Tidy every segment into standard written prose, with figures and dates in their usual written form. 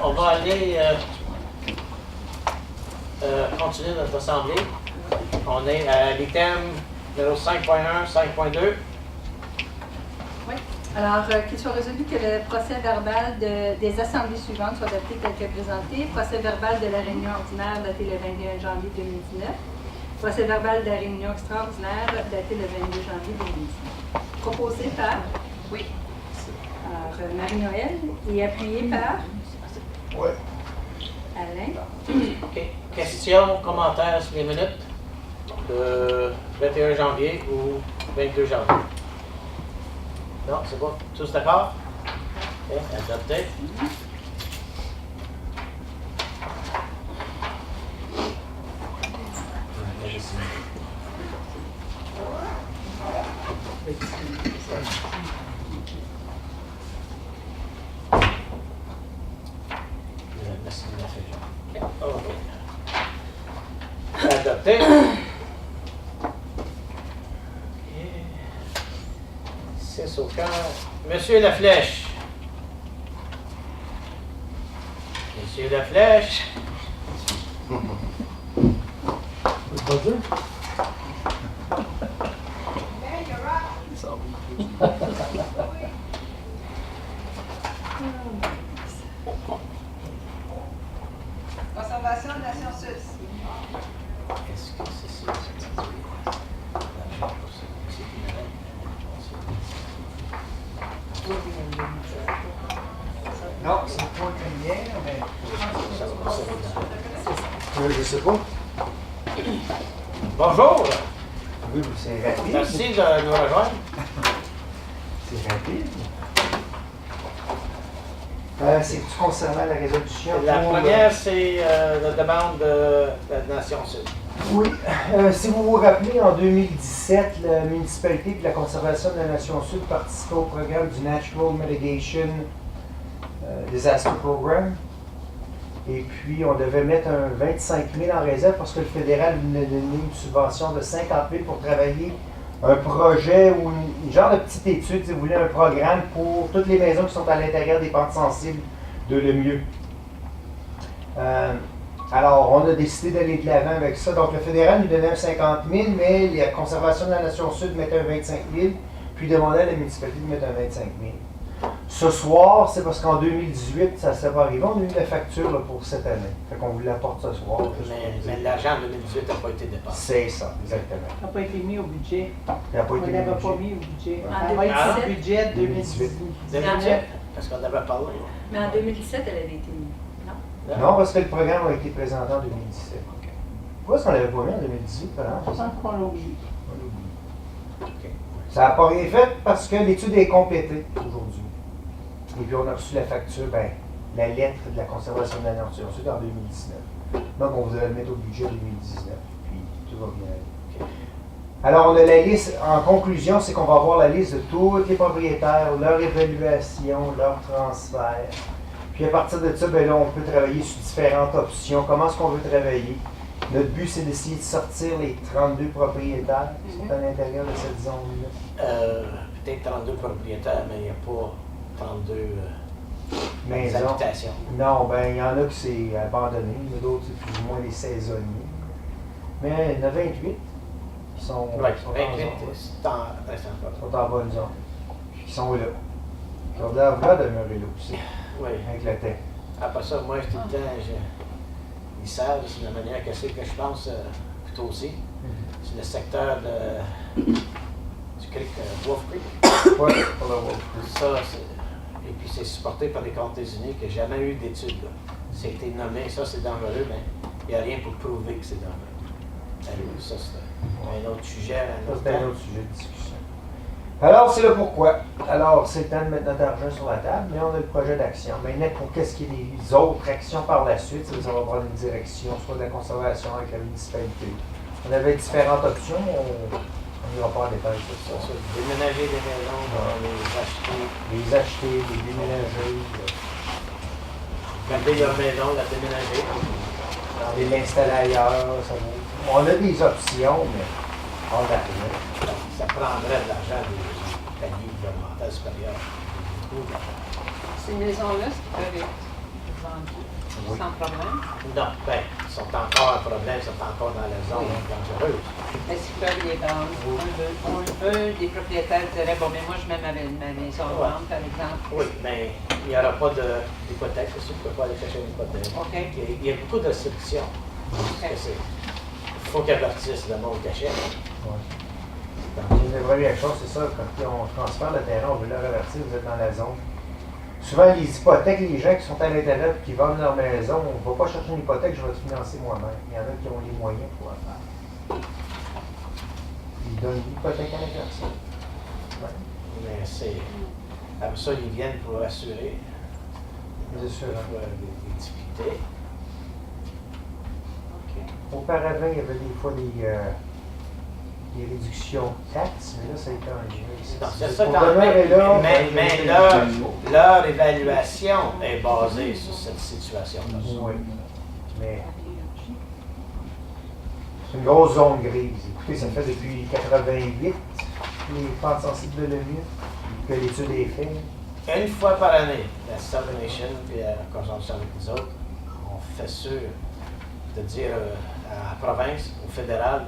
On va aller continuer notre assemblée. On est à l'item numéro 5.1, 5.2. Oui. Alors, qu'il soit résolu que le procès verbal des assemblées suivantes soit adopté tel que présenté. Procès verbal de la réunion ordinaire daté le 21 janvier 2019. Procès verbal de la réunion extraordinaire daté le 22 janvier 2019. Proposé par Marie-Noël et appuyé par Alain. OK. Questions, commentaires sur les minutes de 21 janvier ou 22 janvier? Non, c'est bon. Tous d'accord? OK, adopté. Adopté. 6 au cœur. Monsieur Laflèche. Monsieur Laflèche. Bonjour. Conservation de Nation Sud. Est-ce que c'est ça? Non, c'est pas combien, mais. Je sais pas. Bonjour. Oui, c'est rapide. Merci de nous rejoindre. C'est rapide. C'est concernant la résolution. La première, c'est la demande de la Nation Sud. Oui. Si vous vous rappelez, en 2017, la municipalité et la conservation de la Nation Sud participaient au programme du Natural Mitigation Disaster Program. Et puis, on devait mettre un 25 000 en réserve parce que le fédéral venait donner une subvention de 50 000 pour travailler un projet ou une genre de petite étude, si vous voulez, un programme pour toutes les maisons qui sont à l'intérieur des pentes sensibles de le mieux. Alors, on a décidé d'aller de l'avant avec ça. Donc, le fédéral nous donnait un 50 000, mais la conservation de la Nation Sud mettait un 25 000, puis demandait à la municipalité de mettre un 25 000. Ce soir, c'est parce qu'en 2018, ça ne s'est pas arrivé. On a eu la facture là, pour cette année. Fait qu'on vous l'apporte ce soir. Mais l'argent de 2018 n'a pas été dépensé. C'est ça, exactement. Ça n'a pas été mis au budget. Il n'a pas On été ne l'avait mis au pas budget. mis au budget. En Ça va être sur 2017. le budget 2018. 2018, parce qu'on avait parlé. Mais en 2017, elle avait été mise. Non? Non, parce que le programme a été présenté en 2017. Pourquoi est-ce qu'on ne l'avait pas mis en 2018? Je pense qu'on l'a oublié. OK. Ça n'a pas rien fait parce que l'étude est complétée aujourd'hui. Et puis on a reçu la facture, la lettre de la conservation de la Nation Sud en 2019. Donc on vous allez le mettre au budget 2019, puis tout va bien aller. OK. Alors on a la liste, en conclusion, c'est qu'on va avoir la liste de tous les propriétaires, leur évaluation, leur transfert. Puis à partir de ça, là, on peut travailler sur différentes options. Comment est-ce qu'on veut travailler? Notre but, c'est d'essayer de sortir les 32 propriétaires qui sont à l'intérieur de cette zone-là. Peut-être 32 propriétaires, mais il n'y a pas 32 Maisons. habitations. Non, il y en a qui c'est abandonné, il y en a d'autres, c'est plus ou moins des saisonniers. Mais il y en a 28 qui sont, Oui, sont 28, en zone. c'est en restant pas. Sont en bonne zone. Qui sont là. Qui ont l'air de demeurer là aussi, Oui. avec le temps. Après ça, moi, tout le temps, ils savent, c'est la manière que c'est que je pense plutôt aussi. C'est le secteur du creek, Wolf Creek. Oui, pour le voir. Ça, et puis c'est supporté par les Comptes Unis qui n'a jamais eu d'études. C'est été nommé, ça c'est dangereux, mais il n'y a rien pour prouver que c'est dangereux. Ça, c'est un autre sujet. C'est un autre sujet de discussion. Alors, c'est le pourquoi. Alors, c'est le temps de mettre notre argent sur la table, mais on a le projet d'action. Maintenant, pour qu'est-ce qu'il y ait des autres actions par la suite, ça va prendre une direction, soit de la conservation avec la municipalité. On avait différentes options, on n'ira pas en détail sur ça. Déménager des maisons, les acheter. Les acheter, les déménager, Garder leur maison, la déménager. les l'installer ailleurs. On a des options, mais on n'a rien. Ça prendrait de l'argent des paliers gouvernementaux supérieurs. Ces maisons-là, ce qu'ils peuvent être Sans problème. Non, ben, ils sont encore un problème, ils sont encore dans la zone dangereuse. Est-ce qu'ils peuvent les vendre? On le veut, des propriétaires diraient, bon, mais moi, je mets ma maison en vente, par exemple. Oui, mais il n'y aura pas d'hypothèque, c'est sûr, tu ne peux pas aller chercher une hypothèque. OK. Il y a beaucoup de restrictions. Il faut qu'ils avertissent le monde cachet. Ouais. Donc, la première chose, c'est ça, quand on transfère le terrain, on veut leur avertir, vous êtes dans la zone. Souvent, les hypothèques, les gens qui sont à l'intérieur et qui vendent leur maison, on ne va pas chercher une hypothèque, je vais te financer moi-même. Il y en a qui ont les moyens pour le faire. Ils donnent une hypothèque à la personne. Ouais. Mais c'est. Après ça, ils viennent pour assurer. Les assureurs. Des difficultés. Auparavant, il y avait des fois des réductions de taxes, mais là, ça a été enlevé. Non, c'est ça Pour quand demeurer là, mais leur évaluation est basée sur cette situation-là. Oui. Mais c'est une grosse zone grise. Écoutez, ça fait depuis 88 les pentes sensibles de l'ONU que l'étude est faite. Une fois par année, la Southern Nation et la conjonction avec nous autres, on fait sûr de dire à la province, au fédéral,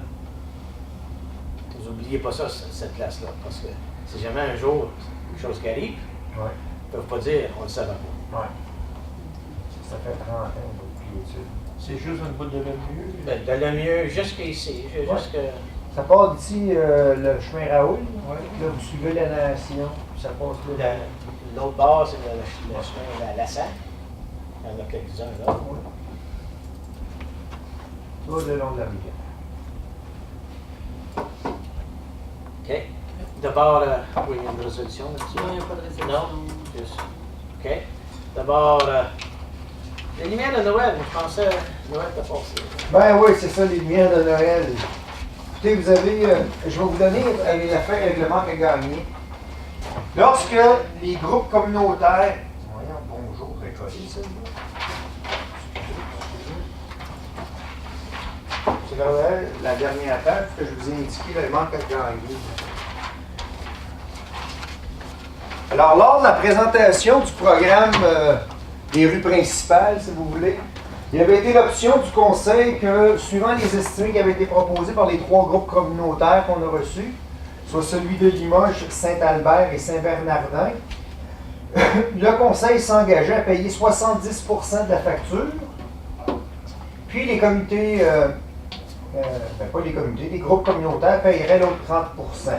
vous n'oubliez pas ça, cette classe-là, parce que si jamais un jour quelque chose qui arrive, ils ne peuvent pas dire on ne le savait pas. Ouais. Ça fait 30 ans depuis l'étude. C'est juste une bout de l'amieux. Ben, de le mieux jusqu'ici. Ça part d'ici le chemin Raoul. Ouais. Là, vous suivez la nation, puis ça passe là. L'autre bord, c'est le chemin la Salle. Il y en a quelques-uns là. Oui. Là, le long de la rivière. OK. D'abord, oui, il y a une résolution là-dessus. Non, il n'y a pas de résolution. Non? Juste. OK. D'abord, les lumières de Noël, je pensais Noël t'a passé. Ben oui, c'est ça, les lumières de Noël. Écoutez, vous avez, je vais vous donner une affaire avec le manque à gagner. Lorsque les groupes communautaires, voyons, bonjour, récolté ça. C'est la dernière page que je vous ai indiqué le manque à gagner. Alors, lors de la présentation du programme des rues principales, si vous voulez, il avait été l'option du Conseil que, suivant les estimés qui avaient été proposés par les 3 groupes communautaires qu'on a reçus, soit celui de Limoges, Saint-Albert et Saint-Bernardin, le Conseil s'engageait à payer 70% de la facture, puis les comités, pas les comités, les groupes communautaires paieraient l'autre 30%.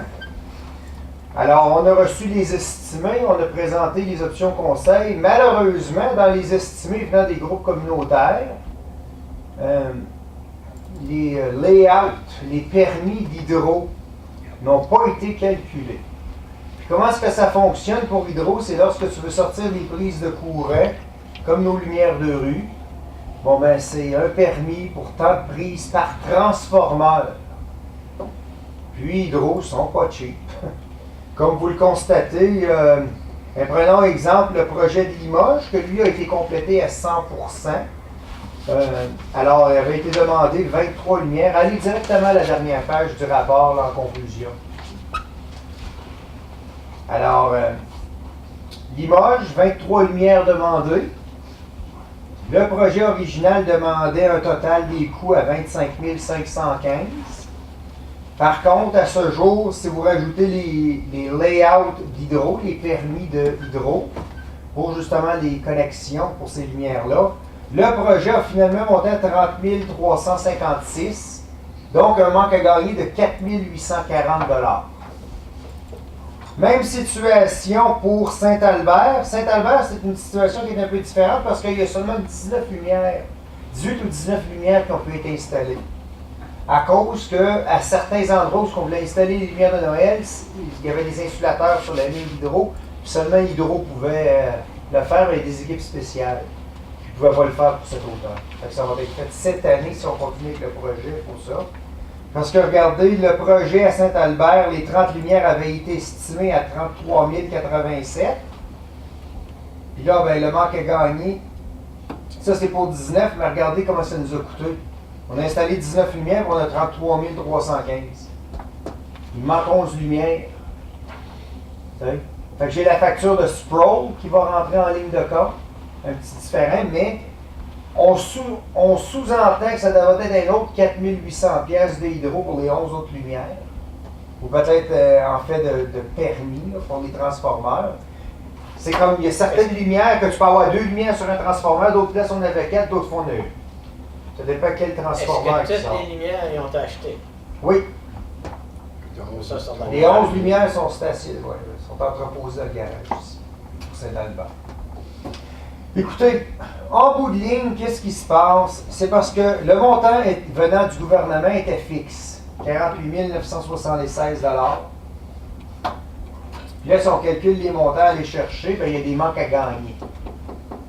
Alors, on a reçu les estimés, on a présenté les options conseil. Malheureusement, dans les estimés venant des groupes communautaires, les layouts, les permis d'hydro n'ont pas été calculés. Puis comment est-ce que ça fonctionne pour hydro? C'est lorsque tu veux sortir des prises de courant, comme nos lumières de rue. Bon, ben, c'est un permis pour tant de prises par transformeur. Puis hydro sont pas cheap. Comme vous le constatez, prenons exemple le projet de Limoges, que lui a été complété à 100%. Alors, il avait été demandé 23 lumières. Allez directement à la dernière page du rapport, là, en conclusion. Alors, Limoges, 23 lumières demandées. Le projet original demandait un total des coûts à 25 515. Par contre, à ce jour, si vous rajoutez les layouts d'hydro, les permis de hydro, pour justement les connexions pour ces lumières-là, le projet a finalement monté à 30 356, donc un manque à gagner de 4 840 $. Même situation pour Saint-Albert. Saint-Albert, c'est une situation qui est un peu différente parce qu'il y a seulement 19 lumières, 18 ou 19 lumières qui ont pu être installées. À cause qu'à certains endroits où on voulait installer les lumières de Noël, il y avait des insulateurs sur la ligne d'hydro, puis seulement Hydro pouvait le faire avec des équipes spéciales. Ils ne pouvaient pas le faire pour cet automne. Ça va être fait cette année si on continue avec le projet pour ça. Parce que regardez, le projet à Saint-Albert, les 30 lumières avaient été estimées à 33 087. Puis là, ben, le manque à gagner, ça c'est pour 19, mais regardez comment ça nous a coûté. On a installé 19 lumières, on a 33 315. Il manque 11 lumières. Fait que j'ai la facture de Sproul qui va rentrer en ligne de compte. Un petit différent, mais On sous-entend que ça devrait être un autre 4800 pièces de hydro pour les 11 autres lumières. Ou peut-être en fait de permis là, pour les transformeurs. C'est comme, il y a certaines lumières que tu peux avoir 2 lumières sur un transformeur, d'autres places on avait 4, d'autres fois on a 1. Ça dépend quel transformeur Est-ce que qui toutes sort. les lumières, ils ont acheté? Oui, Ça, c'est dans les 11 lumières sont stationnées, ouais, sont entreposées au garage ici, pour Saint-Albert. Écoutez, en bout de ligne, qu'est-ce qui se passe? C'est parce que le montant venant du gouvernement était fixe, 48 976 $. Puis là, si on calcule les montants à aller chercher, bien, il y a des manques à gagner.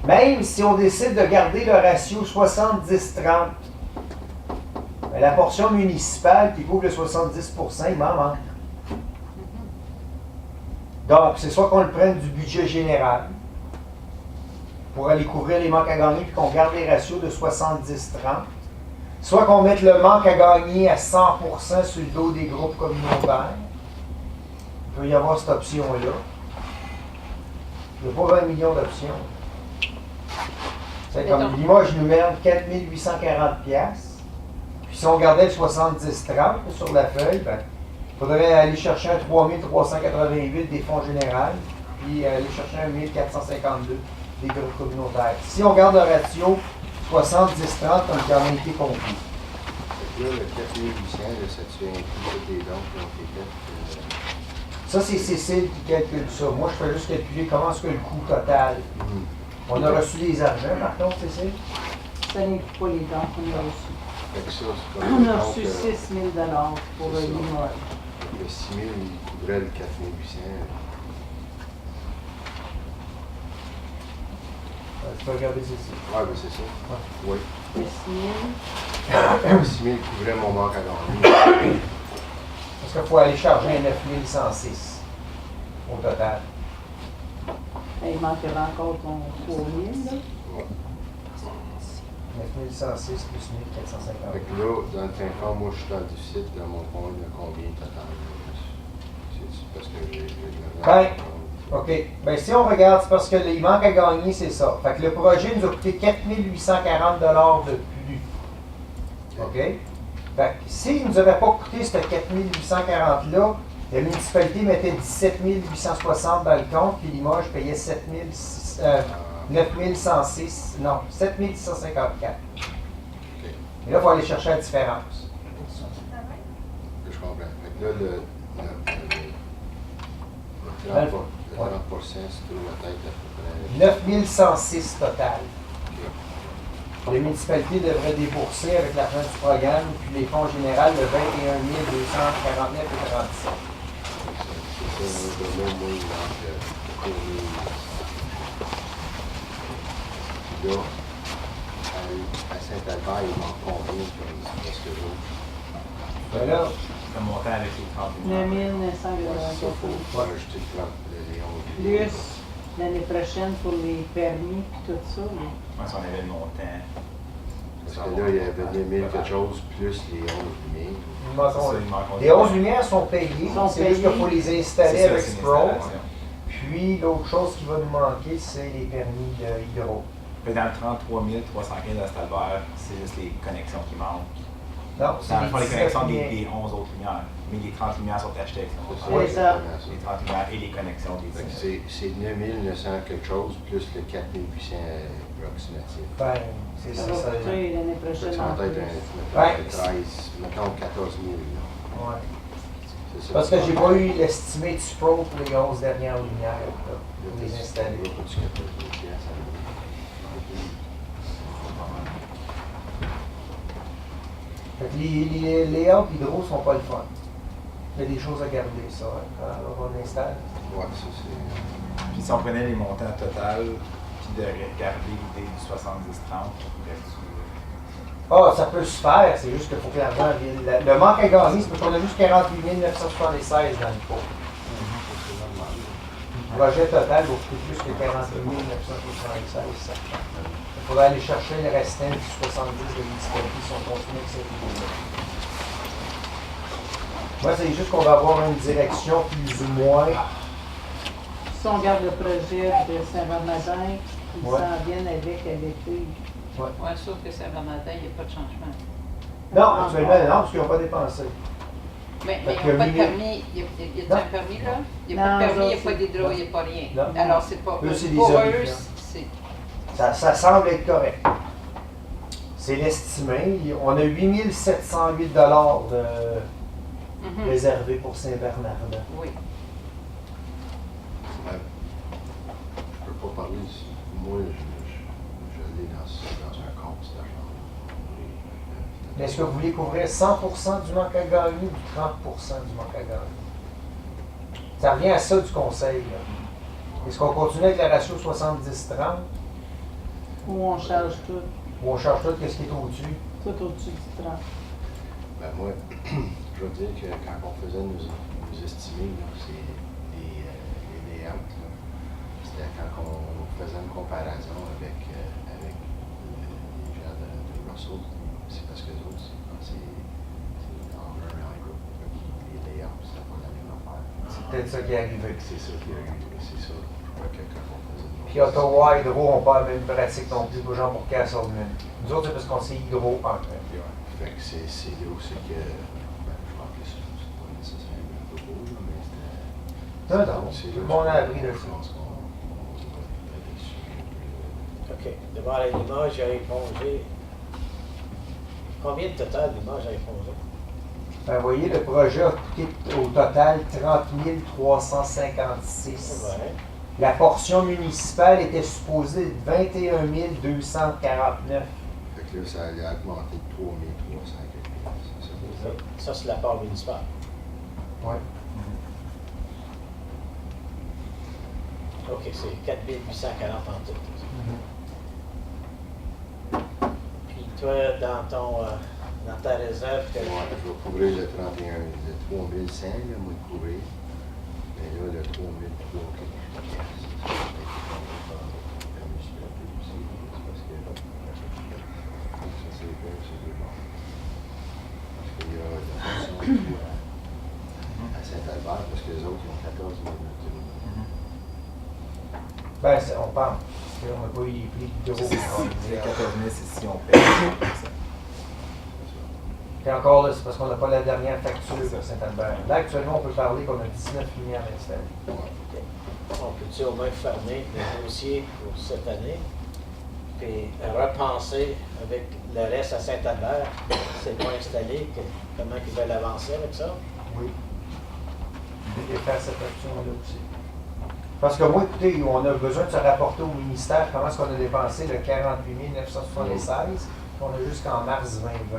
Même si on décide de garder le ratio 70-30, bien, la portion municipale qui couvre le 70 %, il m'en manque. Donc, c'est soit qu'on le prenne du budget général pour aller couvrir les manques à gagner puis qu'on garde les ratios de 70-30, soit qu'on mette le manque à gagner à 100 % sur le dos des groupes communautaires. Il peut y avoir cette option-là. Il n'y a pas 20 millions d'options. C'est comme Limoges nous mène 4 840 piastres. Puis si on gardait le 70-30 sur la feuille, ben, il faudrait aller chercher un 3 388 des fonds généraux, puis aller chercher un 1 452 des groupes communautaires. Si on garde le ratio 70-30 comme qui a été compris. Là, le 4800, ça tu inclut toutes les dons qui ont été faites. Ça, c'est Cécile qui calcule ça. Moi, je fais juste calculer comment est-ce que le coût total. On a reçu des argents, par contre, Cécile? Ça n'inclut pas les dons qu'on a reçus. Fait que ça, c'est comme On a reçu 6 000 $ pour c'est ça. Limoges. Le 6 000, il couvrait le 4800. Tu peux regarder Cécile. Ouais, ben c'est ça. Oui. Le 6 000. Le 6 000 couvrait mon manque à gagner. Parce qu'il faut aller charger un 9106 au total. Ben, il manquera encore ton 3 000. Là. 9106 plus Fait 1450. que là, dans le fin fond, moi, je suis dans le déficit de mon compte de combien total? C'est parce que j'ai Ben, OK. Ben, si on regarde, c'est parce qu'il manque à gagner, c'est ça. Fait que le projet nous a coûté 4 840 $ de plus. OK? Fait que s'il ne nous avait pas coûté ce 4 840 $-là, la municipalité mettait 17 860 dans le compte, puis Limoges payait 9 106, non, 7 654. Et là, il faut aller chercher la différence. Je comprends. Fait que là, le 30%, c'est tout la tête à peu près. 9 106 total. Les municipalités devraient débourser avec la fin du programme, puis les fonds généraux de 21 249 et 37. C'est ça, moi, il manque 3 000. Puis là, à Saint-Albert, il manque combien parce que Ben là, Le montant avec les 30 9 millions. 900 ça, il faut rajouter les 11 Plus l'année prochaine pour les permis et tout ça. Là. Moi, si on avait le montant. Parce que là, il y avait 2 000 quelque chose plus les 11 000. il manque- C'est ça, il manque- les 11 lumières sont payées, Sont c'est juste qu'il faut payées. les installer C'est ça, avec c'est une Pro. installation. Puis l'autre chose qui va nous manquer, c'est les permis de hydro. Puis dans le 33 315 à Stalbert, c'est juste les connexions qui manquent. Non, c'est Dans le fond, les 17 connexions lumières. des 11 autres lumières. Mais les 30 lumières sont achetées avec ça. Ouais, ça. Les 30 lumières et les connexions des Fait que 10. c'est 9 900 quelque chose plus le 4 800 approximatif. Ben, c'est Ça ça. va ça coûter l'année Fait que prochaine ça en va être plus. Ouais. 13, mettons 14 000. Là. ouais. C'est ça. Parce que j'ai pas eu l'estimé du Pro pour les 11 dernières lumières, là, pour les installer. Là, faut-tu 14 000 piastres, ça va. Fait que les layouts hydro sont pas le fun. Il y a des choses à garder, ça, hein, quand on installe. Ouais, ça c'est. Puis si on prenait les montants total, puis de regarder l'idée du 70-30, Ah, ça peut se faire, c'est juste qu'il faut que l'argent vienne. Le manque à gagner, c'est parce qu'on a juste 48 976 dans le pot. Le projet total va coûter plus que 48 976. Il faudra aller chercher le restant du 70 de municipalités si on continue avec cette idée-là. Moi, c'est juste qu'on va avoir une direction plus ou moins. Si on regarde le projet de Saint-Ramadan, ils Ouais. s'en viennent avec l'été. Ouais, sauf que Saint-Bernardin, il n'y a pas de changement. Non, actuellement, non, parce qu'ils n'ont pas dépensé. Mais Fait ils que n'ont pas de mini- permis. Y a Non. un permis, là? Il n'y a Non, pas de permis, il n'y a ça, pas c'est- d'hydro, il n'y a pas rien. Non. Alors, c'est pas. Eux, c'est des pour eux, habitants. c'est. Ça semble être correct. C'est l'estimé. On a 8 708 de Mhm. réservés pour Saint-Bernardin. Oui. Ouais. Je peux pas parler. Moi, je l'ai dans un compte, cet argent. Mais est-ce que vous voulez couvrir 100% du manque à gagner ou 30% du manque à gagner? Ça revient à ça du conseil. là. Est-ce qu'on continue avec le ratio 70-30 Où on charge tout, ou on change tout ce qui est au-dessus? tout au-dessus du 30. Ben moi, je veux dire que quand on faisait nos estimés, là, c'est les layouts, là, c'était quand on faisait une comparaison avec les gens de Russell, c'est parce que les autres, c'est en un groupe, les layouts, c'était pas la même affaire. C'est peut-être ça qui est arrivé. C'est ça qui arrive, c'est ça. Je crois que quand on faisait nos Puis Ottawa, Hydro, on pas la même pratique non plus, pour gens pour Castleman. Nous autres, c'est parce qu'on sait Hydro 1. Fait que c'est là aussi que, je pense que c'est pas nécessairement un peu beau, là, mais c'était... Non, non, c'est tout là le monde a que appris de je ça. pense qu'on va être dessus. OK. D'abord, à Limoges, j'ai épongé. Combien de total Limoges a épongé? Ben, vous voyez, le projet a coûté au total 30 356. Ouais. La portion municipale était supposée être 21 249. Fait que là, ça allait augmenter de 3300 quelque chose, c'est ça? Ça, c'est la part municipale. Ouais. OK, c'est 4 840 en tout. Puis toi, dans ta réserve, Ouais, je vais couvrir le 31, le 3100, là, moi, de couvrir. Mais là, le 3003, quelque chose. La municipalité aussi, c'est parce que ça, c'est bon, c'est deux morts. Parce qu'il y a la portion à Saint-Albert, parce que les autres, ils ont 14 minutes. Ben, on pense. On n'a pas eu les prix de C'est gros. les 14 000, c'est si on paye. Et encore là, c'est parce qu'on n'a pas la dernière facture de Saint-Albert. Là, actuellement, on peut parler qu'on a 19 lumières installées. on peut-tu au moins fermer le dossier pour cette année, puis repenser avec le reste à Saint-Albert, c'est pas installé, comment ils veulent avancer avec ça? Oui. Et faire cette option-là aussi. Parce que moi, écoutez, on a besoin de se rapporter au ministère comment est-ce qu'on a dépensé le 48 976. On a jusqu'en mars 2020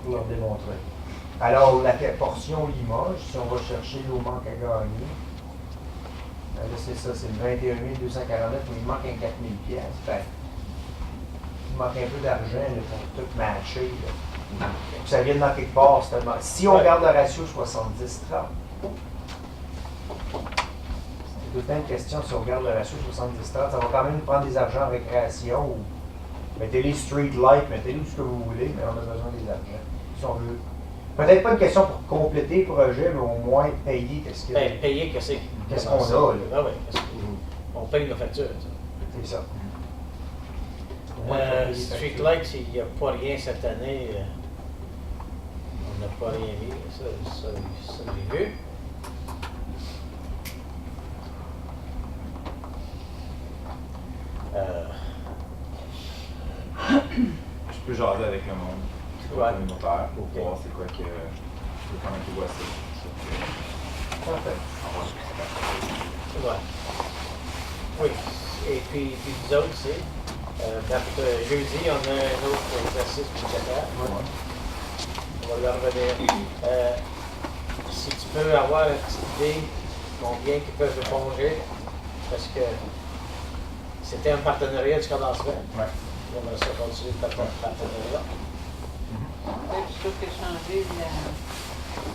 pour leur démontrer. Alors, la portion Limoges, si on va chercher nos manques à gagner, là, c'est ça, c'est le 21 249, mais il manque un 4 000 piastres. Fait, il manque un peu d'argent là, pour tout matcher. Là. Puis ça vient de quelque part. Si on regarde le ratio 70-30, c'est tout le temps une question si on regarde le ratio 70-30, ça va quand même nous prendre des argents en récréation ou mettez-les street light, mettez-les où ce que vous voulez, mais on a besoin des argents. Si on veut. Peut-être pas une question pour compléter le projet, mais au moins payer qu'est-ce Ben, payer, qu'est-ce qu'on a. Là. Ah oui, on paye nos factures. C'est ça. Au moins, faut payer les Street factures. Light, s'il n'y a pas rien cette année, on n'a pas rien mis. Ça j'ai vu. Je peux jaser avec le monde, Ouais. communautaire, pour Ok. voir c'est quoi que. Comment tu vois ça. Parfait. Ouais. Oui. Et puis nous autres, c'est, jeudi, on a un autre exercice budgétaire. On va leur revenir. Si tu peux avoir une petite idée combien qu'ils peuvent éponger, parce que c'était un partenariat du commencement. Ouais. On va ça continuer le partenariat. Ouais, je trouve que changer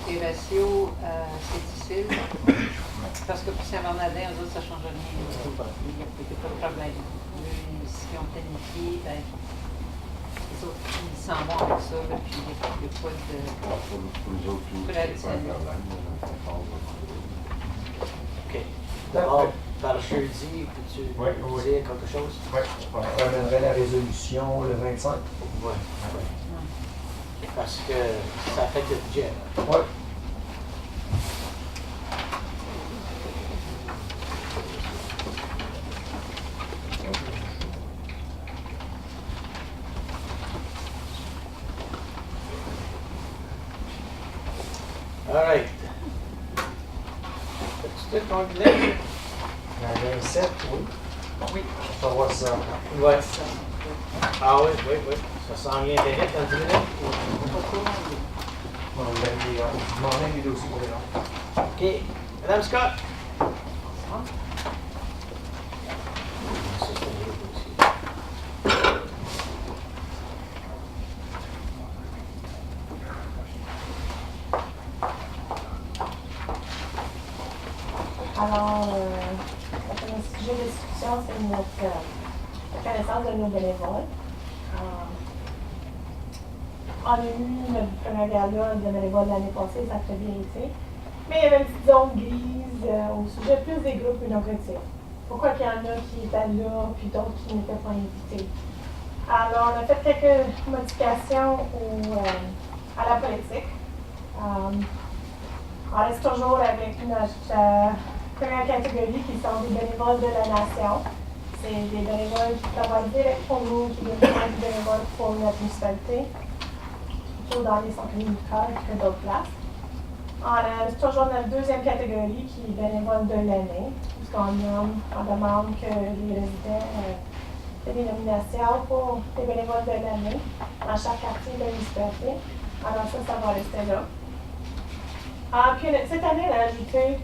les ratios, c'est difficile. Parce que pour Saint-Bernardin, eux autres, ça ne change rien. Il n'y a pas de problème. Eux, si on planifie, ben, les autres, ils s'en vont avec ça, là, puis il n'y a pas de. Pour les autres, tout, Peut-être, c'est pas un problème. OK. D'abord, par jeudi, peux-tu Oui, oui. dire quelque chose? Oui, on ramènerait la résolution le 25. Oui. Parce que ça affecte le budget. Là. Oui. All right. As-tu tout ton bilan? La 27, oui. Oui. On va voir ça. Ouais. Ah oui, oui, oui. Ça sent bien vite dans 10 minutes. Pas trop long. On va demander les dossiers pour les gens. OK. Madame Scott. Ça, c'est un gros dossier. Alors, le sujet de discussion, c'est notre reconnaissance de nos bénévoles. On a eu notre premier gala de bénévoles l'année passée, ça a très bien été. Mais il y avait une petite zone grise au sujet plus des groupes inocratifs. Pourquoi qu'il y en a qui étaient là, puis d'autres qui n'étaient pas invités. Alors, on a fait quelques modifications à la politique. On reste toujours avec notre première catégorie qui sont des bénévoles de la nation. C'est des bénévoles qui travaillent direct pour nous, qui deviennent des bénévoles pour notre municipalité, plutôt dans les centres communicants que d'autres places. On a toujours notre deuxième catégorie qui est bénévole de l'année, puisqu'on demande que les résidents aient des nominations pour les bénévoles de l'année dans chaque quartier de la municipalité. Alors ça va rester là. Puis cette année, on a ajouté,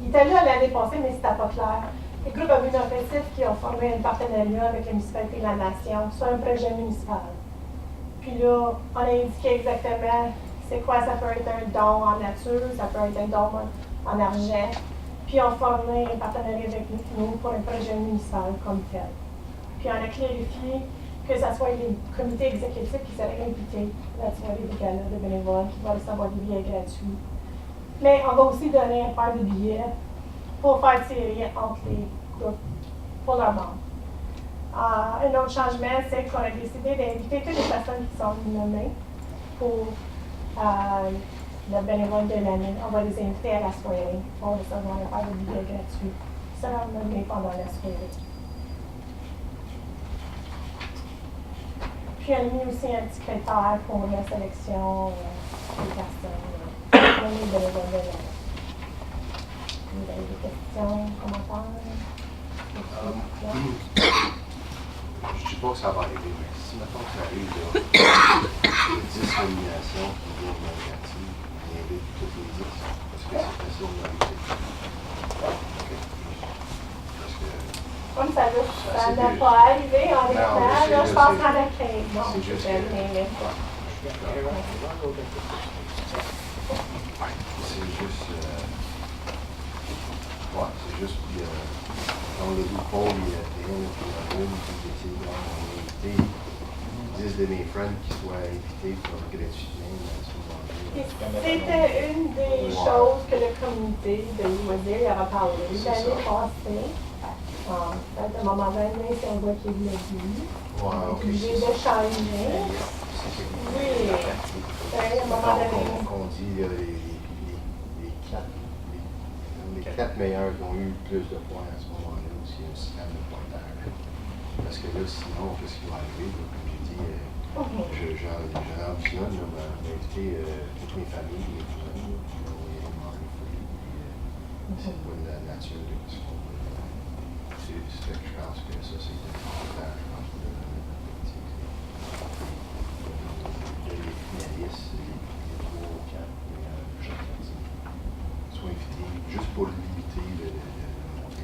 il était là l'année passée, mais c'était pas clair. Les groupes à but non qui ont formé un partenariat avec la municipalité de la Nation sur un projet municipal. Puis là, on a indiqué exactement c'est quoi, ça peut être un don en nature, ça peut être un don en argent. Puis on a formé un partenariat avec nous pour un projet municipal comme tel. Puis on a clarifié que ce soit les comités exécutifs qui seraient invités à la soirée des galas de bénévoles, qui vont recevoir des billets gratuits. Mais on va aussi donner un paire de billets pour faire tirer entre les groupes pour leurs membres. Un autre changement, c'est qu'on a décidé d'inviter toutes les personnes qui sont nommées pour le bénévole de l'année. On va les inviter à la soirée pour recevoir un paire de billets gratuits. Ça va nommé pendant la soirée. Puis on a mis aussi un petit critère pour la sélection des personnes. Les bénévoles de l'année. Vous avez des questions, commentaires? Je ne dis pas que ça va arriver, mais si maintenant ça arrive, là, il y a 10 nominations qui viennent négatives, on invite toutes les 10, parce que c'est facile de m'inviter. Parce que. Comme ça n'a pas arrivé, honnêtement, là, je pense qu'on a 15. Non, c'est juste je n'aimais pas. C'est juste. Ouais, c'est juste. Dans le groupe Paul, il y a Théo, puis la Rome, qui décide d'inviter 10 de mes friends qui soient invités pour gratuitement à ce moment-là. C'était une des choses que le comité de loisirs avait parlé l'année passée. Peut-être à un moment donné, c'est un gars qui l'a dit. Ouais, ok. J'ai de changer. Oui. À un moment donné. On dit les quatre meilleurs qui ont eu plus de points à ce moment-là aussi, un système de pointage. Parce que là, sinon, qu'est-ce qui va arriver? Là, comme j'ai dit, j'ai ambitionne d'inviter toutes mes familles, mes cousins, puis on va y aller manger fouillé, puis c'est pas de la nature de ce qu'on veut. C'est fait que je pense que ça, c'est important, je pense, pour le politique. Il y a les finalistes, les 3 ou 4 meilleurs de chaque quartier soient invités, juste pour limiter le nombre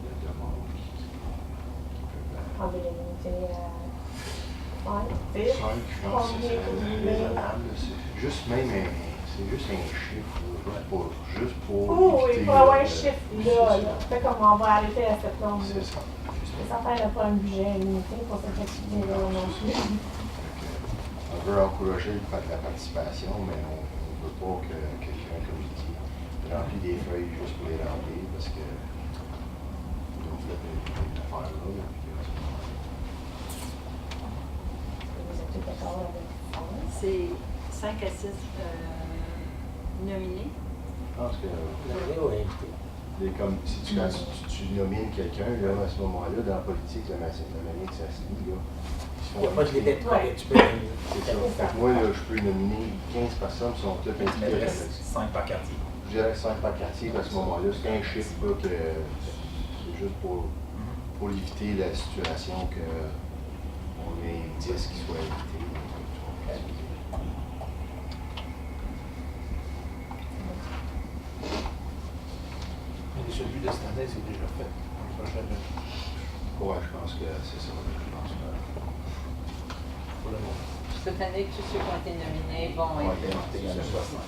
de membres qui peuvent. On veut les limiter à 5, 10. 5, je pense que c'est raisonnable. C'est juste même c'est juste un chiffre, juste pour Oui, pour avoir un chiffre c'est là. ça. C'est comme on va arrêter à cette nombre. C'est ça. Les enfants n'ont pas un budget limité pour cette activité-là non plus. On veut encourager la participation, mais on ne veut pas que quelqu'un, comme je dis, rempli des feuilles juste pour les remplir parce que ils ont fait une affaire là. Puis, Vous êtes tous d'accord avec ça? C'est 5 à 6 nominés. je pense que comme si tu, quand tu nomines quelqu'un, là, à ce moment-là, dans la politique, la manière que ça se lit, là, Il n'y a pas de limite. Tu peux. c'est ça. Fait que moi, là, je peux nominer 15 personnes qui sont toutes impliquées à la politique. 5 par quartier. Je dirais 5 par quartier, à ce moment-là, c'est un chiffre là, que c'est juste pour éviter la situation qu'on ait 10 qui soient invités. Mais celui de cette année, c'est déjà fait. La prochaine, Ouais, je pense que c'est ça. Je pense que pour le moment. Cette année, tous ceux qui ont été nominés vont Ouais, être. il y en a 60.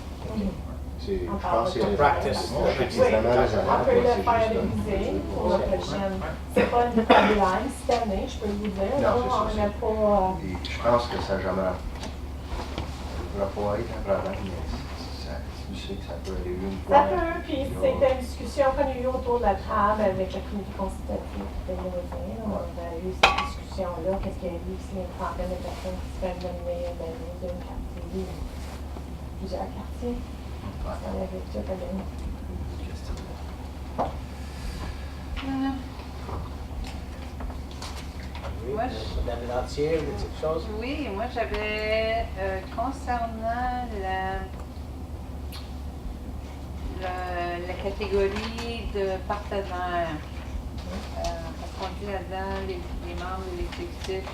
On Je parle pense de que practice. c'est vraiment on raisonnable. peut le c'est faire juste réviser pour la Ouais. prochaine. C'est pas une deadline cette année, je peux vous dire. Non, c'est ça, On n'a pas. Et je pense que ça jamais. Ça ne va pas être un problème, mais tu sais que ça peut aller une fois. Ça peut, puis c'était une discussion qu'on a eue autour de la table avec le comité consultatif de l'Européen. On a eu cette discussion-là. Qu'est-ce qu'il y a eu s'il y a une trentaine de personnes qui se font nommer d'un quartier, plusieurs quartiers? Ça avait tout à donner. Oui, Moi, je- Madame Lantier, vous dites quelque chose? Oui, moi j'avais concernant la catégorie de partenaires, parce qu'on dit là-dedans les membres de l'exécutif.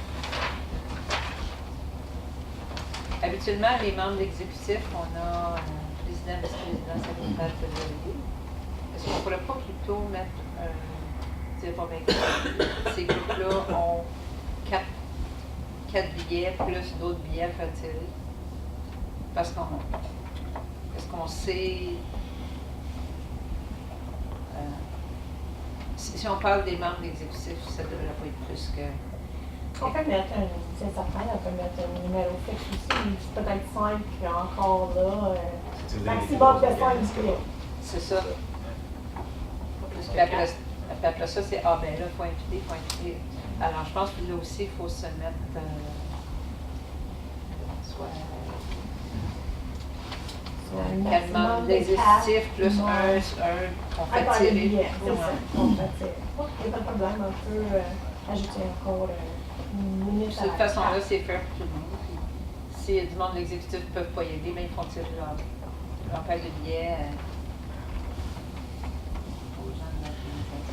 Habituellement, les membres de l'exécutif, on a président, vice-président, secrétaire, trésorier. Est-ce qu'on ne pourrait pas plutôt mettre ces groupes-là ont 4 billets plus d'autres billets à retirer? Parce qu'on sait. Si on parle des membres de l'exécutif, ça ne devrait pas être plus que. On peut mettre c'est certain, on peut mettre un numéro fixe aussi, peut-être 5 encore là. Maximum de 5 billets. C'est ça. Puis après ça, c'est ben là, il faut inviter. Alors, je pense que là aussi, il faut se mettre soit 4 membres d'exécutif plus un qu'on fait tirer. Billet, c'est ça. On fait tirer. Il n'y a pas de problème, on peut ajouter encore une minute. De cette façon-là, c'est fair pour tout le monde. Puis, s'il y a du monde de l'exécutif qui ne peuvent pas y aller, bien, ils font tirer leur paire de billets aux gens de la communauté.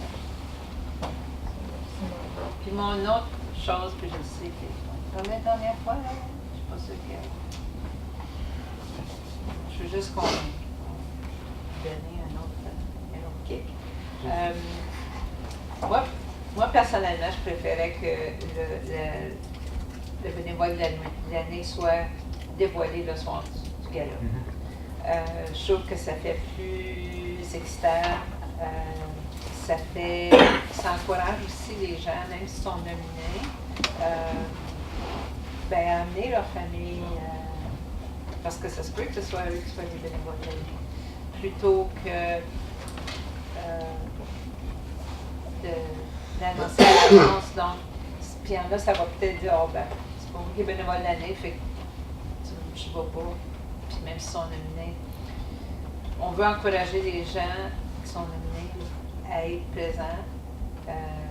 Puis mon autre chose que je sais que j'en parlais la dernière fois, là, je suis pas sûre que. Je veux juste qu'on donne un autre kick. Moi, personnellement, je préférais que le bénévole de l'année soit dévoilé le soir du gala. Je trouve que ça fait plus excitant. Ça encourage aussi les gens, même s'ils sont nominés, à amener leur famille, parce que ça se peut que ce soit eux qui soient les bénévoles de l'année, plutôt que d'annoncer à l'avance. Donc, puis en là, ça va peut-être dire, oh ben, c'est pas vous qui êtes bénévole de l'année, fait que je ne vais pas, puis même s'ils sont nominés. On veut encourager les gens qui sont nominés à être présents,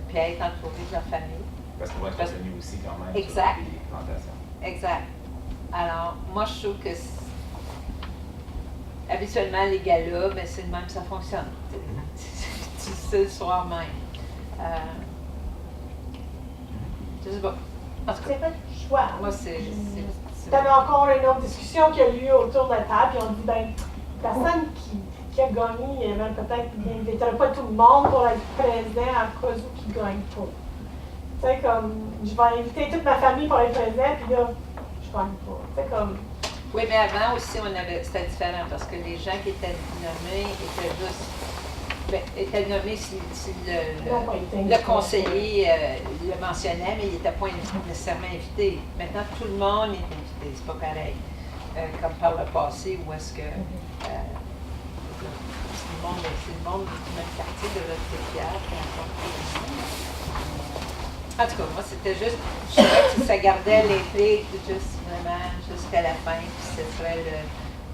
puis à être entourés de leur famille. Parce qu'on va être retenu aussi quand même Exact. sur les plantations. Exact. Alors, moi, je trouve que habituellement, les galas, ben, c'est de même que ça fonctionne. Tu sais le soir même. Je sais pas. En tout cas, C'est pas le choix. moi, c'est. Tu avais encore une autre discussion qui a lieu autour de la table, puis on dit, ben, personne qui a gagné, il n'inviterait pas tout le monde pour être présent à cause où qui ne gagne pas. Tu sais, comme, je vais inviter toute ma famille pour être présent, puis là, je gagne pas. Tu sais, comme. Oui, mais avant aussi, c'était différent parce que les gens qui étaient nommés étaient nommés si le conseiller le mentionnait, mais il n'était pas nécessairement invité. Maintenant, tout le monde est invité, c'est pas pareil. Comme par le passé, où est-ce que bon, mais c'est le monde de notre quartier devrait être fier, peu importe tout le monde. En tout cas, moi, c'était juste, je savais que ça gardait l'implique juste vraiment jusqu'à la fin, puis ce serait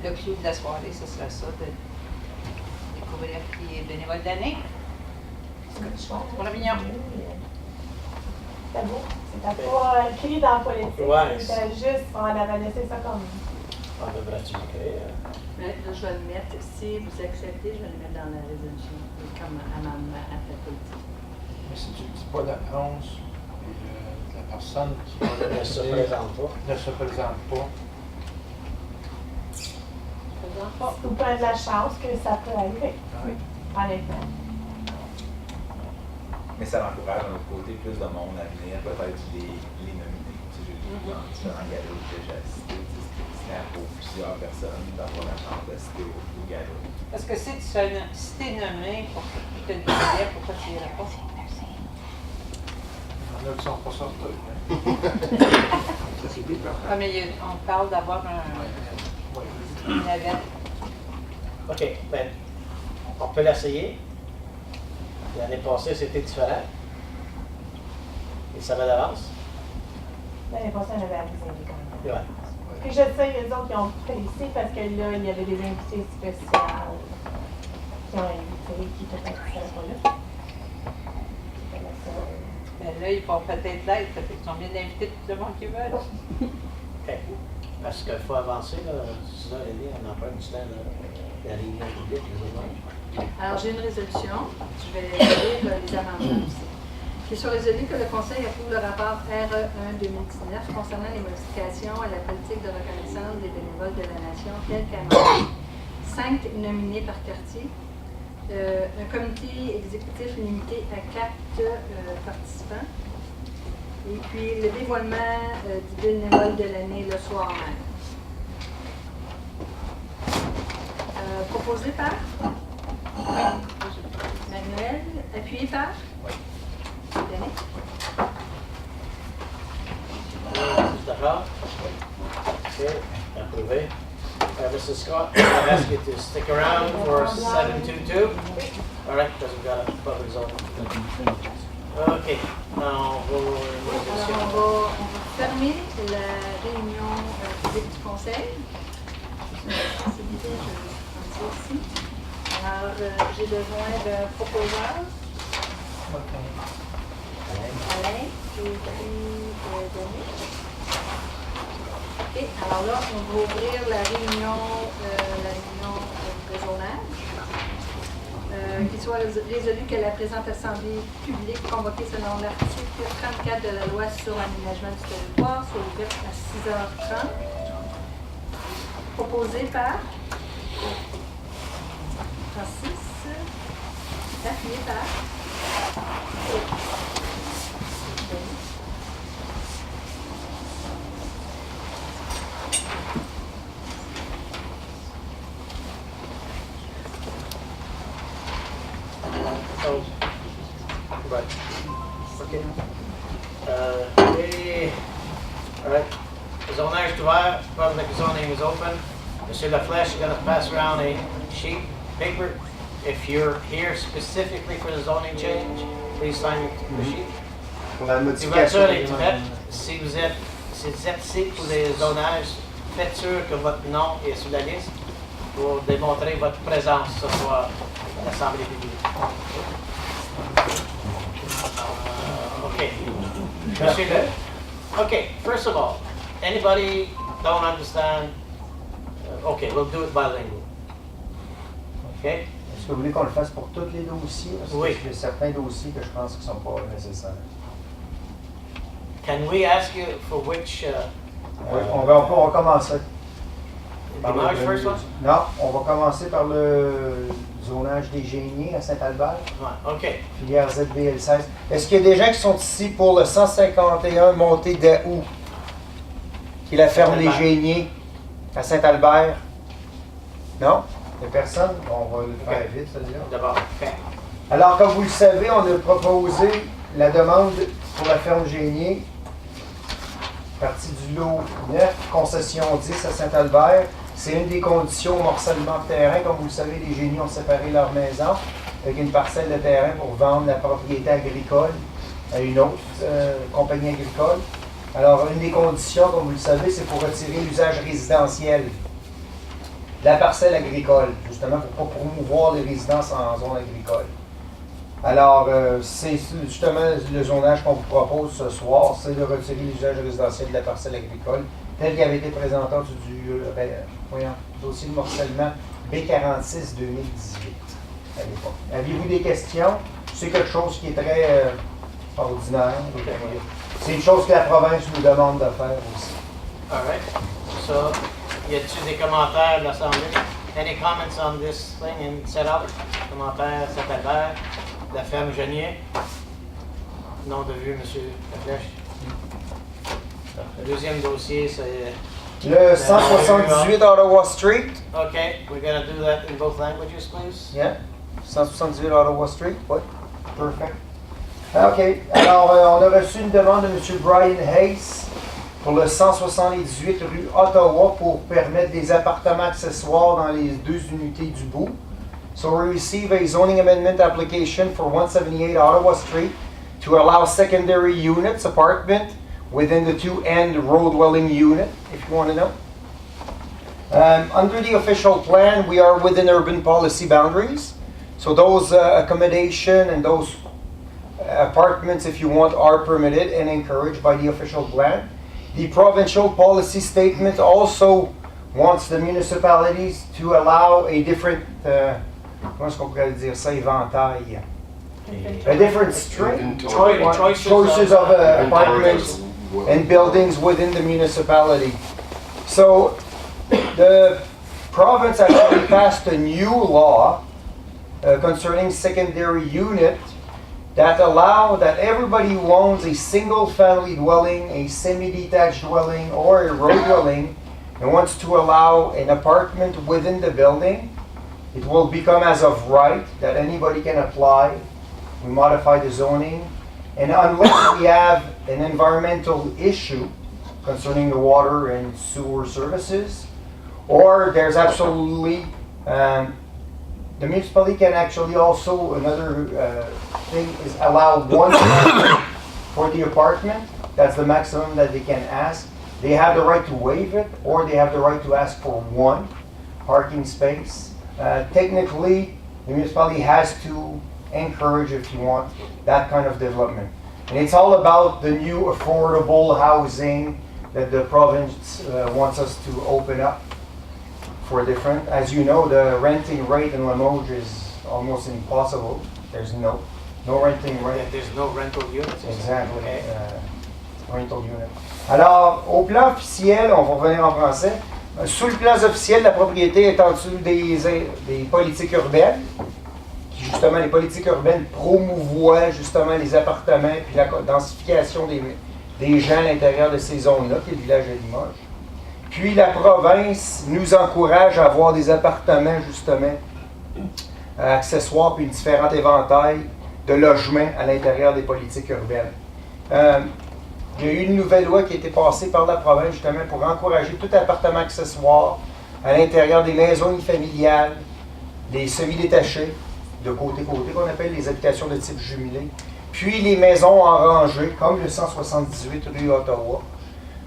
le clou de la soirée, ce serait ça, de découvrir qui est bénévole d'année. Pour la mignon. C'était beau. C'était pas écrit dans la politique. Ouais. C'était juste, on avait laissé ça comme. On devrait-tu l'écrire? Là, je vais le mettre, si vous acceptez, je vais le mettre dans la résolution, comme amendement à la politique. Mais si tu ne dis pas l'annonce, et la personne qui Ne se présente pas. ne se présente pas, Ou pas de la chance que ça peut arriver. oui. Honnêtement. Mais ça encourage d'un autre côté plus de monde à venir, peut-être les nominer. Tu sais, j'ai vu dans différents galas que j'ai assisté, c'était pour plusieurs personnes d'avoir la chance d'assister au gala. Parce que si t'es nommé pour que tu te le billet, pourquoi tu irais pas? Il y en a qui ne sont pas sortis. Hein? Ça, c'est bien. Ah, mais on parle d'avoir une navette. OK, ben, on peut l'essayer. L'année passée, c'était différent. Ils savaient d'avance. L'année passée, on avait avisé quand même. Ouais. Puis je sais, les autres, ils ont précisé parce que là, il y avait des invités spéciaux qui ont invité, qui peut-être ne seraient pas là. Mais là, ils vont peut-être l'être, parce qu'ils sont bien d'inviter tout le monde qui veut. OK. Parce qu'il faut avancer, là. C'est ça, Elie, on emprunte du temps, là. La réunion publique, les autres. Alors, j'ai une résolution. Je vais lire les amendements aussi. Qu'il soit résolu que le Conseil approuve le rapport RE1-2019 concernant les modifications à la politique de reconnaissance des bénévoles de la Nation tel qu'amendé. 5 nominés par quartier. Un comité exécutif limité à 4 participants. Et puis, le dévoilement du bénévole de l'année le soir même. Proposé par Manuel, appuyé par Yannick. Tous d'accord? OK, approuvé. Mrs. Scott, I ask you to stick around for 722. All right, because we've got a public zone. OK, now Alors, on va fermer la réunion publique du Conseil. Je vais prendre ça ici. Alors, j'ai besoin d'un proposeur. Alain, et puis Denis. OK, alors là, on va ouvrir la réunion de zonage. Qu'il soit résolu que la présente assemblée publique convoquée selon l'article 34 de la loi sur l'aménagement du territoire soit ouverte à 6h30. Proposé par Francis, appuyé par Oh, right. OK. All right. The zonage is ouvert. Public zoning is open. Monsieur Laflèche is going to pass around a sheet paper. If you're here specifically for the zoning change, please sign the sheet. Pour la Ouverture modification. des fenêtres. Si vous êtes ici pour les zonages, faites sûr que votre nom est sur la liste pour démontrer votre présence ce soir à l'Assemblée publique. Okay. Monsieur Le. Okay, first of all, anybody don't understand? Okay, we'll do it bilingual. Okay? Est-ce que vous voulez qu'on le fasse pour tous les dossiers? Parce que Oui. il y a certains dossiers que je pense qui ne sont pas nécessaires. Can we ask you for which? Oui, on va commencer. Zonage first one? Non, on va commencer par le zonage des Géniers à Saint-Albert, Right, okay. filière ZBL 16. Est-ce qu'il y a des gens qui sont ici pour le 151 montée d'Août, qui est la ferme des Saint-Albert. Géniers à Saint-Albert? Non? Il n'y a personne? On va le faire Ok. vite, c'est-à-dire. D'abord, okay. Alors, comme vous le savez, on a proposé la demande pour la ferme Génier, partie du lot 9, concession 10 à Saint-Albert. C'est une des conditions au morcellement de terrain. Comme vous le savez, les génies ont séparé leur maison avec une parcelle de terrain pour vendre la propriété agricole à une autre compagnie agricole. Alors, une des conditions, comme vous le savez, c'est pour retirer l'usage résidentiel de la parcelle agricole, justement pour ne pas promouvoir les résidences en zone agricole. Alors, c'est justement le zonage qu'on vous propose ce soir, c'est de retirer l'usage résidentiel de la parcelle agricole, tel qu'il avait été présenté du dossier de morcellement B46 2018 à l'époque. Avez-vous des questions? C'est quelque chose qui est très ordinaire. C'est une chose que la province nous demande de faire aussi. All right. So, y a-t-il des commentaires de l'Assemblée? Any comments on this thing and setup? Commentaires, cet Albert, la ferme Genier? Nom de vue, M. Laflèche. Le deuxième dossier, c'est... Le 178 Ottawa Street. Okay, we're going to do that in both languages, please. Yeah. 178 Ottawa Street. Oui. Perfect. OK. Alors, on a reçu une demande de M. Brian Hayes pour le 178 rue Ottawa pour permettre des appartements accessoires dans les deux unités du bout. So we receive a zoning amendment application for 178 Ottawa Street to allow secondary units, apartment, within the two-end row dwelling unit, if you want to know. Under the official plan, we are within urban policy boundaries. So those accommodation and those apartments, if you want, are permitted and encouraged by the official plan. The provincial policy statement also wants the municipalities to allow a different, comment est-ce qu'on pourrait dire ça, éventail? A different string, choices of apartments and buildings within the municipality. So the province actually passed a new law concerning secondary unit that allow that everybody who owns a single-family dwelling, a semi-detached dwelling, or a row dwelling, and wants to allow an apartment within the building, it will become as of right that anybody can apply. We modify the zoning, and unless we have an environmental issue concerning the water and sewer services, or there's absolutely the municipality can actually also, another thing is allow one for the apartment. That's the maximum that they can ask. They have the right to waive it, or they have the right to ask for one parking space. Technically, the municipality has to encourage, if you want, that kind of development. And it's all about the new affordable housing that the province wants us to open up for different. As you know, the renting rate in Limoges is almost impossible. There's no renting rate. There's no rental units? Exactly. Okay. Rental unit. Alors, au plan officiel, on va revenir en français. Sous le plan officiel, la propriété est en dessous des politiques urbaines. Qui, justement, les politiques urbaines promouvoient justement les appartements puis la densification des gens à l'intérieur de ces zones-là, qui est le village de Limoges. Puis la province nous encourage à avoir des appartements, justement, accessoires, puis différents éventails de logements à l'intérieur des politiques urbaines. Il y a eu une nouvelle loi qui a été passée par la province, justement, pour encourager tout appartement accessoire à l'intérieur des maisons unifamiliales, les semi-détachés, de côté-côté, qu'on appelle les habitations de type jumelé, puis les maisons en rangée, comme le 178 rue Ottawa,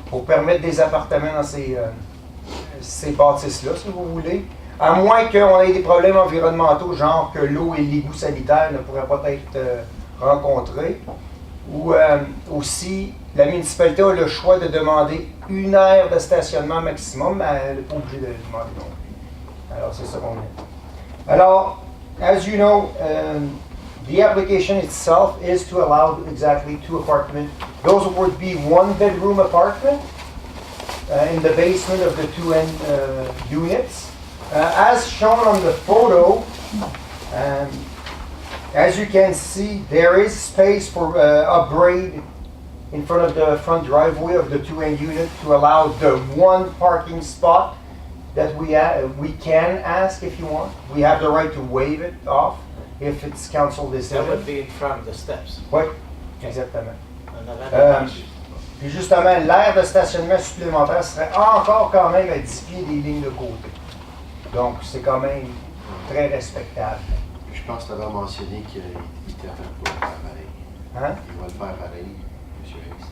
pour permettre des appartements dans ces bâtisses-là, si vous voulez, à moins qu'on ait des problèmes environnementaux, genre que l'eau et l'égout sanitaire ne pourraient pas être rencontrés, ou aussi la municipalité a le choix de demander 1 heure de stationnement maximum, mais elle n'est pas obligée de le demander non plus. Alors, c'est ça qu'on a. Alors, as you know, the application itself is to allow exactly 2 apartments. Those would be 1-bedroom apartment in the basement of the 2 units. As shown on the photo, as you can see, there is space for upgrade in front of the front driveway of the 2-end unit to allow the 1 parking spot that we can ask if you want. We have the right to waive it off if it's council decision. That would be in front of the steps. Oui, exactement. En avant de la marche. Puis justement, l'aire de stationnement supplémentaire serait encore quand même à 10 pieds des lignes de côté. Donc, c'est quand même très respectable. Je pense que tu avais mentionné qu'il était en train de le faire pareil. Hein? Il va le faire pareil, M. Hayes.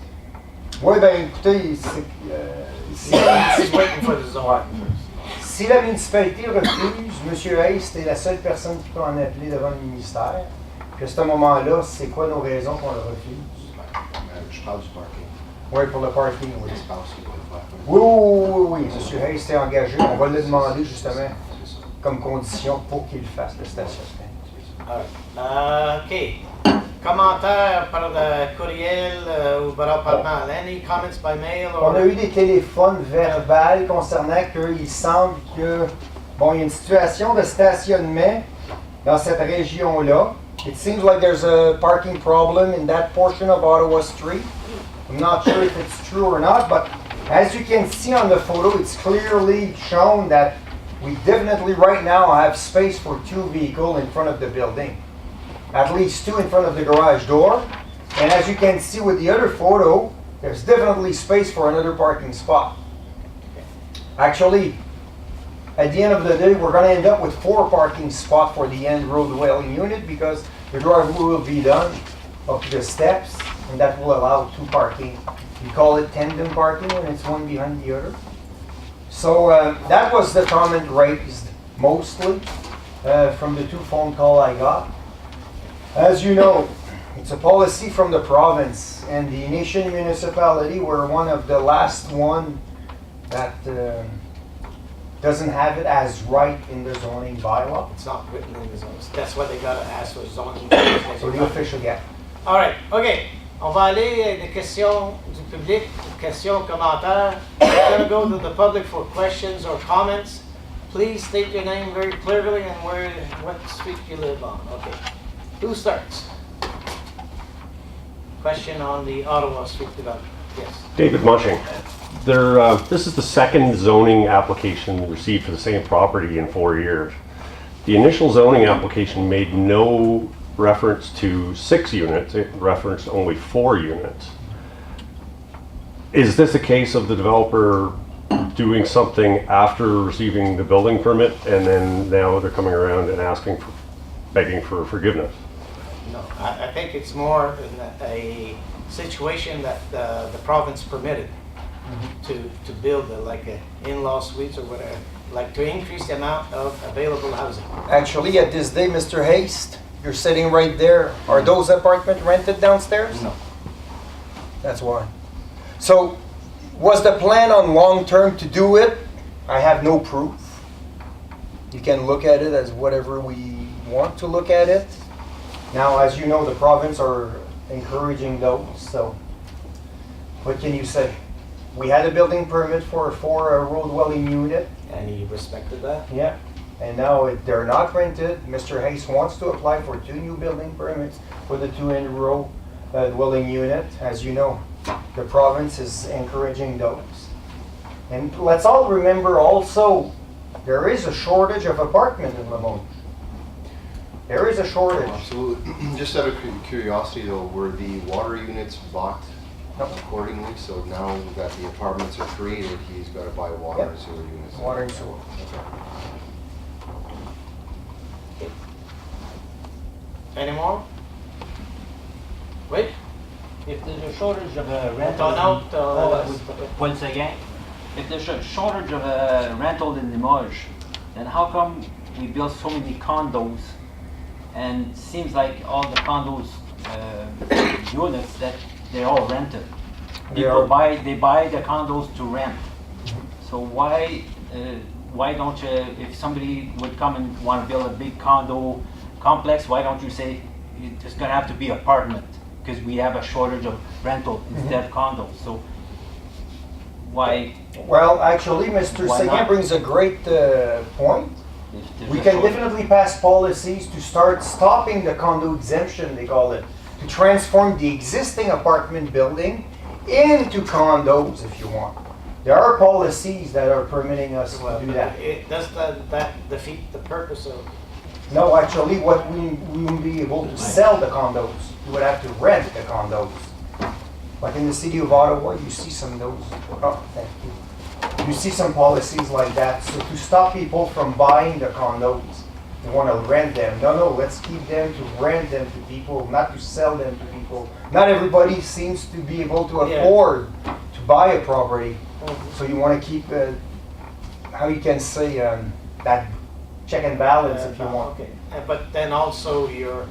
Oui, bien écoutez, He's waiting for the zone. si la municipalité refuse, M. Hayes est la seule personne qui peut en appeler devant le ministère. Puis à ce moment-là, c'est quoi nos raisons qu'on le refuse? Je parle du parking. Oui, pour le parking, oui. L'espace qu'il va le faire. Oui. M. Hayes s'est engagé. On va le demander justement C'est ça. comme condition pour qu'il fasse le stationnement. OK. Commentaires par le courriel ou verbalement. Any comments by mail? On a eu des téléphones verbales concernant qu'il semble que, bon, il y a une situation de stationnement dans cette région-là. It seems like there's a parking problem in that portion of Ottawa Street. I'm not sure if it's true or not, but as you can see on the photo, it's clearly shown that we definitely right now have space for 2 vehicles in front of the building. At least 2 in front of the garage door. And as you can see with the other photo, there's definitely space for another parking spot. Actually, at the end of the day, we're going to end up with 4 parking spots for the end road dwelling unit because the driveway will be done up to the steps, and that will allow 2 parking. We call it tandem parking when it's one behind the other. So that was the comment raised mostly from the 2 phone calls I got. As you know, it's a policy from the province, and the Nation Municipality were one of the last one that doesn't have it as right in the zoning bylaw. It's not written in the zones. That's why they gotta ask for zoning. So the official gap. All right, OK. On va aller des questions du public, questions, commentaires. We're going to go to the public for questions or comments. Please state your name very clearly and what street you live on. OK. Who starts? Question on the Ottawa Street development. Yes. David Mushing. This is the second zoning application received for the same property in 4 years. The initial zoning application made no reference to 6 units, it referenced only 4 units. Is this a case of the developer doing something after receiving the building permit and then now they're coming around and begging for forgiveness? No, I think it's more a situation that the province permitted to build like a in-law suites or whatever, like to increase the amount of available housing. Actually, at this day, Mr. Haste, you're sitting right there. Are those apartments rented downstairs? No. That's why. So, was the plan on long term to do it? I have no proof. You can look at it as whatever we want to look at it. Now, as you know, the province are encouraging those, so what can you say? We had a building permit for a road dwelling unit. And he respected that? Yeah. And now they're not rented. Mr. Hayes wants to apply for 2 new building permits for the 2 in-row dwelling unit. As you know, the province is encouraging those. And let's all remember also, there is a shortage of apartments in Lamont. There is a shortage. Absolutely. Just out of curiosity though, were the water units bought accordingly? So now that the apartments are created, he's got to buy water and sewer units. Water and sewer. Okay. Any more? Wait. If there's a shortage of a Ton rental, autre, once again, if there's a shortage of a rental in Limoges, then how come we build so many condos? And it seems like all the condos units that they're all rented. People buy the condos to rent. So why don't you, if somebody would come and want to build a big condo complex, why don't you say it's going to have to be apartment because we have a shortage of rental instead of condos? So why? Well, actually, Mr. Why Seguin not? brings a great point. If there's We a can shortage- definitely pass policies to start stopping the condo exemption, they call it, to transform the existing apartment building into condos if you want. There are policies that are permitting us to do that. Does that defeat the purpose of? No, actually, what we wouldn't be able to sell the condos. We would have to rent the condos. Like in the city of Ottawa, you see some of those. Oh, thank you. You see some policies like that. So to stop people from buying the condos, they want to rent them. No, let's keep them to rent them to people, not to sell them to people. Not everybody seems to be able to afford to buy a property. So you want to keep, how you can say, that check and balance if you want. Okay. But then also you're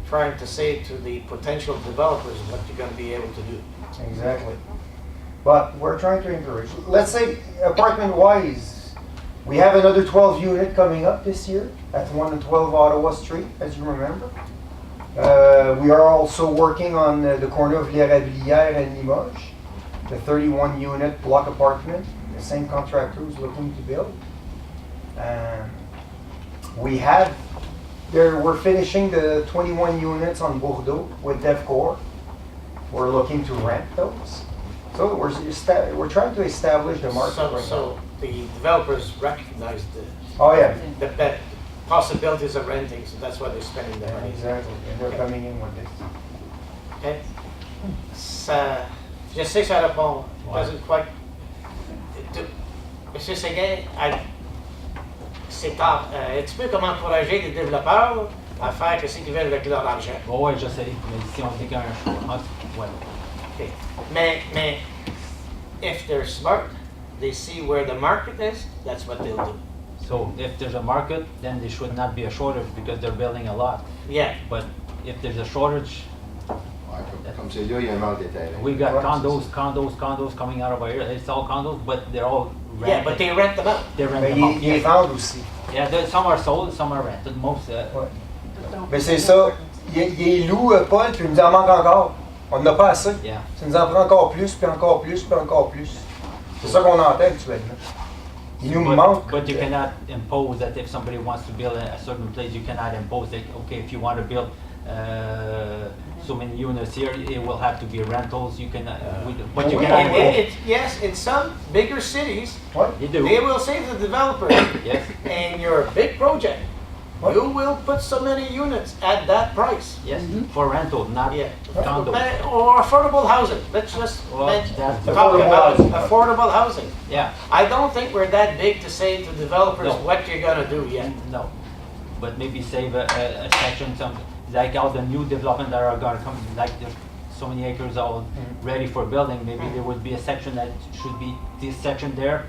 trying to say to the potential developers what you're going to be able to do. Exactly. But we're trying to encourage. Let's say apartment-wise, we have another 12 unit coming up this year at 112 Ottawa Street, as you remember. We are also working on the corner of l'Érablière and Limoges, the 31 unit block apartment, the same contractor who's looking to build. We're finishing the 21 units on Bordeaux with DevCore. We're looking to rent those. So we're trying to establish the market right now. So the developers recognize the possibilities of renting, so that's why they're spending their money. Exactly, and they're coming in with this. Okay. Ça, je sais que ça répond. Doesn't quite. Monsieur Séguin, tu peux comment encourager les développeurs à faire ce qu'ils veulent avec leur argent? Oui, je sais, mais si on dit qu'un choix, ouais. Okay. Mais if they're smart, they see where the market is, that's what they'll do. So if there's a market, then there should not be a shortage because they're building a lot. Yeah. But if there's a shortage, Comme c'est là, il y a un manque de terrain. we got condos coming out of our area. It's all condos, but they're all rented. Yeah, but they rent them out. They rent Mais them out. ils vendent aussi. Yeah, some are sold, some are rented. Most. Ouais. Mais c'est ça. Il loue, Paul, puis il nous en manque encore. On n'en a pas assez. Yeah. Ça nous en prend encore plus, puis encore plus, puis encore plus. C'est ça qu'on entend actuellement. Il nous manque. But you cannot impose that if somebody wants to build a certain place, you cannot impose that, okay, if you want to build so many units here, it will have to be rentals. You can, but you cannot impose. Yes, in some bigger cities, You do. they will say to the developer, Yes. in your big project, What? you will put so many units at that price. Yes, for rental, not condos. Or affordable housing. Let's just Well, that's talk affordable about housing. affordable housing. Yeah. I don't think we're that big to say to developers No. what you're gonna do yet. No, but maybe save a section, something like all the new development that are going to come, like there's so many acres all ready for building. Maybe there would be a section that should be this section there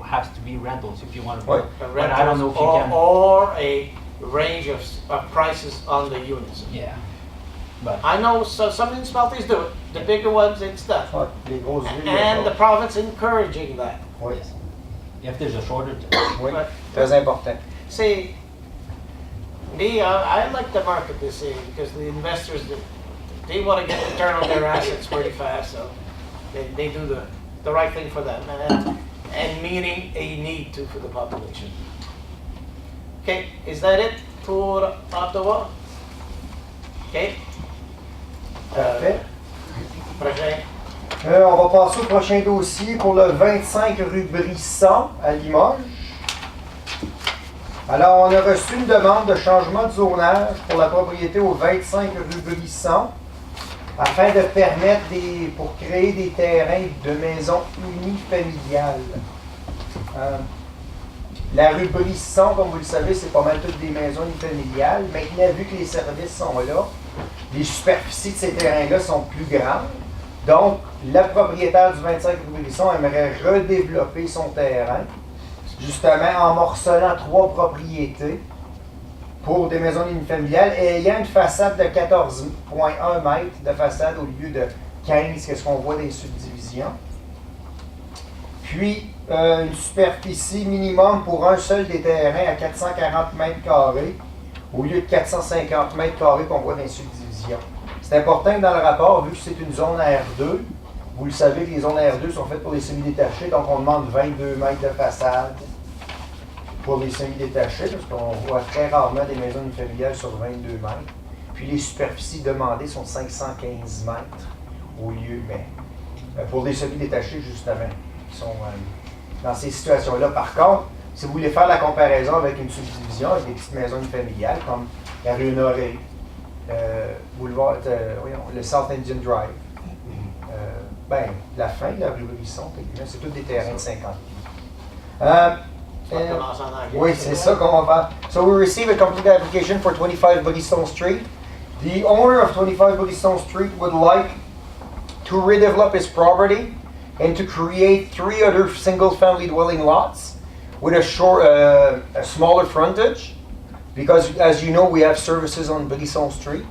has to be rentals if you want to build. But I don't know if you can. Or a range of prices on the units. Yeah, but I know some municipalities do it. The bigger ones, it's done. Ouais, les grosses villes. And the province encouraging that. Oui, if there's a shortage, oui. But- Très important. See, me, I like the market this year because the investors, they want to get return on their assets pretty fast, so they do the right thing for them, and meeting a need to for the population. Okay, is that it for Ottawa? Okay. Parfait. Prochain. On va passer au prochain dossier pour le 25 rue Brisson à Limoges. Alors, on a reçu une demande de changement de zonage pour la propriété au 25 rue Brisson afin de permettre pour créer des terrains de maisons unifamiliales. La rue Brisson, comme vous le savez, c'est pas mal toutes des maisons unifamiliales. Maintenant, vu que les services sont là, les superficies de ces terrains-là sont plus grandes. Donc, le propriétaire du 25 rue Brisson aimerait redévelopper son terrain, justement en morcelant 3 propriétés pour des maisons unifamiliales et ayant une façade de 14,1 mètres de façade au lieu de 15, qu'est-ce qu'on voit dans les subdivisions. Puis, une superficie minimum pour un seul des terrains à 440 mètres carrés au lieu de 450 mètres carrés qu'on voit dans les subdivisions. C'est important que dans le rapport, vu que c'est une zone R2, vous le savez que les zones R2 sont faites pour les semi-détachés, donc on demande 22 mètres de façade pour les semi-détachés, parce qu'on voit très rarement des maisons unifamiliales sur 22 mètres. Puis les superficies demandées sont 515 mètres au lieu, pour les semi-détachés justement, qui sont dans ces situations-là. Par contre, si vous voulez faire la comparaison avec une subdivision, avec des petites maisons unifamiliales, comme la rue Honoré, boulevard, le South Indian Drive, Ben, la fin de la rue Brisson, c'est tous des terrains de 50 pieds. Tu vas commencer en anglais. Oui, c'est ça qu'on va faire. So we receive a complete application for 25 Brisson Street. The owner of 25 Brisson Street would like to redevelop his property and to create 3 other single-family dwelling lots with a smaller frontage, because as you know, we have services on Brisson Street.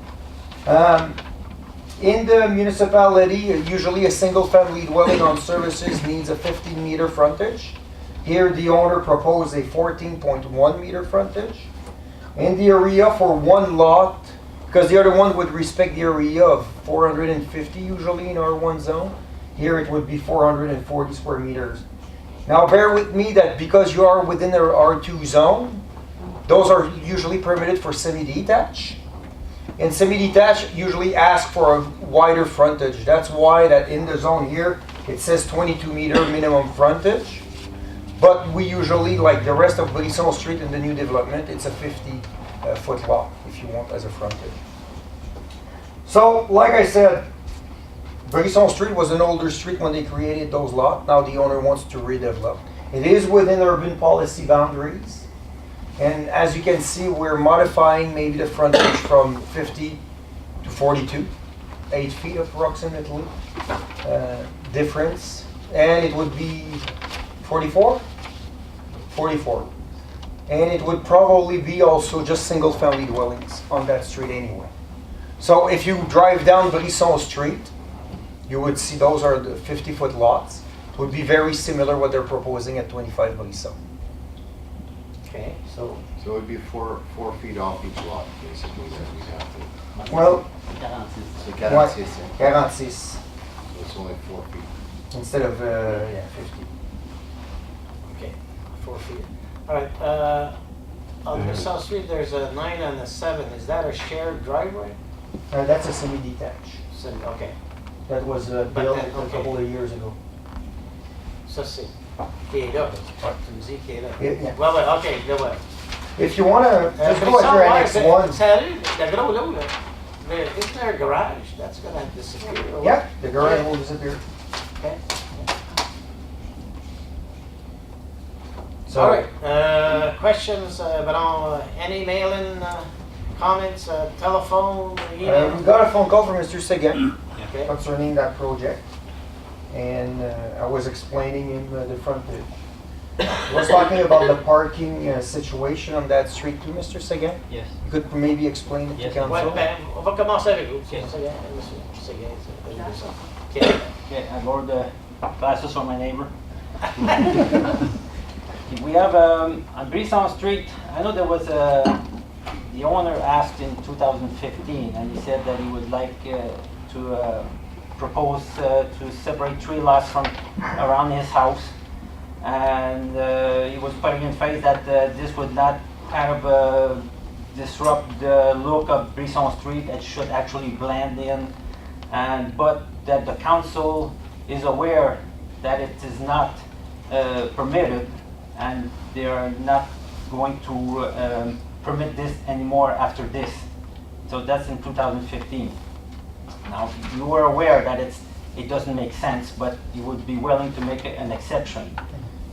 In the municipality, usually a single-family dwelling on services needs a 15-meter frontage. Here, the owner proposed a 14.1 meter frontage. In the area for one lot, because the other one would respect the area of 450 usually in R1 zone, here it would be 440 square meters. Now bear with me that because you are within the R2 zone, those are usually permitted for semi-detached. And semi-detached usually ask for a wider frontage. That's why that in the zone here, it says 22 meter minimum frontage. But we usually, like the rest of Brisson Street in the new development, it's a 50-foot lot, if you want, as a frontage. So, like I said, Brisson Street was an older street when they created those lots. Now the owner wants to redevelop. It is within urban policy boundaries. And as you can see, we're modifying maybe the frontage from 50 to 42, 8 feet approximately difference. And it would be 44? 44. And it would probably be also just single-family dwellings on that street anyway. So if you drive down Brisson Street, you would see those are the 50-foot lots. It would be very similar what they're proposing at 25 Brisson. Okay, so So it would be four feet off each lot, basically, that we'd have to. Well, So what? 46, 46 so it's only 4 feet. instead of 50. okay, 4 feet. All right. On the South Street, there's a 9 and a 7. Is that a shared driveway? That's a semi-detached. Okay. That was built then, a couple of years ago. Ça, c'est qui est là. Tu me dis qui est là. Yeah. Ouais, OK, là, ouais. If you want to, just go at Brisson, your ouais, annex one. Salut, le gros lot, là. Isn't there a garage? That's going to disappear. or what? Yeah, the garage will disappear. Okay. So, All right. Questions, any mail-in comments, telephone, email? we got a phone call from Mr. Seguin Okay. concerning that project, and I was explaining him the frontage. I was talking about the parking situation on that street too, Mr. Seguin. Yes. You could maybe explain it Yes. to Ouais, council. ben, on va commencer avec vous. Ok. Monsieur Seguin, c'est ça. OK. Okay, I borrowed the glasses from my neighbor. We have on Brisson Street, I know there was the owner asked in 2015, and he said that he would like to propose to separate 3 lots from around his house. And he was putting in face that this would not kind of disrupt the look of Brisson Street. It should actually blend in, but that the council is aware that it is not permitted, and they are not going to permit this anymore after this. So that's in 2015. Now, you were aware that it doesn't make sense, but you would be willing to make an exception.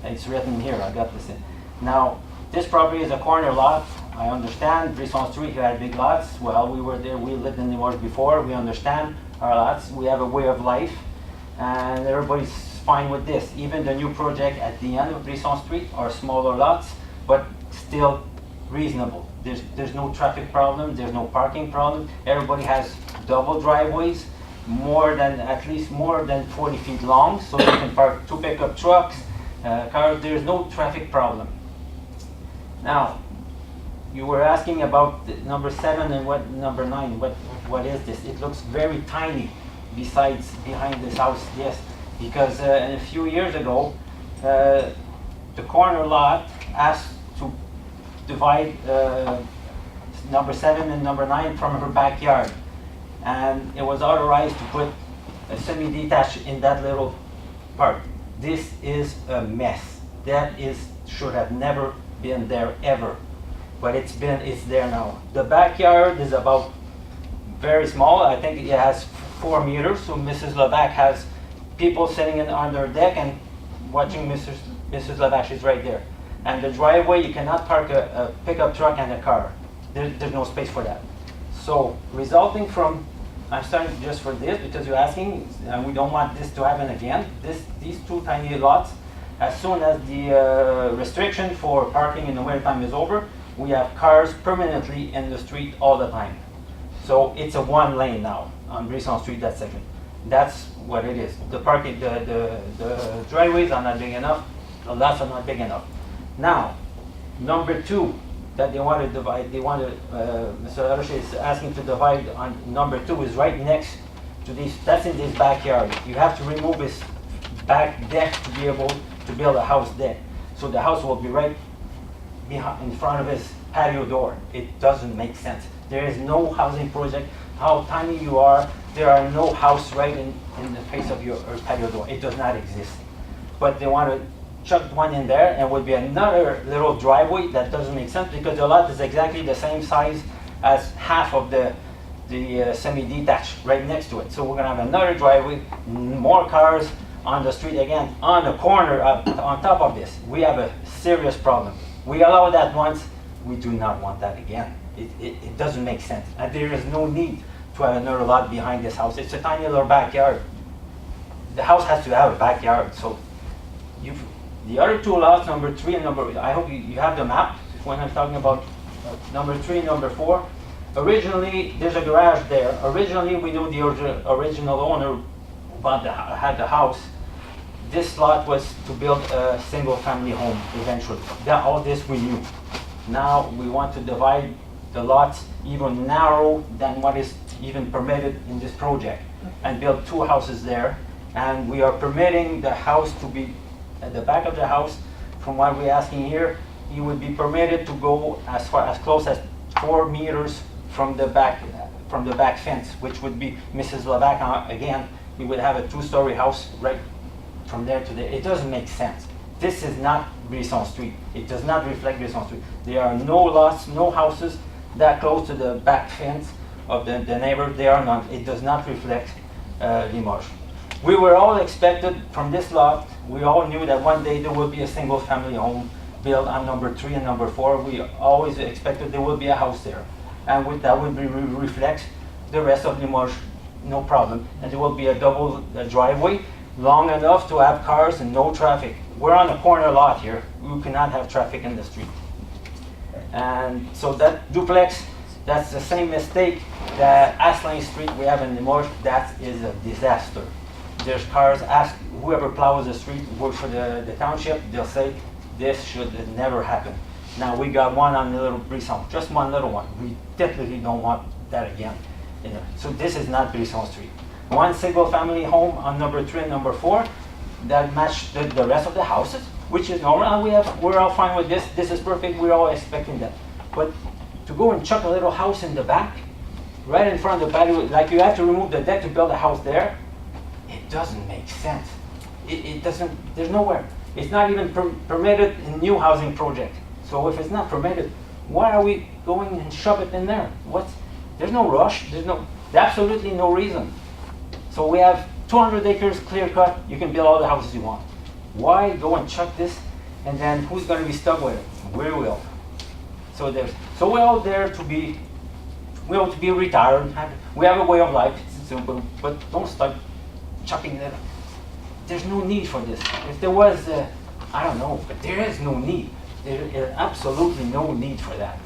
It's written here, I got this in. Now, this property is a corner lot. I understand Brisson Street, you had big lots. Well, we were there, we lived in Limoges before. We understand our lots. We have a way of life, and everybody's fine with this. Even the new project at the end of Brisson Street are smaller lots, but still reasonable. There's no traffic problem, there's no parking problem. Everybody has double driveways, at least more than 40 feet long, so you can park 2 pickup trucks, cars. There's no traffic problem. Now, you were asking about the number 7 and what number 9. What is this? It looks very tiny behind this house. Yes, because a few years ago, the corner lot asked to divide number 7 and number 9 from her backyard, and it was authorized to put a semi-detached in that little part. This is a mess. That should have never been there ever, but it's there now. The backyard is about very small. I think it has 4 meters. So Mrs. Levac has people sitting on their deck and watching Mrs. Lavache is right there. And the driveway, you cannot park a pickup truck and a car. There's no space for that. So resulting from, I'm starting just for this because you're asking, and we don't want this to happen again. These two tiny lots, as soon as the restriction for parking in the wintertime is over, we have cars permanently in the street all the time. So it's a one lane now on Brisson Street, that section. That's what it is. The parking, the driveways are not big enough, the lots are not big enough. Now, number two, that they want to divide, Mr. Laroche is asking to divide on number two is right next to this, that's in this backyard. You have to remove his back deck to be able to build a house there. So the house will be right behind, in front of his patio door. It doesn't make sense. There is no housing project. How tiny you are, there are no house right in the face of your patio door. It does not exist. But they want to chuck one in there and would be another little driveway that doesn't make sense because the lot is exactly the same size as half of the semi-detached right next to it. So we're gonna have another driveway, more cars on the street again, on the corner on top of this. We have a serious problem. We allowed that once, we do not want that again. It doesn't make sense. And there is no need to have another lot behind this house. It's a tiny little backyard. The house has to have a backyard. So the other two lots, number 3 and I hope you have the map when I'm talking about number 3 and number 4. Originally, there's a garage there. Originally, we knew the original owner had the house. This lot was to build a single family home eventually. All this we knew. Now we want to divide the lots even narrow than what is even permitted in this project and build 2 houses there. And we are permitting the house to be at the back of the house. From what we're asking here, he would be permitted to go as close as 4 meters from the back fence, which would be Mrs. Lavache again. We would have a 2-story house right from there to there. It doesn't make sense. This is not Brisson Street. It does not reflect Brisson Street. There are no lots, no houses that close to the back fence of the neighbor. There are none. It does not reflect Limoges. We were all expected from this lot, we all knew that one day there will be a single family home built on number 3 and number 4. We always expected there will be a house there. And that would reflect the rest of Limoges, no problem. And there will be a double driveway, long enough to have cars and no traffic. We're on a corner lot here. We cannot have traffic in the street. And so that duplex, that's the same mistake that Asselin Street we have in Limoges. That is a disaster. There's cars, ask whoever plows the street, works for the township, they'll say this should never happen. Now we got one on the little Brisson, just one little one. We definitely don't want that again. So this is not Brisson Street. One single family home on number 3 and number 4 that match the rest of the houses, which is normal. And we're all fine with this. This is perfect. We're all expecting that. But to go and chuck a little house in the back, right in front of the patio, like you have to remove the deck to build a house there, it doesn't make sense. It doesn't, there's nowhere. It's not even permitted in new housing project. So if it's not permitted, why are we going and shove it in there? There's no rush, there's absolutely no reason. So we have 200 acres clear cut, you can build all the houses you want. Why go and chuck this, and then who's going to be stuck with it? We will. So we're all there to be, we want to be retired, we have a way of life, it's simple, but don't start chucking it. There's no need for this. If there was, I don't know, but there is no need. There is absolutely no need for that.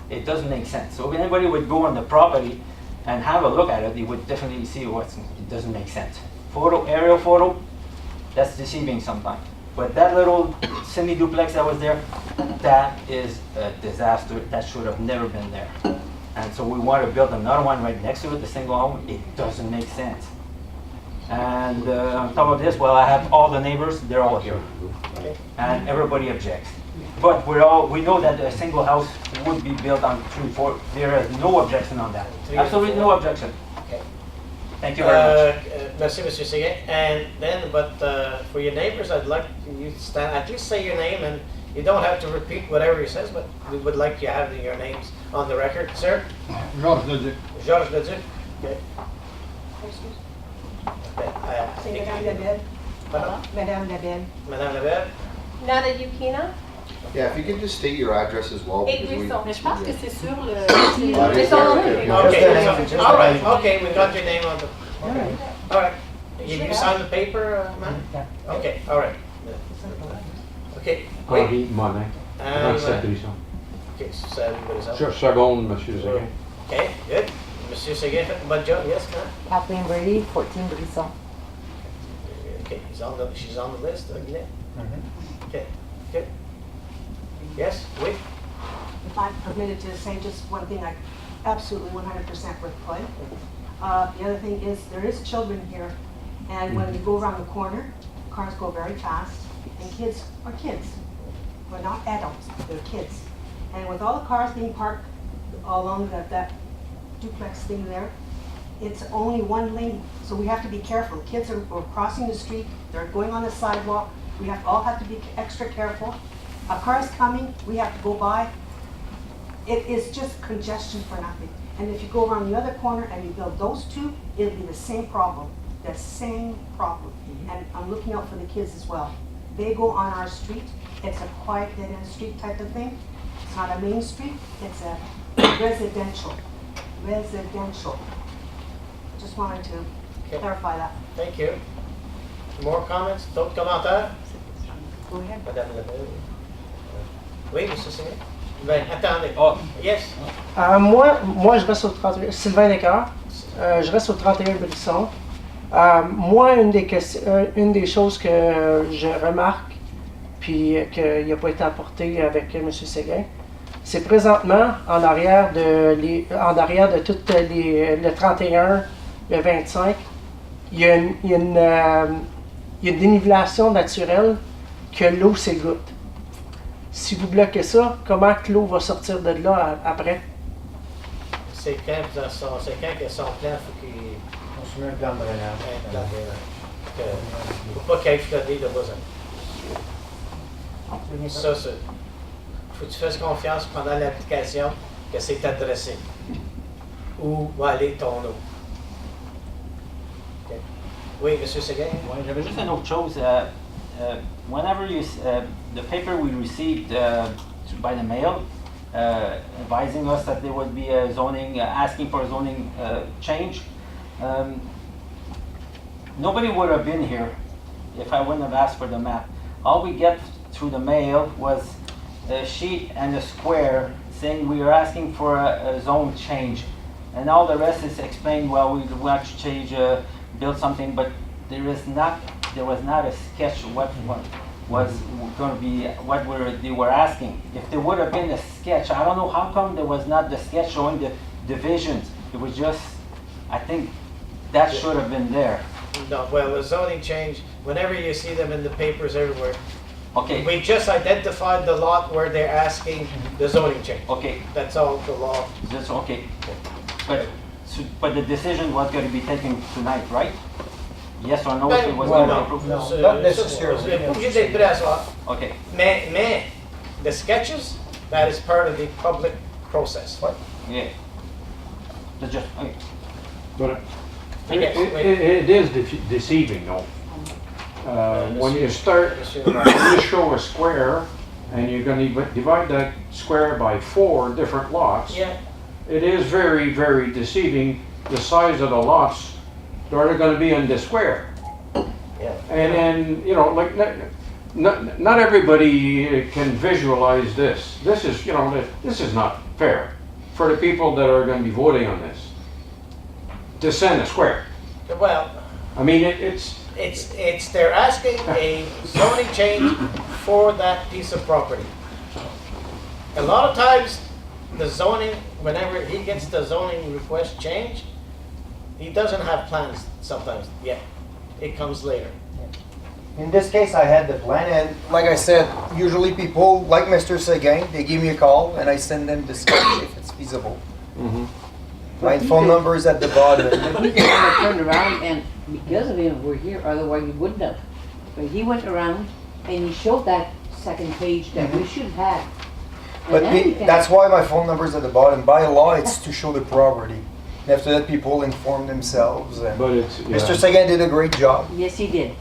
It doesn't make sense. So if anybody would go on the property and have a look at it, you would definitely see it doesn't make sense. Aerial photo, that's deceiving sometimes. But that little semi-duplex that was there, that is a disaster. That should have never been there. And so we want to build another one right next to it, the single home. It doesn't make sense. And on top of this, well, I have all the neighbors, they're all here. And everybody objects. But we know that a single house would be built on 3, 4. There is no objection on that. Absolutely no objection. Okay. Thank you very much. Merci, Monsieur Seguin. And then, for your neighbors, I'd like you to stand, at least say your name, and you don't have to repeat whatever he says, but we would like you to have your names on the record. Sir? Georges Leduc. Georges Leduc. Okay. C'est Madame Lebel. Pardon? Madame Lebel. Madame Lebel? Nada Yukina. Yeah, if you could just state your address as well. Et because we- Buisson. Mais je pense que c'est sur le. Ah, Ils sont là. okay. Okay, Just all the right, name. okay, we got your name on the, okay. All right. You sign the paper, ma'am? Okay, all right. Okay, wait. Henri Monin, And, 27 Brisson. okay, so everybody's up. Je seconde, Monsieur Seguin. Okay, good. Monsieur Seguin fait un bon job, yes, ma'am? Kathleen Brady, 14 Brisson. Okay, she's on the list, okay? Mhm. Okay, good. Yes, wait. If I'm permitted to say just one thing, I absolutely 100% with Clay. The other thing is, there is children here, and when you go around the corner, cars go very fast, and kids are kids. They're not adults, they're kids. And with all the cars being parked along that duplex thing there, it's only one lane, so we have to be careful. Kids are crossing the street, they're going on the sidewalk, we all have to be extra careful. A car's coming, we have to go by. It is just congestion for nothing. And if you go around the other corner and you build those two, it'll be the same problem, the same problem. And I'm looking out for the kids as well. They go on our street, it's a quiet dead-end street type of thing. It's not a main street, it's a residential. Just wanted to Okay. clarify that. Thank you. More comments? D'autres commentaires? Go ahead. Madame Lebel? Oui, monsieur Seguin? Ben, attendez. Oh, Yes? Moi, je reste au 31, Sylvain Descartes, je reste au 31 Brisson. Moi, une des choses que je remarque, puis qu'il n'a pas été apporté avec M. Séguin, c'est présentement en arrière de tout le 31, le 25, il y a une dénivellation naturelle que l'eau s'égoutte. Si vous bloquez ça, comment que l'eau va sortir de là après? C'est quand que son plan, il faut qu'il On se met un plan de drainage. un plan de... Faut pas qu'il aille flotter de bas en haut. Ça, c'est... Faut que tu fasses confiance pendant l'application que c'est adressé. Où va aller ton eau. OK. Oui, M. Seguin? Ouais, j'avais juste une autre chose. Whenever the paper we received by the mail advising us that there would be a zoning, asking for a zoning change, nobody would have been here if I wouldn't have asked for the map. All we get through the mail was a sheet and a square saying we are asking for a zone change. And all the rest is explained, well, we want to change, build something, but there was not a sketch of what was going to be, they were asking. If there would have been a sketch, I don't know how come there was not the sketch showing the divisions. It was just, I think that should have been there. No, well, the zoning change, whenever you see them in the papers everywhere, Okay. we just identified the lot where they're asking the zoning change. Okay, That's all the law. that's okay. But the decision was going to be taken tonight, right? Yes or no, if it was going to be approved? No, C'est- not c'est necessarily. pas- c'est pas obligé d'être prêt à soir. Okay, Mais, the sketches, that is part of the public process. yeah. That's just, okay. But Yes, wait. it is deceiving though. When you start, Monsieur- you show a square and you're going to divide that square by 4 different lots. Yeah, It is very, very deceiving, the size of the lots that are going to be in the square. yeah. And you know, like, not everybody can visualize this. This is, you know, this is not fair for the people that are going to be voting on this. To send a square. Well, I mean, it's they're asking a zoning change for that piece of property. A lot of times, the zoning, whenever he gets the zoning request changed, he doesn't have plans sometimes yet. It comes later. In this case, I had the plan, and like I said, usually people, like Mr. Seguin, they give me a call, and I send them the sketch if it's feasible. My phone number is at the bottom. But he's the one that turned around, and because of him, we're here, otherwise we wouldn't have. But he went around and he showed that second page that we should have. And But then he can- that's why my phone number is at the bottom. By law, it's to show the property. You have to let people inform themselves. And But it's, Mr. Seguin did a great job. Yes, he did.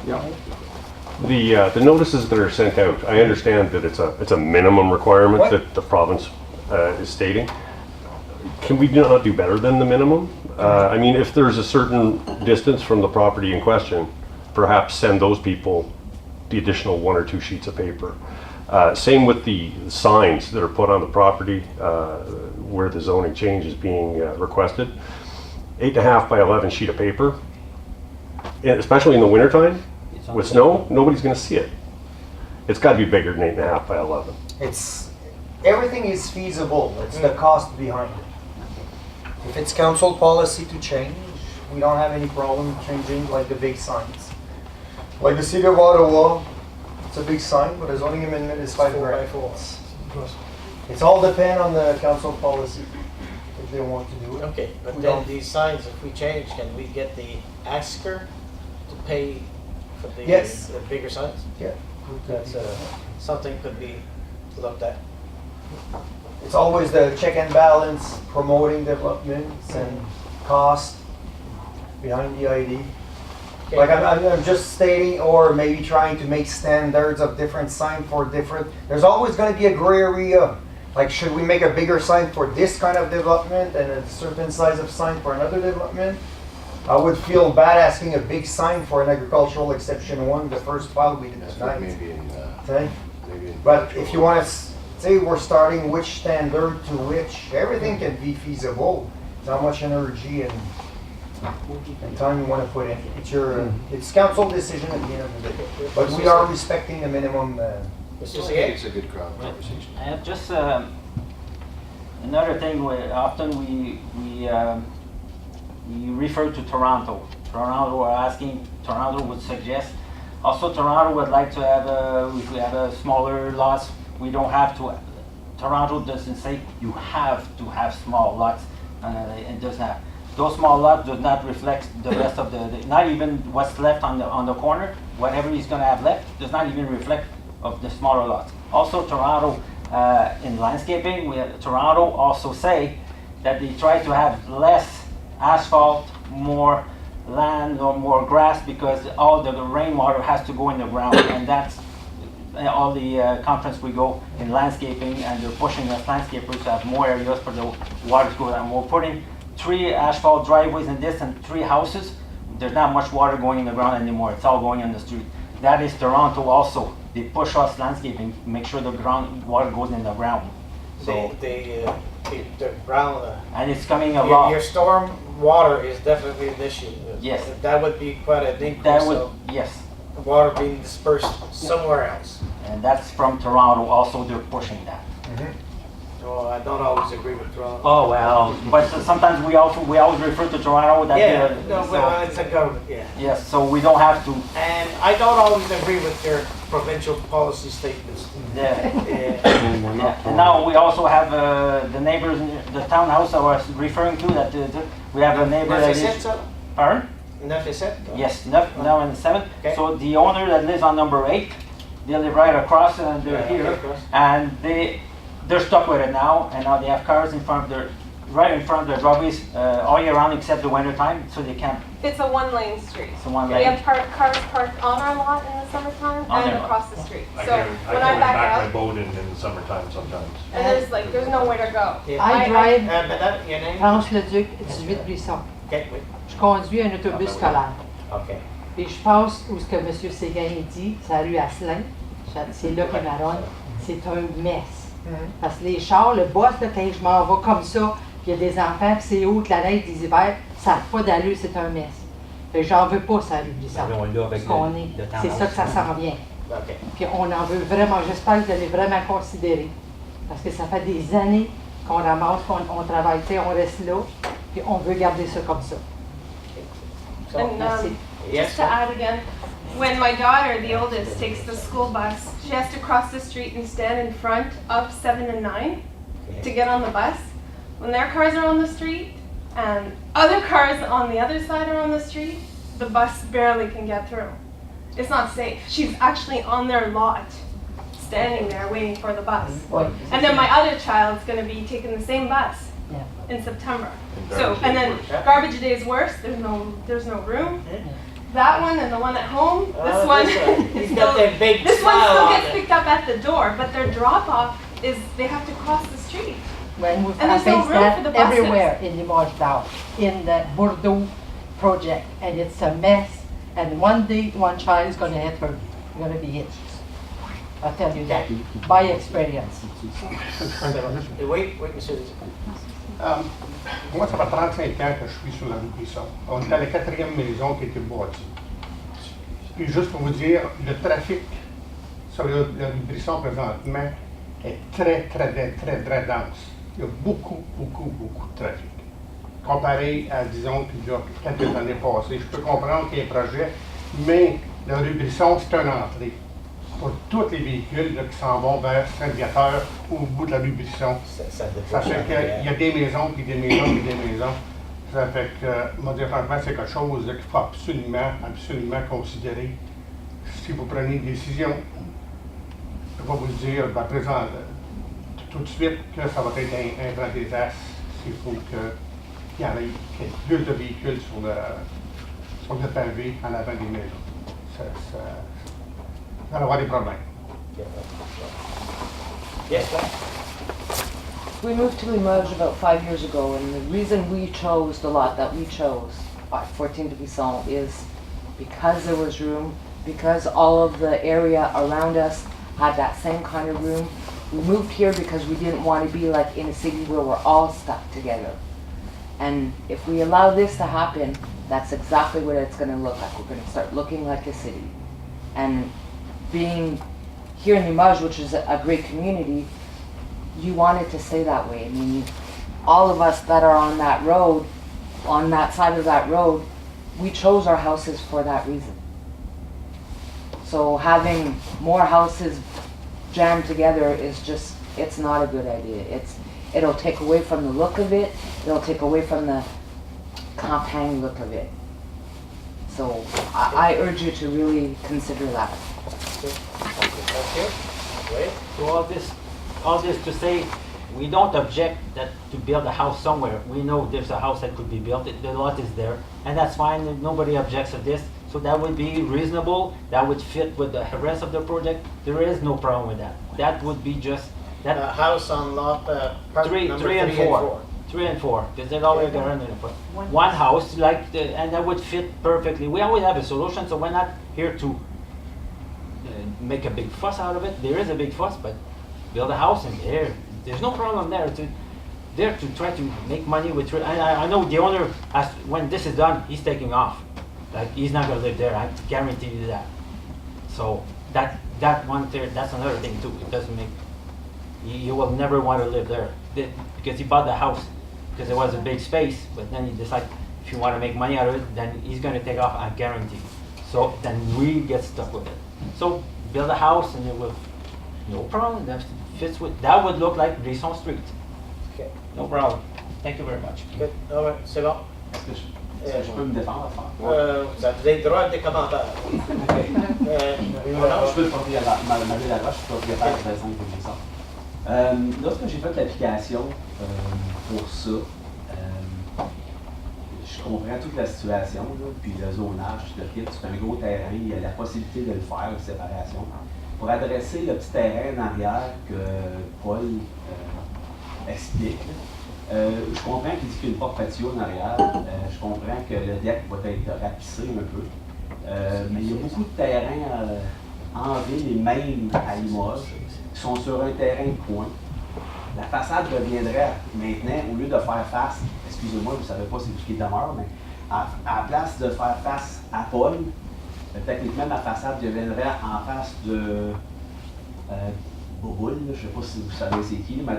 yeah. The notices that are sent out, I understand that it's a minimum requirement What? that the province is stating. Can we not do better than the minimum? I mean, if there's a certain distance from the property in question, perhaps send those people the additional 1 or 2 sheets of paper. Same with the signs that are put on the property where the zoning change is being requested. 8.5 by 11 sheet of paper, and especially in the wintertime with snow, nobody's going to see it. It's got to be bigger than 8.5 by 11. Everything is feasible. It's the cost behind it. If it's council policy to change, we don't have any problem changing like the big signs. Like the City of Ottawa, it's a big sign, but the zoning amendment is 5 grand. It's all depend on the council policy if they want to do it. Okay, but We then don't- these signs, if we change, can we get the asker to pay for the Yes. the bigger signs? Yeah. That's something could be looked at. It's always the check and balance, promoting developments and cost behind the ID. Okay. Like I'm just stating, or maybe trying to make standards of different sign for different, there's always gonna be a gray area. Like, should we make a bigger sign for this kind of development and a certain size of sign for another development? I would feel bad asking a big sign for an agricultural exception 1, the first file we did That's tonight. what maybe in, Okay? maybe in. But if you want to say we're starting which standard to which, everything can be feasible. It's how much energy and time you want to put in. It's council decision at the end of the day. But we are respecting the minimum. I think it's a good crowd conversation. I have just another thing. Often we refer to Toronto. Toronto are asking. Toronto would suggest. Also, Toronto would like to have if we have a smaller lots. We don't have to. Toronto doesn't say you have to have small lots. It does not. Those small lots do not reflect the rest of not even what's left on the corner. Whatever he's going to have left does not even reflect of the smaller lots. Also, Toronto in landscaping, Toronto also say that they try to have less asphalt, more land or more grass because all the rainwater has to go in the ground, and that's all the conference we go in landscaping, and they're pushing us landscapers to have more areas for the water to go down. We're putting 3 asphalt driveways in this and 3 houses. There's not much water going in the ground anymore. It's all going in the street. That is Toronto also. They push us landscaping, make sure the ground water goes in the ground. So The ground. and it's coming a lot. Your storm water is definitely an issue. Yes. That would be quite an increase That would, of yes, water being dispersed somewhere else. and that's from Toronto. Also, they're pushing that. So I don't always agree with Toronto. Oh well, but sometimes we always refer to Toronto. That Yeah, no, so- well, it's a government, yeah. yes, so we don't have to. And I don't always agree with their provincial policy statements. Yeah. Yeah. Yeah. And now we also have the neighbors, the townhouse I was referring to. That we have a neighbor that is. Pardon? 9 et 7? Yes, now in 7. Okay. So the owner that lives on number 8, they live right across and they're Yeah, here, right across. and they're stuck with it now. And now they have cars in front of right in front of their driveways all year round except the winter time, so they can't. It's a one-lane street. It's a one We lane. have cars parked on our lot in the summertime On and their lot. across the street. I So can't when I back my out, boat in the summertime sometimes. and there's nowhere to go. Yeah. I drive Madame, your name? France Leduc, 18 Brisson. Okay, oui. Je conduis un autobus scolaire. Okay. Et je passe où ce que M. Séguin dit, c'est la rue Asselin. C'est là qu'il marronne. C'est un mess. Parce que les chars, le boss, là, quand je m'en vais comme ça, puis il y a des enfants, puis c'est haut que la neige des hivers, ça n'a pas d'allure, c'est un mess. Fait que j'en veux pas, ça, rue Brisson. Parce qu'on est. C'est ça que ça s'en vient. Okay. Puis on en veut vraiment. J'espère que vous allez vraiment considérer. Parce que ça fait des années qu'on ramasse, qu'on travaille, tu sais, on reste là, puis on veut garder ça comme ça. And Merci. just to add again, when my daughter, the oldest, takes the school bus, she has to cross the street and stand in front of 7 and 9 to get on the bus. When their cars are on the street and other cars on the other side are on the street, the bus barely can get through. It's not safe. She's actually on their lot, standing there waiting for the bus. And then my other child's going to be taking the same bus, in September. And So, garbage and day then is worse, yeah. garbage day is worse. There's no room. That one and the one at home. This one is He's got still, that big this one smile still on gets it. picked up at the door, but their drop off is they have to cross the street. When we And there's no face room that for the buses. everywhere in Limoges now, in the Bordeaux project, and it's a mess. And one day, one child is going to hit her, going to be hit. I tell you that by experience. Oui, monsieur. Moi, ça fait 35 ans que je suis sur la rue Brisson. On est à la 4e maison qui a été bâtie. Puis juste pour vous dire, le trafic sur la rue Brisson présentement est très dense. Il y a beaucoup de trafic. Comparé à, disons, il y a quelques années passées. Je peux comprendre qu'il y a un projet, mais la rue Brisson, c'est une entrée pour tous les véhicules là, qui s'en vont vers Saint-Viateur ou au bout de la rue Brisson. Ça fait qu'il y a des maisons, puis des maisons, puis des maisons. Ça fait que, moi, dire franchement, c'est quelque chose qu'il faut absolument considérer. Si vous prenez une décision, je vais vous le dire, présent, tout de suite, que ça va être un grand désastre s'il faut qu'il y ait plus de véhicules sur le pavé en avant des maisons. Ça va avoir des problèmes. Yes, sir. We moved to Limoges about 5 years ago, and the reason we chose the lot that we chose, 14 de Bisson, is because there was room, because all of the area around us had that same kind of room. We moved here because we didn't want to be like in a city where we're all stuck together. And if we allow this to happen, that's exactly what it's going to look like. We're going to start looking like a city. And being here in Limoges, which is a great community, you want it to stay that way. I mean, all of us that are on that road, on that side of that road, we chose our houses for that reason. So having more houses jammed together is just, it's not a good idea. It'll take away from the look of it. It'll take away from the campaign look of it. So I urge you to really consider that. So all this to say, we don't object that to build a house somewhere. We know there's a house that could be built, the lot is there, and that's fine, nobody objects to this. So that would be reasonable, that would fit with the rest of the project. There is no problem with that. That would be just, that house on lot three and four. 3 and 4, because they're already guaranteed. One house, like, and that would fit perfectly. We always have a solution, so we're not here to make a big fuss out of it. There is a big fuss, but build a house in there. There's no problem there. There to try to make money with. I know the owner has, when this is done, he's taking off. Like, he's not gonna live there. I guarantee you that. So that one there, that's another thing too. It doesn't make. You will never want to live there because he bought the house because it was a big space. But then he decided if you want to make money out of it, then he's going to take off. I guarantee. So then we get stuck with it. So build a house and it will, no problem. That fits with. That would look like Brisson Street. Okay. No problem. Thank you very much. Good. Ah ouais, c'est bon. Est-ce que je peux me défendre? Vous avez le droit à des commentaires. Je peux te porter Marie Laroche, je suis propriétaire de 25 de Brisson. Lorsque j'ai fait l'application pour ça, je comprends toute la situation, là, puis le zonage, tout le kit, c'est un gros terrain, il y a la possibilité de le faire, une séparation. Pour adresser le petit terrain en arrière que Paul explique, je comprends qu'il dit qu'il y a une porte patio en arrière, je comprends que le deck va être rapissé un peu, mais il y a beaucoup de terrains en ville et même à Limoges qui sont sur un terrain de coin. La façade deviendrait maintenant, au lieu de faire face, excusez-moi, je ne savais pas c'est ce qui demeure, mais à la place de faire face à Paul, techniquement la façade deviendrait en face de Boboul, je ne sais pas si vous savez c'est qui, mais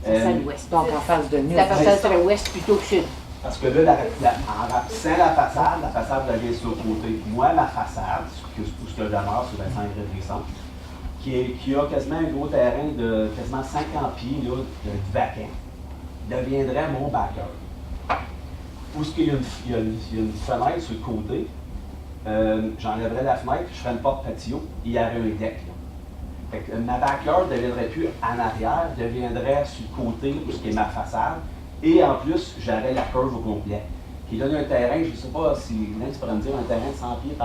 c'est ça l'ouest, donc en face de nous. La façade serait ouest plutôt que sud. Parce que là, en rapissant la façade devient sur le côté. Moi, ma façade, tout ce que je demeure sur 25 Brisson, qui a quasiment un gros terrain de quasiment 50 pieds là, de vacant, deviendrait mon backyard. Où est-ce qu'il y a une fenêtre sur le côté, j'enlèverais la fenêtre, je ferais une porte patio, et il y aurait un deck. Là. Fait que ma backyard ne deviendrait plus en arrière, deviendrait sur le côté où est ma façade, Et en plus, j'aurais la curve au complet. Qui donne un terrain, je ne sais pas si tu pourrais me dire, un terrain de 100 pieds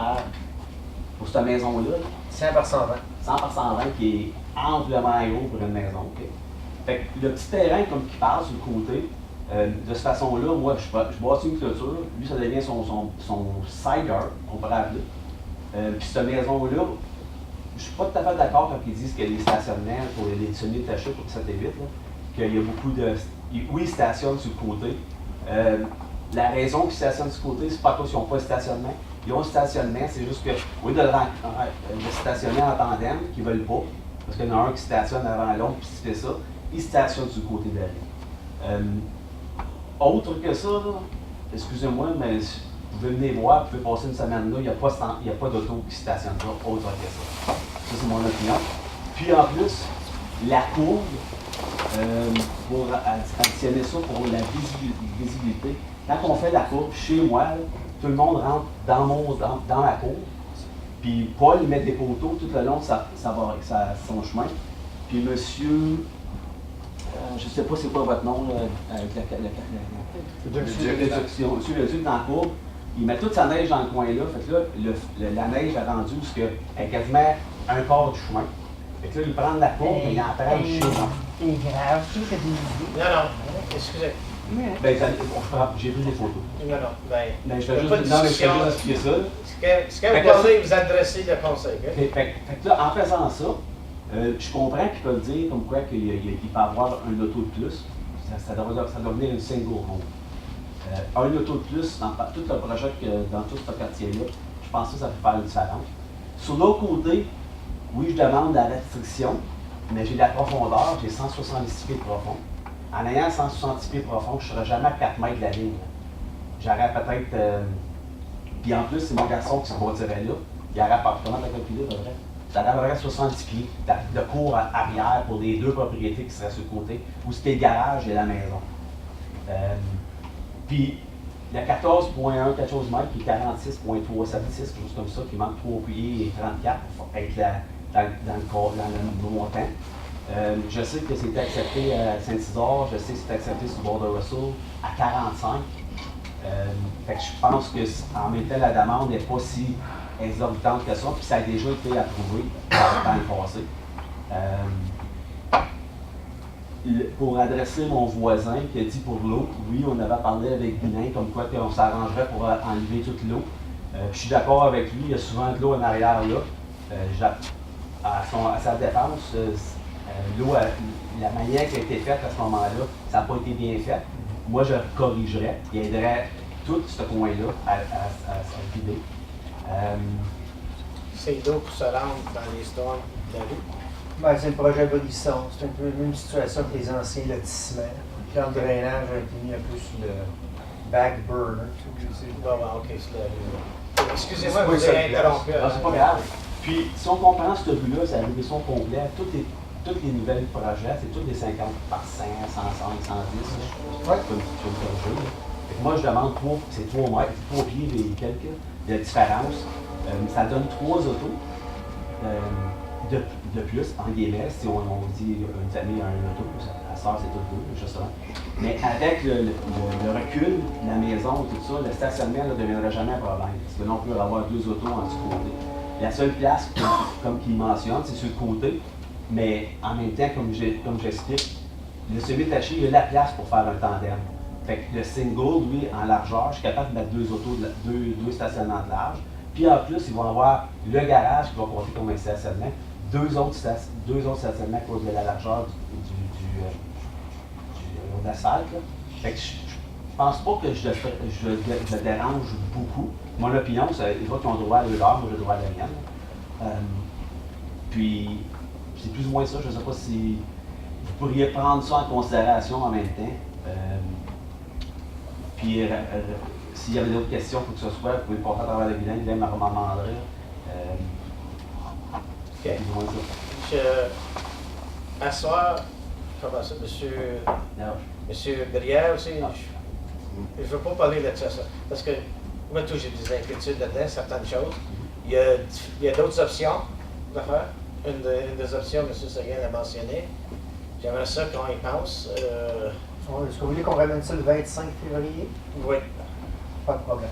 pour cette maison-là. 100 par 120. 100 par 120 qui est amplement gros pour une maison. Okay? Fait que le petit terrain comme qui passe sur le côté, de cette façon-là, moi je bâtis une clôture, lui ça devient son side yard, on pourrait appeler. Puis cette maison-là, je suis pas tout à fait d'accord quand ils disent qu'il y a des stationnements pour les semi-détachés pour 7 et 8, qu'il y a beaucoup de. Oui, ils stationnent sur le côté. La raison qu'ils stationnent sur le côté, c'est pas parce qu'ils n'ont pas de stationnement. Ils ont un stationnement, c'est juste que, au lieu de stationner en tandem, qu'ils ne veulent pas, parce qu'il y en a un qui stationne avant l'autre, puis il fait ça, ils stationnent sur le côté derrière. Autre que ça, excusez-moi, mais vous pouvez venir voir, vous pouvez passer une semaine là, il n'y a pas d'auto qui stationne là, autre que ça. Ça, c'est mon opinion. Puis en plus, la cour, pour additionner ça pour la visibilité, quand on fait la cour, chez moi, là, tout le monde rentre dans la cour, puis Paul il met des poteaux tout le long de son chemin. Puis monsieur, je ne sais pas c'est quoi votre nom, avec monsieur le duc dans la cour, il met toute sa neige dans le coin là, fait que là, la neige a rendu parce qu'elle est quasiment un quart du chemin. Fait que là, il prend la cour, mais il en prend chez moi. C'est grave, tout que des idées. Non, excusez. Ben, j'ai pris des photos. Non, ben, je vais juste expliquer ça. Ce que vous parlez, vous adressez le conseil. Fait que là, en faisant ça, je comprends qu'ils peuvent dire comme quoi qu'il peut avoir un auto de plus. Ça doit devenir une single home. Un auto de plus dans tout le projet, dans tout ce quartier-là, je pense que ça peut faire une différence. Sur l'autre côté, oui, je demande la restriction, mais j'ai la profondeur, j'ai 170 pieds de profond. En ayant 170 pieds profond, je ne serai jamais à 4 mètres de la ligne. J'aurais peut-être. Puis en plus, c'est mon garçon qui se bâtirait là. Il aurait appartement à calculer, à peu près. J'aurais à peu près 70 pieds de cour arrière pour les deux propriétés qui seraient sur le côté, où c'était le garage et la maison. Puis il y a 14,1 quelque chose de mètre, puis 46,376, quelque chose comme ça, qui manque 3 pieds et 34 pour être dans le montant. Je sais que c'est accepté à Saint-Isidore, je sais que c'est accepté sur le bord de Russell à 45. Fait que je pense qu'en même temps, la demande n'est pas si exorbitante que ça, puis ça a déjà été approuvé dans le passé. Pour adresser mon voisin qui a dit pour l'eau, oui, on avait parlé avec Guilain comme quoi on s'arrangerait pour enlever toute l'eau. Je suis d'accord avec lui, il y a souvent de l'eau en arrière là. À sa défense, l'eau, la manière qui a été faite à ce moment-là, ça n'a pas été bien fait. Moi, je corrigerais et aiderais tout ce coin-là à se vider. C'est l'eau pour se rendre dans les storms de la rue. Ben, c'est le projet Brisson. C'est un peu la même situation que les anciens lotissements. Le plan de drainage a été mis un peu sur le back burner. Ok, c'est la rue. Excusez-moi, vous avez interrompu. C'est pas grave. Puis, si on comprend cette rue-là, c'est la rue Brisson complète, toutes les nouvelles projets, c'est tous des 50 par 100, 105, 110, comme jeu. Moi, je demande 3 mètres, 3 pieds et quelques de différence. Ça donne 3 autos de plus, en guillemets, si on dit une famille a un auto, à ça c'est tout deux, justement. Mais avec le recul de la maison et tout ça, le stationnement ne deviendra jamais un problème. Parce que là, on peut avoir 2 autos en dessous côté. La seule place, comme il mentionne, c'est sur le côté. Mais en même temps, comme j'explique, le semi-détaché, il y a la place pour faire un tandem. Fait que le single, lui, en largeur, je suis capable de mettre 2 autos, 2 stationnements de large. Puis en plus, ils vont avoir le garage qui va compter comme un stationnement, 2 autres stationnements à cause de la largeur de l'asphalte. Fait que je pense pas que je le dérange beaucoup. Mon opinion, c'est les autres qui ont droit à leur, moi j'ai droit à la mienne. Puis, c'est plus ou moins ça. Je ne sais pas si vous pourriez prendre ça en considération en même temps. Puis, s'il y avait d'autres questions, il faut que ce soit, vous pouvez passer à travers le bilan, il va me demander. À ce soir, comment ça, monsieur Brière aussi, je ne veux pas parler de ça, parce que moi, tout, j'ai des inquiétudes là-dedans, certaines choses. Il y a d'autres options à faire. Une des options, M. Seguin l'a mentionné. J'aimerais ça qu'on y pense. Est-ce que vous voulez qu'on ramène ça le 25 février? Oui. Pas de problème.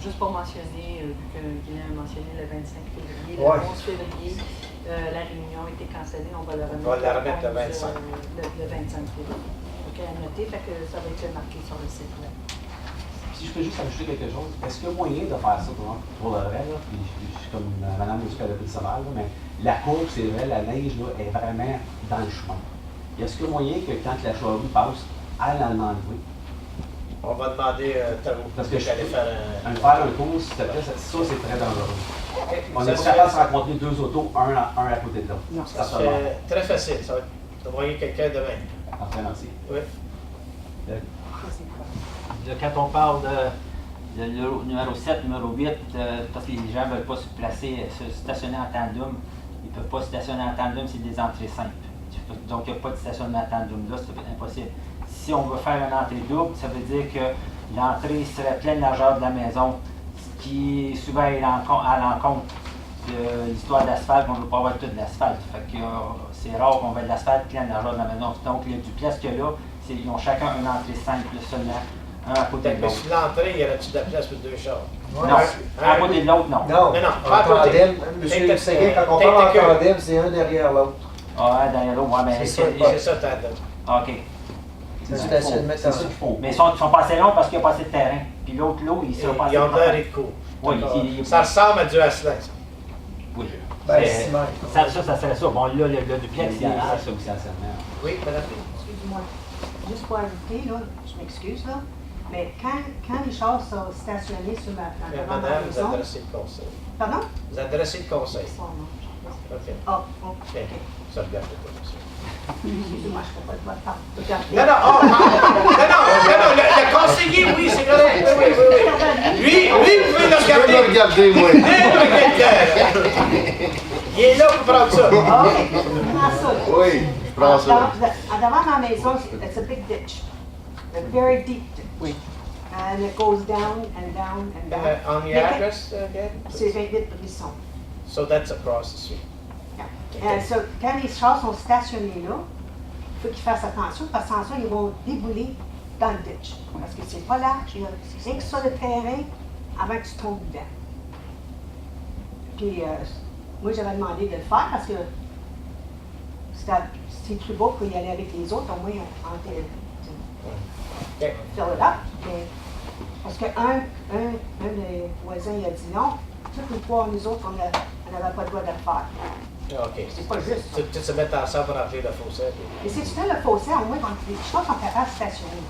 Juste pour mentionner, vu que Guylaine a mentionné le 25 février, Ouais. le 11 février, la réunion a été cancellée, on va la remettre, On va la remettre le 25. Le 25 février. Donc à noter, fait que ça va être marqué sur le site web. Si je peux juste ajouter quelque chose, est-ce qu'il y a moyen de faire ça pour le vrai, là? Puis je suis comme Madame Municipality de Sommer, mais la courbe, c'est vrai, la neige là, est vraiment dans le chemin. Est-ce qu'il y a moyen que quand la charrue passe, elle en enlever? On va demander Tarot. Parce que j'allais faire un. faire un tour, s'il te plaît, ça c'est très dangereux. On Ça n'est se pas capable de fait- se rencontrer deux autos, un à côté de l'autre. Non, ça se fait très facile. Ça va être d'envoyer quelqu'un demain. Parfait, merci. Oui. Quand on parle de numéro 7, numéro 8, parce que les gens ne veulent pas se placer, se stationner en tandem, ils ne peuvent pas se stationner en tandem, c'est des entrées simples. Donc, il n'y a pas de stationnement en tandem là, c'est impossible. Si on veut faire une entrée double, ça veut dire que l'entrée serait pleine largeur de la maison, ce qui souvent est à l'encontre de l'histoire d'asphalte, on ne veut pas avoir tout de l'asphalte. Fait que c'est rare qu'on ait de l'asphalte pleine largeur de la maison. Donc, les duplex qu'il y a là, ils ont chacun une entrée simple seulement. Un à côté de Mais l'autre. sur l'entrée, y aurait-tu de la place pour deux chars? Non, à côté de l'autre, non. Non, pas à en côté. tandem, monsieur Séguin, quand on parle en tandem, c'est un derrière l'autre. Ah, derrière l'autre, ouais, mais C'est ça, tandem. OK. C'est du stationnement C'est ça qu'il faut. Mais ils sont pas assez longs parce qu'il n'y a pas assez de terrain. Puis l'autre lot, ils sont pas assez Ils ont de l'air et de court. Oui, Ça ressemble à du Asselin, ça. Oui. Ben, ça serait ça. Bon, là, le duplex, c'est ça aussi, Oui, madame. Excuse-moi. Juste pour ajouter, là, je m'excuse, là, mais quand les chars sont stationnés sur la Madame, vous maison... adressez le conseil. Pardon? Vous adressez le conseil. OK. Ah, OK. Ça regarde pas, monsieur. Excusez-moi, je ne peux pas le voir. Non, non, oh, non, le conseiller, oui, c'est correct. Oui, oui, oui. Lui, vous pouvez le regarder. Je peux le regarder, moi. Il est là pour prendre ça. OK, prends ça. Oui, je prends ça. Devant ma maison, it's a big ditch. A very deep ditch. Oui. And it goes down and down and down. On the address again? C'est 28 Brisson. So that's across the street. So, quand les chars sont stationnés là, il faut qu'ils fassent attention parce que sans ça, ils vont débouler dans le ditch. Parce que c'est pas large, il y a rien que ça de terrain avant que tu tombes dedans. Puis, moi, j'avais demandé de le faire parce que c'est plus beau qu'il y aller avec les autres, au moins, on fill it up. Mais, parce qu'un des voisins, il a dit non, toutes les fois, nous autres, on n'avait pas le droit de le faire. OK. C'est pas juste. Tu se mets ensemble pour remplir le fossé. Et si tu fais le fossé, au moins, les chars sont capables de stationner.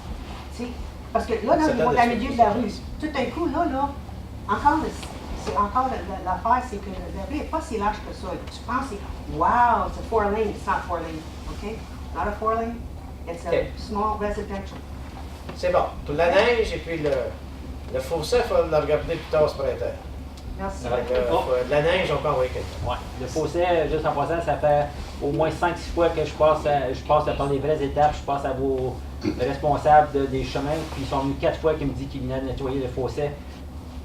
Tu sais, parce que là, ils vont dans le milieu de la rue. Tout d'un coup, là, encore, c'est encore l'affaire, c'est que la rue n'est pas si large que ça. Tu penses, wow, c'est 4 lanes, it's not 4 lanes, OK? Not a 4 lane, it's a small residential. C'est bon. Pour la neige et puis le fossé, il faut le regarder plus tard ce printemps. Merci. La neige, on peut envoyer quelqu'un. Ouais. Le fossé, juste en passant, ça fait au moins 5-6 fois que je passe dans les vraies étapes, je passe à vos responsables des chemins, puis ils sont venus 4 fois qu'ils me disent qu'ils venaient nettoyer le fossé,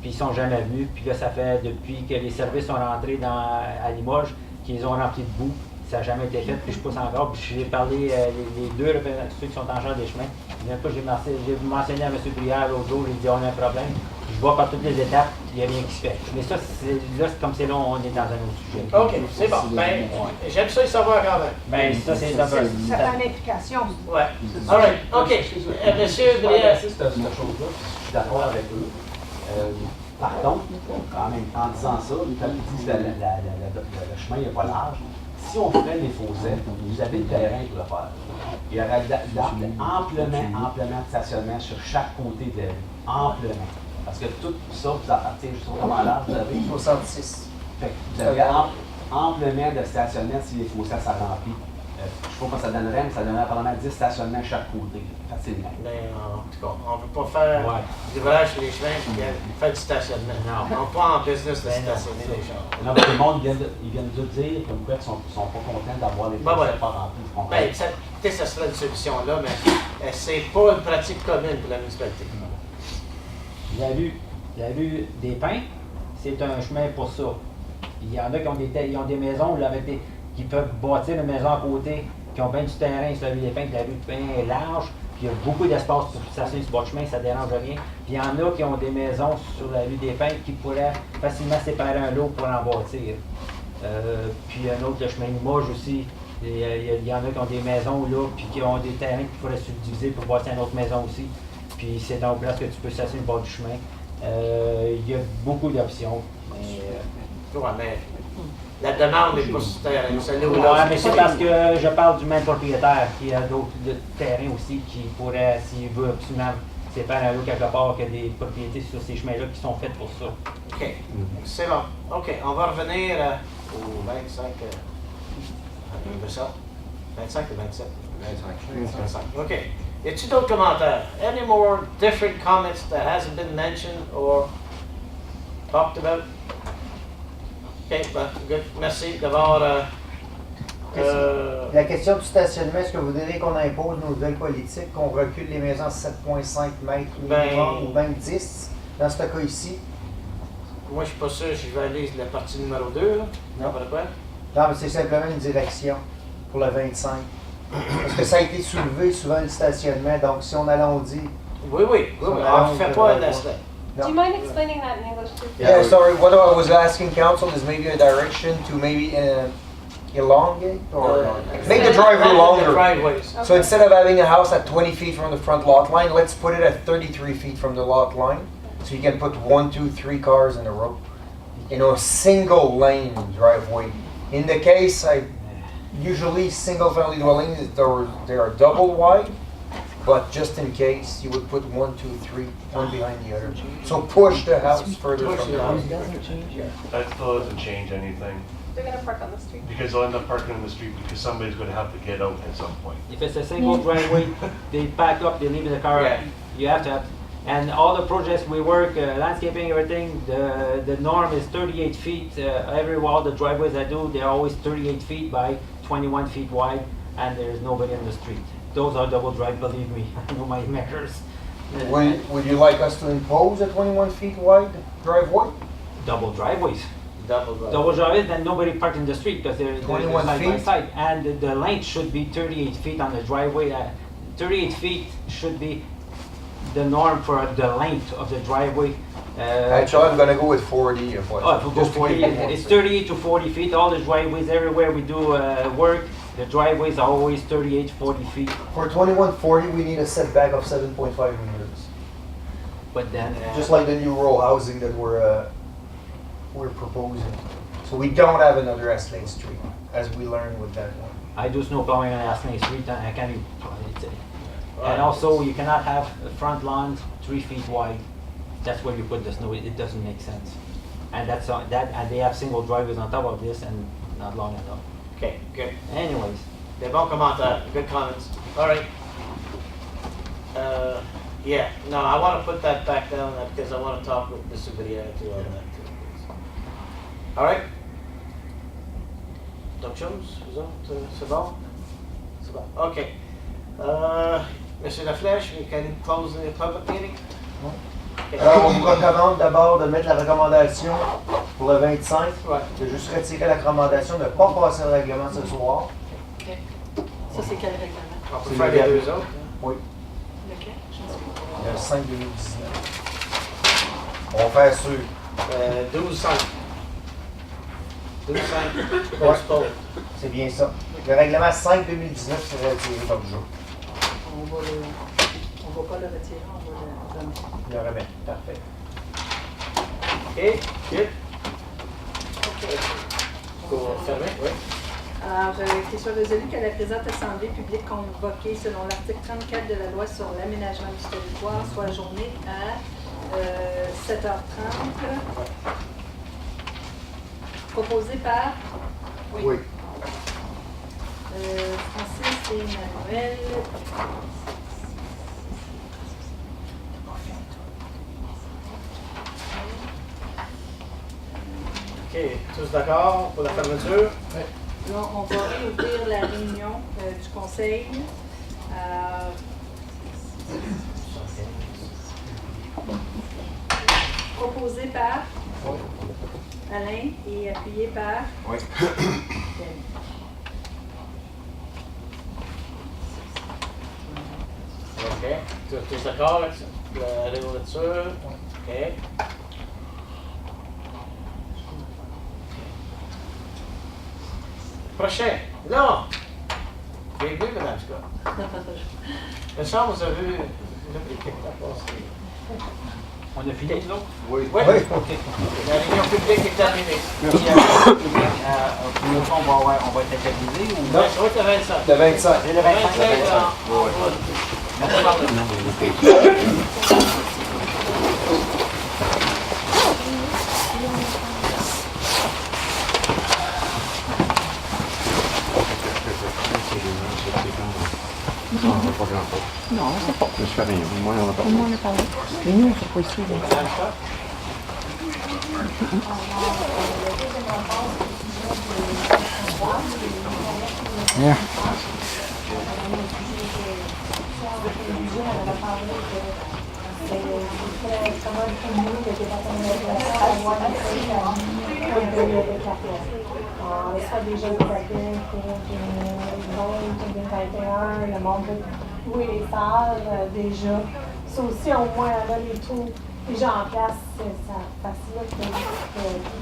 puis ils sont jamais venus. Puis là, ça fait depuis que les services sont rentrés à Limoges, qu'ils ont rempli de boue. Ça n'a jamais été fait, puis je pousse encore. Puis j'ai parlé, les deux, là, ceux qui sont en charge des chemins. J'ai mentionné à M. Brière l'autre jour, j'ai dit on a un problème. Je vois par toutes les étapes, il n'y a rien qui se fait. Mais ça, comme c'est là, on est dans un autre sujet. OK, c'est bon. Ben, j'aime ça y savoir quand même. Ben, ça, c'est d'abord. Ça fait une implication. Ouais. All right. OK. Monsieur Brière. C'est cette chose-là, je suis d'accord avec eux. Par contre, en disant ça, quand ils disent que le chemin n'est pas large, si on ferait les fossés, vous avez le terrain pour le faire. Il y aurait amplement de stationnement sur chaque côté de la rue. Amplement. Parce que tout ça vous appartient justement comment large, vous avez 66. Fait que vous avez amplement de stationnement si les fossés ça remplit. Je ne sais pas comment ça donnerait, mais ça donnerait apparemment 10 stationnements chaque côté, facilement. Mais en tout cas, on ne veut pas faire du vrage sur les chemins et faire du stationnement. On n'est pas en business de stationner les chars. Non, mais tout le monde vient de nous dire comme quoi ils sont pas contents d'avoir les fossés pas remplis. Ben, ça serait une solution là, mais c'est pas une pratique commune pour la municipalité. La rue des Pins, c'est un chemin pour ça. Il y en a qui ont des maisons là, qui peuvent bâtir une maison à côté, qui ont bien du terrain sur la rue des Pins, la rue des Pins est large, puis il y a beaucoup d'espace pour stationner sur le bord de chemin, ça ne dérange rien. Puis il y en a qui ont des maisons sur la rue des Pins qui pourraient facilement séparer un lot pour en bâtir. Puis un autre, le chemin de Limoges aussi. Il y en a qui ont des maisons là, puis qui ont des terrains qui pourraient subdiviser pour bâtir une autre maison aussi. Puis c'est dans une place que tu peux stationner le bord du chemin. Il y a beaucoup d'options. Mais la demande n'est pas sur terrain. Oui, mais c'est parce que je parle du même propriétaire qui a d'autres terrains aussi qui pourrait, s'il veut absolument séparer un lot quelque part, qu'il y a des propriétés sur ces chemins-là qui sont faites pour ça. OK. C'est bon. OK. On va revenir au 25. De ça. 25 ou 27? 25. OK. Y a-t-il d'autres commentaires? Any more different comments that hasn't been mentioned or talked about? OK, ben, good. Merci d'avoir... La question du stationnement, est-ce que vous voudriez qu'on impose nos nouvelles politiques, qu'on recule les maisons à 7,5 mètres minimum ou même 10 dans ce cas ici? Moi, je suis pas sûr si je vais aller la partie numéro 2. Là. Non. Pas de quoi? Non, mais c'est simplement une direction pour le 25. Parce que ça a été soulevé souvent le stationnement, donc si on allondit... Oui. On ne fait pas un instant. Do you mind explaining that in English too? Yeah, sorry, what I was asking council is maybe a direction to maybe elongate or make the driveway longer. So instead of having a house at 20 feet from the front lot line, let's put it at 33 feet from the lot line. So you can put 1, 2, 3 cars in a row. You know, a single lane driveway. In the case, usually single family dwellings, they are double wide. But just in case, you would put 1, 2, 3, one behind the other. So push the house further from the house. That still doesn't change anything. They're going to park on the street. Because they'll end up parking on the street because somebody's going to have to get out at some point. If it's a single driveway, they pack up, they leave the car. Yeah. You have to have, and all the projects we work, landscaping, everything, the norm is 38 feet. Every wall, the driveways I do, they're always 38 feet by 21 feet wide, and there's nobody in the street. Those are double drive, believe me. I know my measures. Would you like us to impose a 21 feet wide driveway? Double driveways. Double driveways, then nobody parked in the street because they're 21 side by feet? side. And the length should be 38 feet on the driveway. 38 feet should be the norm for the length of the driveway. Actually, I'm going to go with 40. If we go 40, it's 38 to 40 feet. All the driveways, everywhere we do work, the driveways are always 38 to 40 feet. For 2140, we need a setback of 7.5 meters. But then... Just like the new row housing that we're proposing. So we don't have another S-Lane street, as we learned with that one. I do snow plowing on Astley Street, and I can't even... And also, you cannot have a front lawn 3 feet wide. That's where you put the snow. It doesn't make sense. And that's that. And they have single driveways on top of this, and not long enough. Okay, good. Anyways. Des bons commentaires. Good comments. All right. Yeah. No, I want to put that back down because I want to talk with Mr. Briere too on that too. All right. D'autres choses, vous autres, c'est bon? C'est bon. Okay. Monsieur Laflèche, we can close the public meeting. Alors, on vous recommande d'abord de mettre la recommandation pour le 25. De juste retirer la recommandation, de ne pas passer le règlement ce soir. OK. Ça, c'est quel règlement? On peut faire les deux autres. Oui. Lequel? Je ne sais pas. Le 5 2019. On va faire sûr. 12-5. 12-5. Ouais. C'est bien ça. Le règlement 5 2019 serait retiré comme jour. On va pas le retirer, on va le remettre. Le remettre. Parfait. OK. Good. Pour fermer, oui. Alors, qu'il soit résolu que la présente assemblée publique convoquée selon l'article 34 de la loi sur l'aménagement du territoire soit ajournée à 7h30. Proposé par? Oui. Francis et Emmanuel. OK. Tous d'accord pour la fermeture? Oui. Là, on va réouvrir la réunion du conseil. Proposé par Alain et appuyé par oui. Tu es d'accord avec ça? La réouverture? OK. Prochain. Non! Bienvenue, Madame Scott. Le champ, vous avez vu l'équipe à passer. On a fini, non? Oui. La réunion publique est terminée. Puis, pour le fond, on va être interdisé ou? Non, ça va être le 25. Le 25. C'est le 25. Merci, Martin. Non, on sait pas. Je fais rien. Moi, on a pas. Moi, on a parlé. Mais nous, on ne sait pas ici. Yeah. On reçoit déjà des appels pour 2021, le monde veut louer les salles déjà. Ça aussi, au moins, là, les taux déjà en place, ça facilite le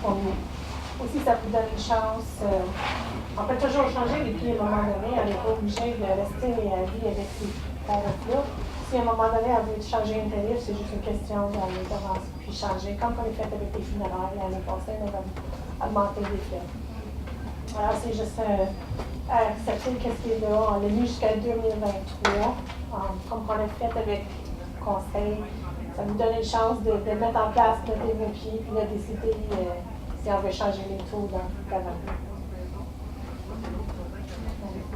pour nous. Aussi, ça vous donne une chance. On peut toujours changer les prix à un moment donné. On n'est pas obligé de rester à vie avec ces tarifs-là. Si à un moment donné, on veut changer un tarif, c'est juste une question d'intervention, puis changer. Comme on l'a fait avec les funéraires l'année passée, on a augmenté les frais. Alors, c'est juste accepter ce qui est là. On l'a mis jusqu'à 2023. Comme on l'a fait avec le conseil, ça nous donne une chance de mettre en place notre pieds puis de décider si on veut changer les taux dans l'avant.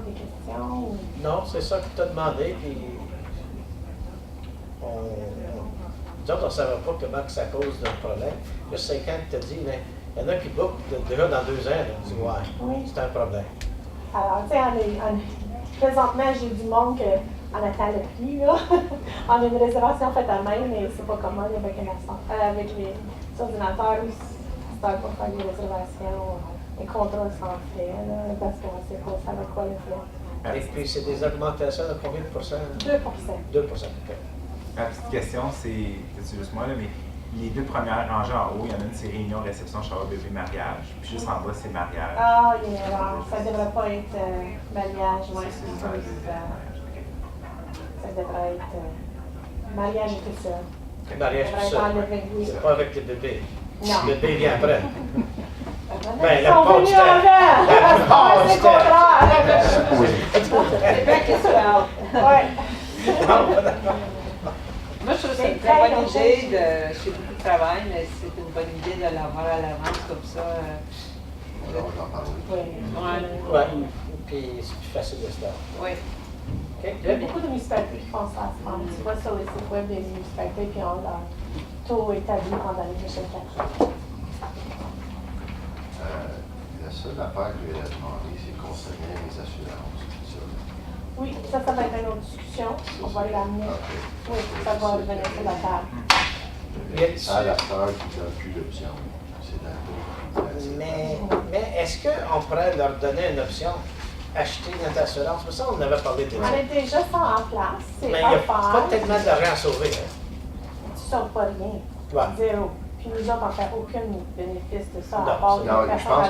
Des questions? Ou... Non, c'est ça que tu as demandé, puis nous autres, on ne savait pas comment que ça cause d'un problème. Là, c'est quand tu as dit, mais il y en a qui bookent déjà dans 2 ans. On dit, ouais, oui. C'est un problème. Alors, tu sais, présentement, j'ai du monde qu'on attend le prix, là. On a une réservation faite à main, mais c'est pas comment avec avec les ordinateurs, c'est pas pour faire des réservations. Les contrôles sont faits, là, parce qu'on ne sait pas ça va quoi le faire. Et puis, c'est des augmentations de combien de pourcents? 2 2 OK. Ma petite question, c'est juste moi, là, mais les 2 premières rangées en haut, il y en a une, c'est réunion, réception, shower, bébé, mariage. Puis juste en bas, c'est mariage. Ah, il y a une erreur. Ça ne devrait pas être mariage, ouais, C'est ça devrait être mariage et tout seul. Mariage tout seul. C'est pas avec le bébé. Non. Le bébé vient après. Ben, la part du temps. C'est le contraire. C'est bien qu'il soit. Ouais. Moi, je trouve que c'est une très bonne idée c'est beaucoup de travail, mais c'est une bonne idée de l'avoir à l'avance comme ça. Oui. Puis c'est plus facile de se faire. Oui. Okay. Il y a beaucoup de municipalités qui font ça. Tu vois sur les sites web des municipalités qui ont leur taux établi pendant les prochaines 4 jours. La seule affaire que je vais demander, c'est concernant les assurances. Oui, ça va être une autre discussion. On va l'amener. Oui, ça va revenir sur la table. À l'acteur qui n'a plus d'option. C'est la Mais est-ce qu'on pourrait leur donner une option, acheter notre assurance? Mais ça, on en avait parlé déjà. On a déjà ça en place. Mais il n'y a pas tellement d'argent à sauver. Hein? Tu ne sauves pas rien. Ouais. Zéro. Puis nous autres, on ne fait aucun bénéfice de ça. Non, à part je pense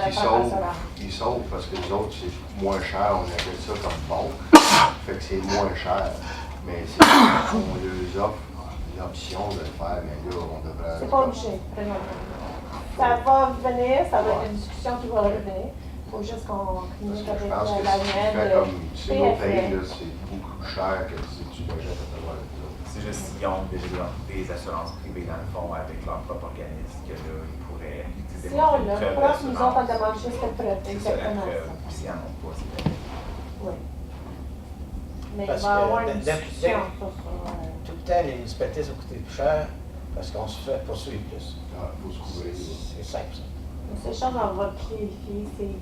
qu'ils sauvent parce que nous autres, c'est moins cher. On appelle ça comme banque. Fait que c'est moins cher. Mais on leur offre l'option de le faire. Mais là, on devrait... C'est pas obligé, présentement. Ça va venir, ça va être une discussion qui va revenir. Il faut juste qu'on communique avec la mienne. comme single pay, c'est beaucoup plus cher que si tu l'achètes à travers le club. C'est juste qu'ils ont déjà des assurances privées dans le fond avec leur propre organisme que là, ils pourraient utiliser. Si on l'a, preuve, nous autres, on demande juste la preuve. Exactement ça. Puis s'ils n'en ont pas, c'est vrai. Oui. Mais Parce il va y avoir une que discussion sur ça. Tout le temps, les municipalités, ça coûte plus cher parce qu'on se fait poursuivre plus. Il faut se couvrir. C'est simple, ça. C'est chose qu'on va clarifier, c'est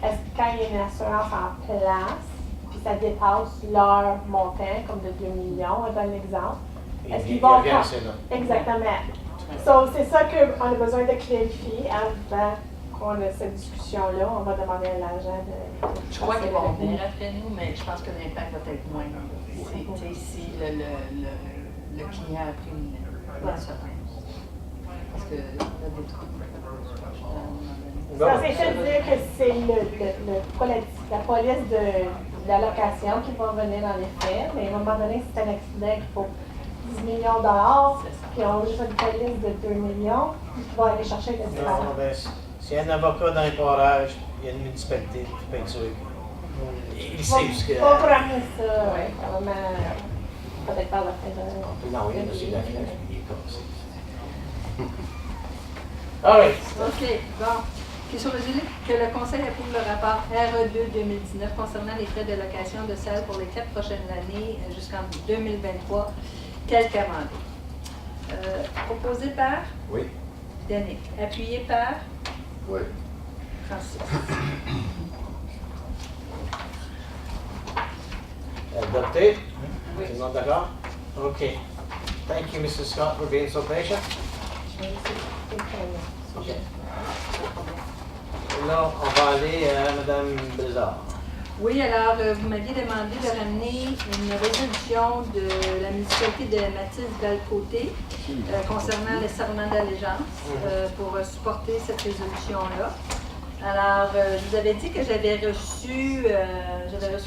est-ce que quand il y a une assurance en place, puis ça dépasse leur montant, comme de 2 millions, on donne l'exemple, est-ce qu'ils vont faire... Exactement. So, c'est ça qu'on a besoin de clarifier avant on a cette discussion-là, on va demander à l'agent de. Je crois qu'ils vont venir après nous, mais je pense que l'impact va être moins. Si le client a pris une assurance. Parce que là, des trucs. Ça, c'est fait dire que c'est pas la police de la location qui va venir en effet, mais à un moment donné, c'est un accident qu'il faut 10 millions de dollars, puis on a juste une police de 2 millions, qui va aller chercher le différent. Non, ben, s'il y a un avocat dans les parages, il y a une municipalité qui paye ça. Il sait ce que. Pas programmer ça, vraiment, peut-être par la fin de. Non, il y a aussi la flèche, il est cassé. All right. OK, bon. Question résumée, que le Conseil approuve le rapport RE2 2019 concernant les frais de location de salles pour les 4 prochaines années jusqu'en 2023, tel qu'amendé. Proposé par? Oui. Danick. Appuyé par? Oui. Francis. Adopté? Oui. Tout le monde d'accord? OK. Thank you, Mrs. Scott, for being so patient. OK. Là, on va aller à Mme Blizzard. Oui, alors, vous m'aviez demandé de ramener une résolution de la municipalité de Mathis-Valcôté concernant le serment d'allégeance pour supporter cette résolution-là. Alors, je vous avais dit que j'avais reçu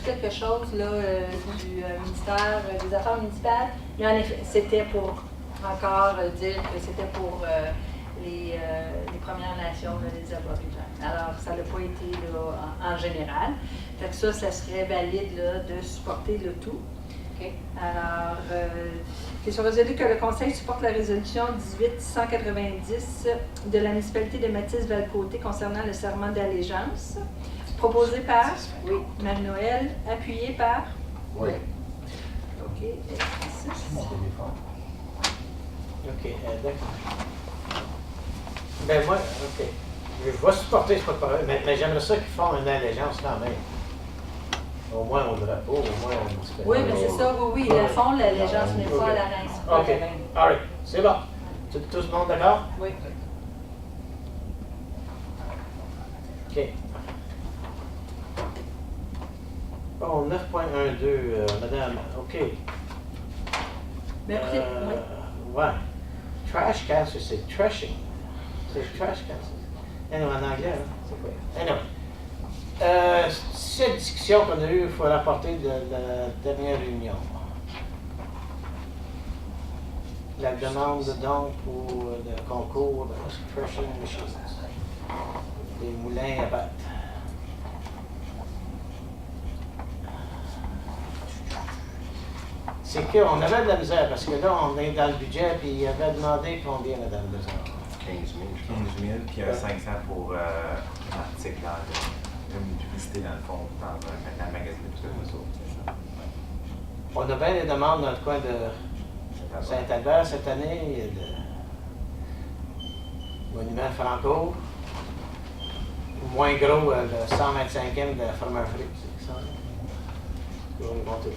quelque chose là, du ministère des Affaires municipales, mais en effet, c'était pour encore dire que c'était pour les Premières Nations, là, les Aborigènes. Alors, ça n'a pas été là, en général. Fait que ça serait valide là, de supporter le tout. Okay. Alors, question résolue que le Conseil supporte la résolution 1890 de la municipalité de Mathis-Valcôté concernant le serment d'allégeance, proposé par Marie-Noël, appuyé par Oui. OK. OK, d'accord. Ben moi, OK. Je vais supporter, c'est pas de problème, mais j'aimerais ça qu'ils font une allégeance quand même. Au moins au drapeau, au moins au Oui, mais c'est ça, oui, le fond, l'allégeance n'est pas à la reine. OK, all right, c'est bon. Tout le monde d'accord? Oui. OK. Bon, 9.12, madame, OK. Mais oui. Ouais. Trash cancer, c'est trashing. C'est trash cancer. Anyway, en anglais, hein? C'est quoi? Anyway. Cette discussion qu'on a eue, il faut rapporter de la dernière réunion. La demande de dons pour le concours de crushing machines. Des moulins à battre. C'est qu'on avait de la misère parce que là, on est dans le budget, puis il avait demandé combien, Mme Besard? 15 000, puis 500 pour l'article dans une publicité dans le fond, dans un magazine, tout ça. On a bien des demandes dans le coin de Saint-Albert cette année. Il y a le monument Franco. Moins gros, le 125e de Ferme-Afrique, c'est ça? Je vais vous monter.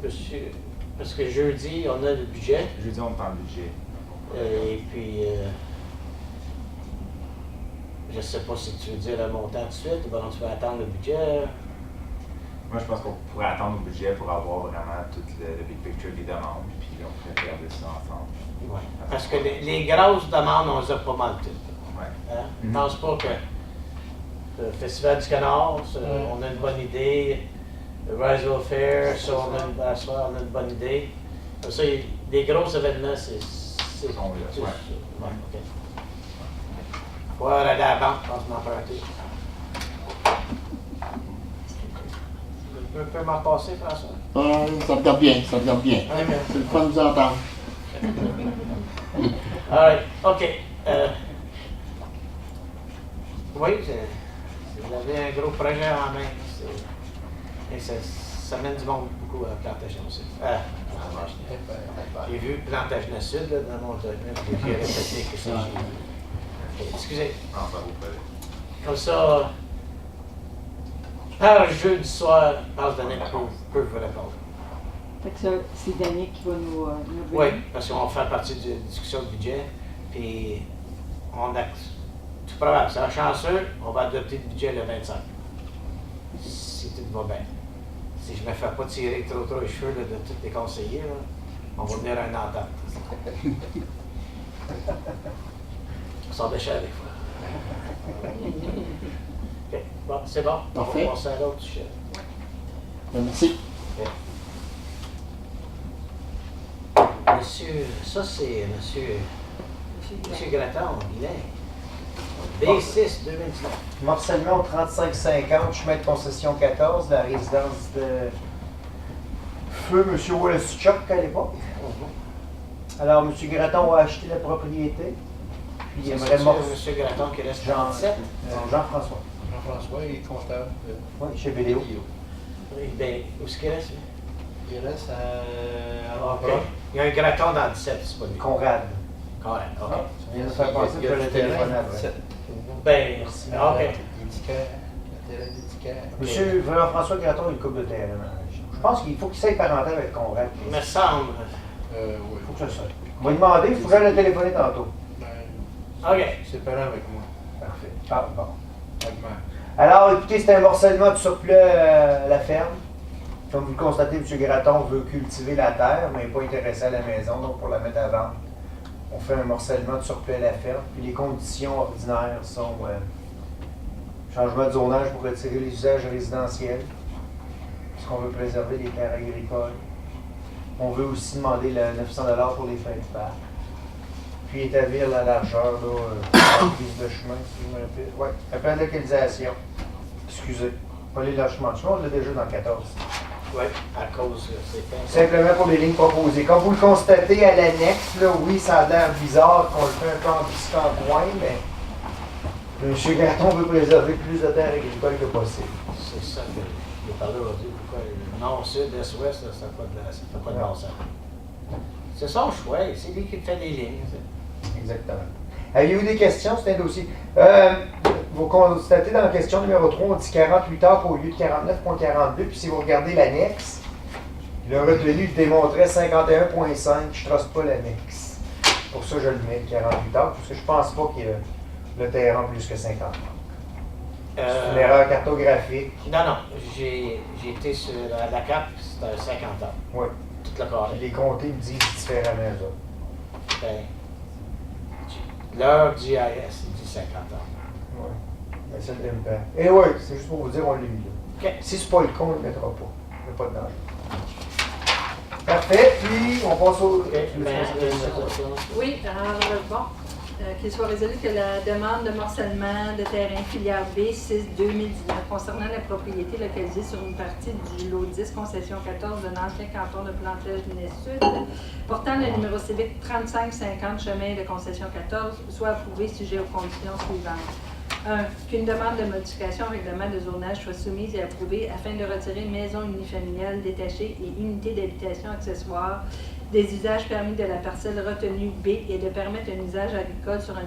Monsieur, parce que jeudi, on a le budget. Jeudi, on parle budget. Et puis, je ne sais pas si tu veux dire le montant tout de suite ou bien tu veux attendre le budget. Moi, je pense qu'on pourrait attendre le budget pour avoir vraiment tout le big picture des demandes, puis on pourrait regarder ça ensemble. Ouais. Parce que les grosses demandes, on les a pas mal toutes. Ouais. Hein? Je ne pense pas que le Festival du Canard, on a une bonne idée. Le Roswell Fair, ça, on a une bonne idée. Ça, les gros événements, c'est. Ouais. OK. Faut aller à la banque, je pense, m'en faire un peu m'en passer, François? Ça regarde bien, ça regarde bien. C'est le fun de vous entendre. All right, OK. Oui, vous avez un gros projet en main. Et ça mène du monde beaucoup à Plantagenet Sud. J'ai vu Plantagenet Sud là, dans mon document, j'ai répété que ça. Excusez. Comme ça, par jeudi soir, Passe Danick peut vous répondre. Fait que ça, c'est Danick qui va nous Oui, parce qu'on va faire partie de la discussion du budget. Puis c'est probable, c'est un chanceux, on va adopter le budget le 25. Si tout va bien. Si je ne me fais pas tirer trop les cheveux là, de tous les conseillers, là, on va venir à une entente. On s'en déchire des fois. OK, bon, c'est bon. Parfait. On va passer à l'autre sujet. Merci. Monsieur, ça c'est Monsieur Gratton, bilingue. B6 2019. Morcellement au 3550, chemin de concession 14, la résidence de feu M. Wallace-Chuck à l'époque. Alors, M. Gratton a acheté la propriété. Puis il aimerait M. Gratton qui reste Jean-François. Jean-François est comptable. Oui, chez BDO. Ben, où est-ce qu'il reste? Il reste à OK. Il y a un Gratton dans le 17, c'est pas lui. Conrad. Conrad, OK. Ça vient de faire passer pour le téléphone après. Ben, merci. OK. Monsieur François Gratton a une coupe de terrain. Je pense qu'il faut qu'il s'aille parental avec Conrad. Il me semble. Oui. Il faut que ça sorte. On va lui demander, il faut que j'aille le téléphoner tantôt. OK. C'est parent avec moi. Parfait. Ah, bon. Avec ma. Alors, écoutez, c'est un morcellement de surplus à la ferme. Comme vous le constatez, M. Gratton veut cultiver la terre, mais n'est pas intéressé à la maison, donc pour la mettre à vendre, on fait un morcellement de surplus à la ferme. Puis les conditions ordinaires sont changement de zonage pour retirer les usages résidentiels, puisqu'on veut préserver les terres agricoles. On veut aussi demander le 900 $ pour les fins de parc. Puis établir la largeur, la prise de chemin, si je me rappelle. Oui, un plan de localisation. Excusez, pas les logements de chemin, on l'a déjà dans le 14. Oui, à cause de ces fins. Simplement pour les lignes proposées. Comme vous le constatez à l'annexe, là, oui, ça a l'air bizarre qu'on le fait un peu en piston en coin, mais M. Gratton veut préserver plus de terres agricoles que possible. C'est ça que j'ai parlé aujourd'hui. Pourquoi le nord, sud, est, ouest, ça fait pas de bon sens. C'est son choix, c'est lui qui fait les lignes. Exactement. Avez-vous des questions? C'est un dossier. Vous constatez dans la question numéro 3, on dit 48 heures au lieu de 49,42. Puis si vous regardez l'annexe, le retenu démontrait 51,5. Je ne trace pas l'annexe. Pour ça, je le mets 48 heures, parce que je ne pense pas qu'il y ait le terrain plus que 50 heures. C'est une erreur cartographique. Non, j'ai été sur la carte, c'était 50 heures. Oui. Tout le carré. Les comtés me disent différemment, ça. Ben, l'heure du GIS, il dit 50 heures. Oui. Mais ça ne l'aime pas. Et oui, c'est juste pour vous dire, on l'a mis là. OK. Si c'est pas le con, on ne le mettra pas. Il n'y a pas de danger. Parfait. Puis, on passe au. Oui, alors, bon. Qu'il soit résolu que la demande de morcellement de terrain filière B6-2019 concernant la propriété localisée sur une partie du lot 10, concession 14 de l'ancien canton de Plantelle-Sud, portant le numéro civique 3550 chemin de concession 14, soit approuvé sujet aux conditions suivantes. 1. Qu'une demande de modification au règlement de zonage soit soumise et approuvée afin de retirer maison unifamiliale détachée et unité d'habitation accessoire des usages permis de la parcelle retenue B et de permettre un usage agricole sur un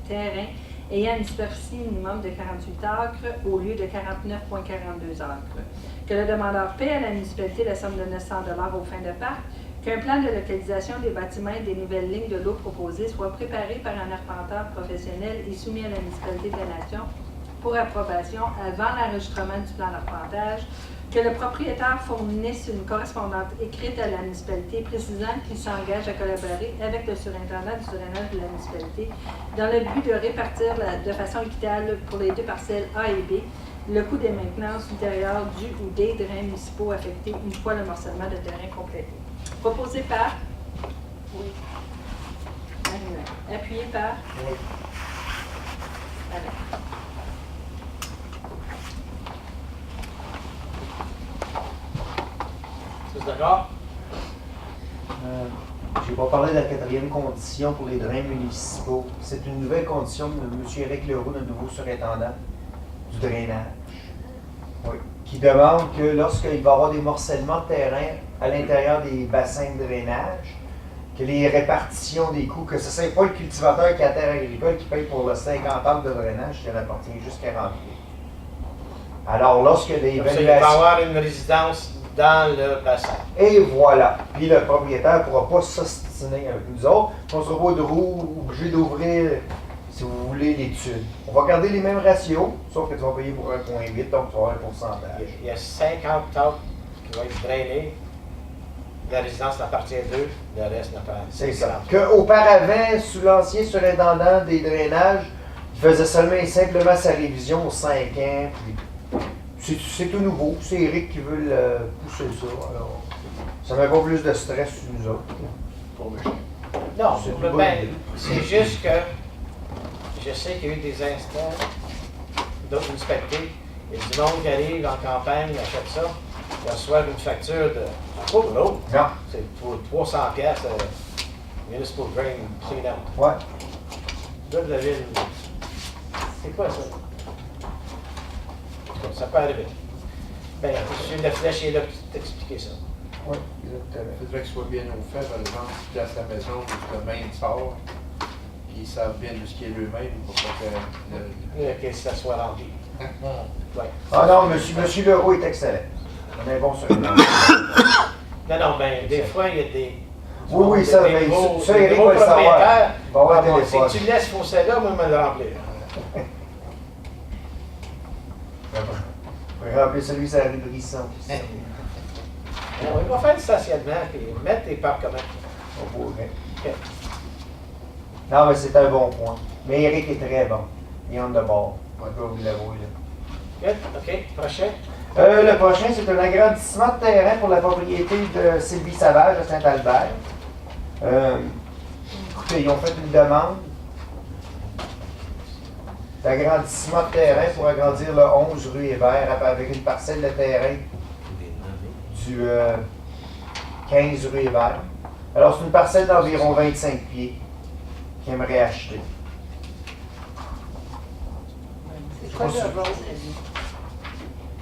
terrain ayant une superficie minimum de 48 acres au lieu de 49,42 acres. Que le demandeur paie à la municipalité la somme de 900 $ aux fins de parc. Qu'un plan de localisation des bâtiments et des nouvelles lignes de l'eau proposées soit préparé par un arpenteur professionnel et soumis à la municipalité de la Nation pour approbation avant l'enregistrement du plan d'arpentage. Que le propriétaire fournisse une correspondance écrite à la municipalité précisant qu'il s'engage à collaborer avec le surintendant du drainage de la municipalité dans le but de répartir de façon équitable pour les deux parcelles A et B le coût des maintenances ultérieures du ou des drains municipaux affectés une fois le morcellement de terrain complété. Proposé par? Oui. Appuyé par? Oui. Avec. Tous d'accord? Je n'ai pas parlé de la quatrième condition pour les drains municipaux. C'est une nouvelle condition de M. Éric Leroux, le nouveau surintendant du drainage, oui, qui demande que lorsqu'il va y avoir des morcellements de terrain à l'intérieur des bassins de drainage, que les répartitions des coûts, que ce ne soit pas le cultivateur qui a terre agricole qui paye pour le 50 acres de drainage, qui en appartient juste 48. Alors, lorsque l'évaluation... Il va y avoir une résidence dans le bassin. Et voilà. Puis le propriétaire ne pourra pas s'ostiner avec nous autres. On ne sera pas obligé d'ouvrir si vous voulez l'étude. On va garder les mêmes ratios, sauf que tu vas payer pour 1,8, donc tu vas avoir un pourcentage. Il y a 50 tables qui vont être drainées. La résidence n'appartient d'eux, le reste n'appartient. C'est ça. Qu'auparavant, sous l'ancien surintendant des drainages, il faisait simplement sa révision aux 5 ans. C'est tout nouveau. C'est Eric qui veut pousser ça. Alors, ça met pas plus de stress sur nous autres. Non, C'est ben, c'est juste que je sais qu'il y a eu des instants d'autres municipalités. Il y a du monde qui arrive en campagne, il achète ça, il reçoit une facture de pas de l'eau. Non. C'est pour 300 pièces Municipal Drain Clean-out. Ouais. Là, de la ville. C'est quoi ça? Ça peut arriver. Ben, je suis de la flèche est là pour t'expliquer ça. Oui, exactement. Il faudrait que ce soit bien au fait, par exemple, si tu places la maison, tu te main sort, qu'ils savent bien de ce qui est eux-mêmes pour pas Que ça soit rempli. Ouais. Ah non, monsieur Leroux est excellent. On est bon sur les Non, non, ben, des fois, il y a des. Oui, ça, des mais gros, ça, des Eric gros va le savoir. propriétaires. Il va avoir un bon, téléphone. si tu laisses fossé-là, moi, je me le remplir. On va remplir celui sur la rue Brisson. On va faire du stationnement et mettre tes parcs communs. On pourrait. OK. Non, mais c'est un bon point. Mais Eric est très bon. Il est on the ball. On va vous l'avouer. Good. OK. Prochain. Le prochain, c'est un agrandissement de terrain pour la propriété de Sylvie Savage à Saint-Albert. Écoutez, ils ont fait une demande d'agrandissement de terrain pour agrandir le 11 rue Hébert avec une parcelle de terrain du 15 rue Hébert. Alors, c'est une parcelle d'environ 25 pieds qu'ils aimeraient acheter. C'est quoi le rose?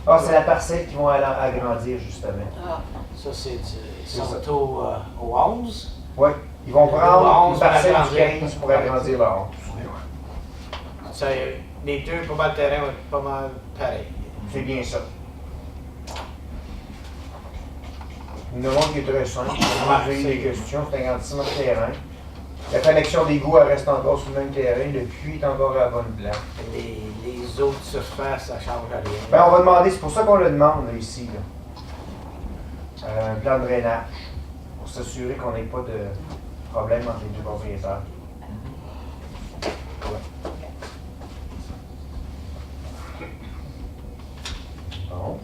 Ah, c'est la parcelle qu'ils vont aller agrandir, justement. Ah, ça, c'est du. Ils sont au 11. Oui, ils vont prendre une pour parcelle du agrandir. 15 pour agrandir le 11. Ça, les deux, pas mal de terrain, vont être pas mal pareil. C'est bien ça. Une demande qui est très simple. Si vous avez des questions, c'est un agrandissement de terrain. La connexion d'égout elle reste encore sur le même terrain. Le puits est encore à la bonne place. Les autres surfaces, ça ne change rien. Ben, on va demander, c'est pour ça qu'on le demande là, ici. Là. Un plan de drainage. Pour s'assurer qu'on n'ait pas de problème entre les deux propriétaires. Bon.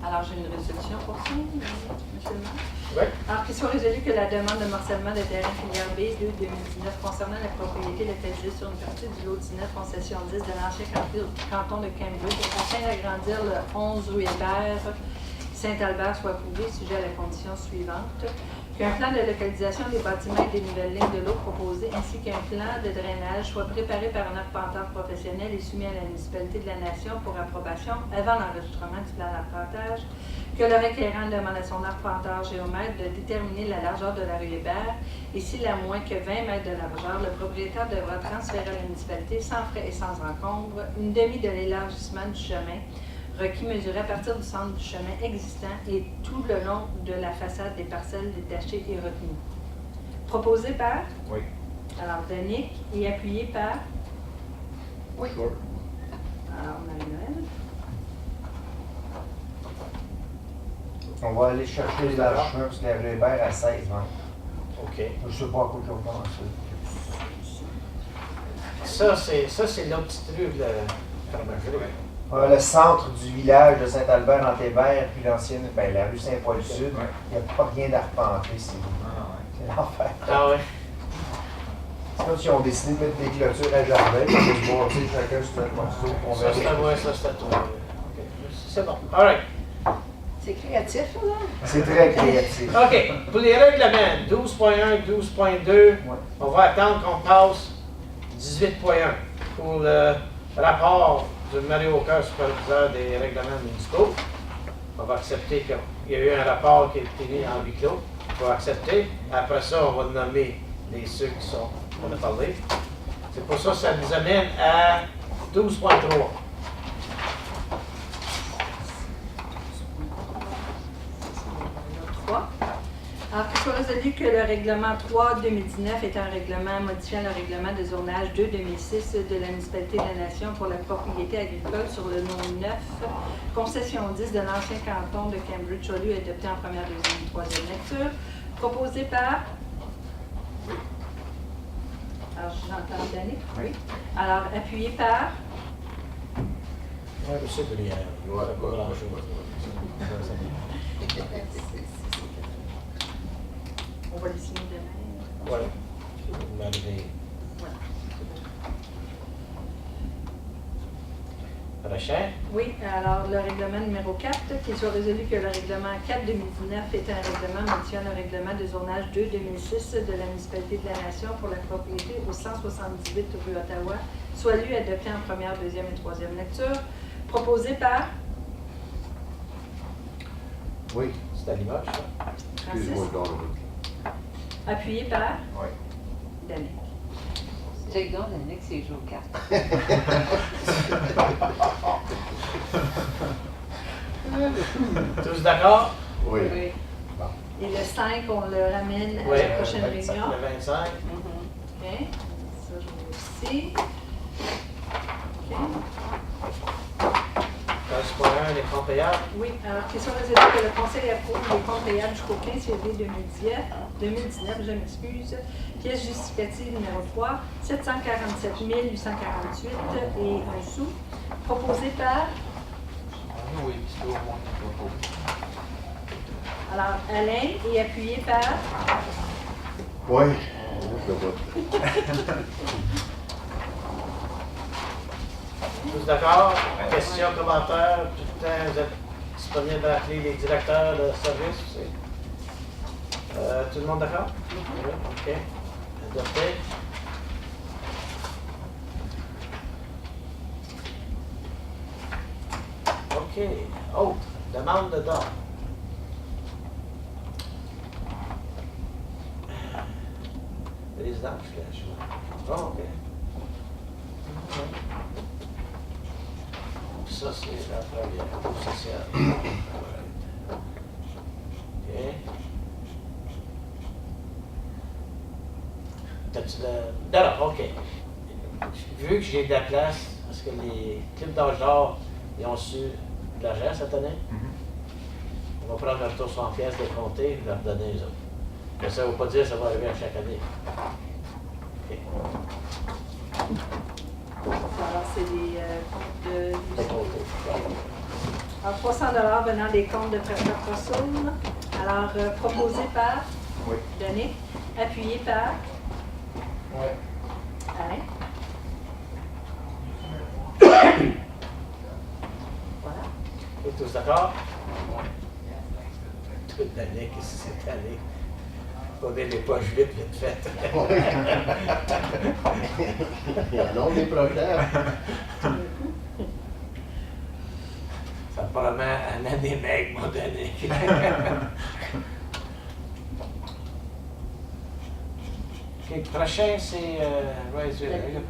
Alors, j'ai une résolution pour ça, monsieur le maire. Oui. Alors, qu'il soit résolu que la demande de morcellement de terrain filière B 2-2019 concernant la propriété localisée sur une partie du lot 19 concession 10 de l'ancien canton de Cambridge afin d'agrandir le 11 rue Hébert Saint-Albert soit approuvé sujet à la condition suivante. Qu'un plan de localisation des bâtiments et des nouvelles lignes de l'eau proposées ainsi qu'un plan de drainage soit préparé par un arpenteur professionnel et soumis à la municipalité de la Nation pour approbation avant l'enregistrement du plan d'arpentage. Que le requérant demande à son arpenteur géomètre de déterminer la largeur de la rue Hébert et s'il a moins que 20 mètres de largeur, le propriétaire devra transférer à la municipalité sans frais et sans encombre une demi de l'élargissement du chemin requis mesuré à partir du centre du chemin existant et tout le long de la façade des parcelles détachées et retenues. Proposé par? Oui. Alors, Danick et appuyé par? Oui. Alors, Marie-Noël. On va aller chercher les largeurs parce que la rue Hébert à 16 mètres. OK. Je ne sais pas à quoi qu'on pense. Ça, c'est l'autre petit truc, le fromagerie. Le centre du village de Saint-Albert en Hébert, puis l'ancienne, ben, la rue Saint-Paul-Sud, il n'y a pas rien d'arpenté, c'est l'enfer. Ah ouais. C'est comme si on décidé de mettre des clôtures à jardin, puis de se voir, tu sais, chacun sur notre morceau, qu'on Ça, verra. c'est à moi, ça, c'est à toi. OK. C'est bon. All right. C'est créatif, là? C'est très créatif. OK. Pour les règlements 12.1, 12.2, on va attendre qu'on passe 18.1 pour le rapport du Mario Coeur, superviseur des règlements municipaux. On va accepter qu'il y a eu un rapport qui a été mis en huis clos. On va accepter. Après ça, on va nommer les ceux qui sont. On a parlé. C'est pour ça que ça nous amène à 12.3. Alors, qu'il soit résolu que le règlement 3-2019 est un règlement modifiant le règlement de zonage 2-2006 de la municipalité de la Nation pour la propriété agricole sur le nom 9, concession 10 de l'ancien canton de Cambridge-Cholu, adopté en première, deuxième et troisième lecture, proposé par... Alors, j'entends Danick. Oui. Alors, appuyé par... Oui, c'est brillant. Ouais, Pas grand-chose. On va les signer demain. Oui. Malgré. Prochain. Oui, alors le règlement numéro 4, qu'il soit résolu que le règlement 4-2019 est un règlement modifiant le règlement de zonage 2-2006 de la municipalité de la Nation pour la propriété au 178 rue Ottawa, soit lu adopté en première, deuxième et troisième lecture, proposé par... Oui. C'est à Limoges, ça. Excuse-moi, je dors. Appuyé par... Oui. Danick. Check donc, Danick, c'est joue aux cartes. Tous d'accord? Oui. Oui. Et le 5, on le ramène à Oui, la prochaine le réunion. Le 25. OK. Ça, je vais aussi. OK. Correspondant les comptes payables. Oui, alors, question résolue que le Conseil approuve les comptes payables jusqu'au 15 février 2019, je m'excuse. Pièce justificative numéro 3, 747 848 et 1 sou, proposé par... Oui, c'est au moins propos. Alors, Alain et appuyé par... Oui. Je le vote. Tous d'accord? Questions, commentaires? Tout le temps, vous êtes disponible à appeler les directeurs de service aussi? Tout le monde d'accord? Oui, OK. Adopté. OK. Autre. Demande de dons. Président, je suis là. Oh, OK. Ça, c'est la première sociale. OK. T'as-tu de... Non, OK. Vu que j'ai de la place, parce que les clubs d'âge d'or, ils ont su de l'argent cette année, on va prendre un retour 100 pièces de compter et leur donner les autres. Mais ça ne veut pas dire que ça va arriver à chaque année. OK. Alors, c'est des comptes de... Des comptes. Alors, 300 $ venant des comptes de Préfet Prossoum. Alors, proposé par... Oui. Danick. Appuyé par... Oui. Alain. Voilà. Et tous d'accord? Toute l'année, qu'est-ce que cette année? On est les poches vite faites. Il y en a des projets. Ça promet un année maigre, mon donné. OK, prochain, c'est Roseville.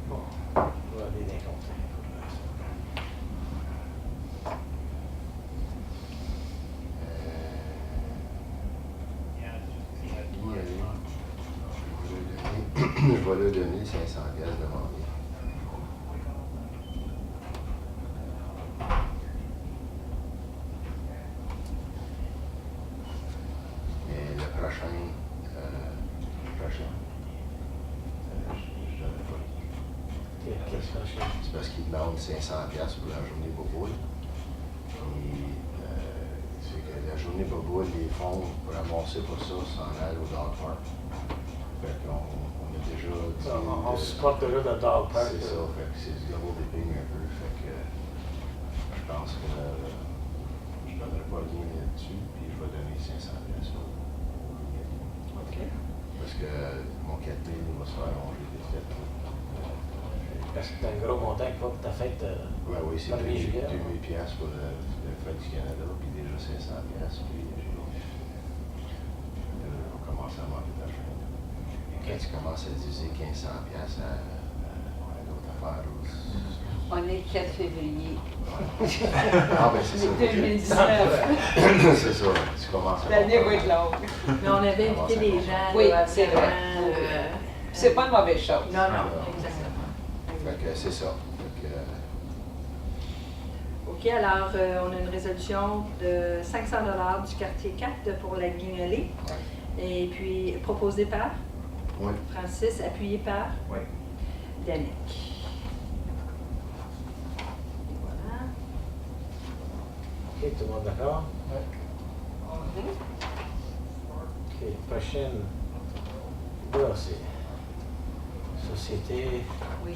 Bon, on va aller les compter. Je vais leur donner 500 pièces demandées. Et le prochain, je donne pas. C'est parce qu'ils demandent 500 pièces pour la journée Boboul. C'est que la journée Boboul, les fonds pour ramasser pour ça s'en allent au dog park. Fait qu'on a déjà dit... On se supporte déjà le dog park. C'est ça, fait que c'est du gros dipping un peu. Fait que je pense que je donnerai pas le lien là-dessus, puis je vais donner 500 pièces. OK. Parce que mon 4000 va se faire allonger des fêtes. Parce que c'est un gros montant qu'il faut que tu as fait Ouais, oui, c'est 1er juillet. 2000 pièces pour le fête du Canada, puis déjà 500 pièces. Puis commence à manquer d'argent. Quand tu commences à utiliser 1500$ à une autre affaire, On est le 4 février. ah, ben c'est ça. 2019. C'est ça, tu commences à. L'année va être longue. Mais on avait invité des gens. Oui, là, c'est vrai. vraiment, C'est pas une mauvaise chose. Non, non, exactement. Fait que c'est ça. Fait que, OK, alors on a une résolution de 500 $ du quartier 4 pour la Guignolée. Et puis proposée par oui. Francis, appuyé par Oui. Danick. Et voilà. OK, tout le monde d'accord? Mhm. OK, prochaine. Là, c'est société. Oui.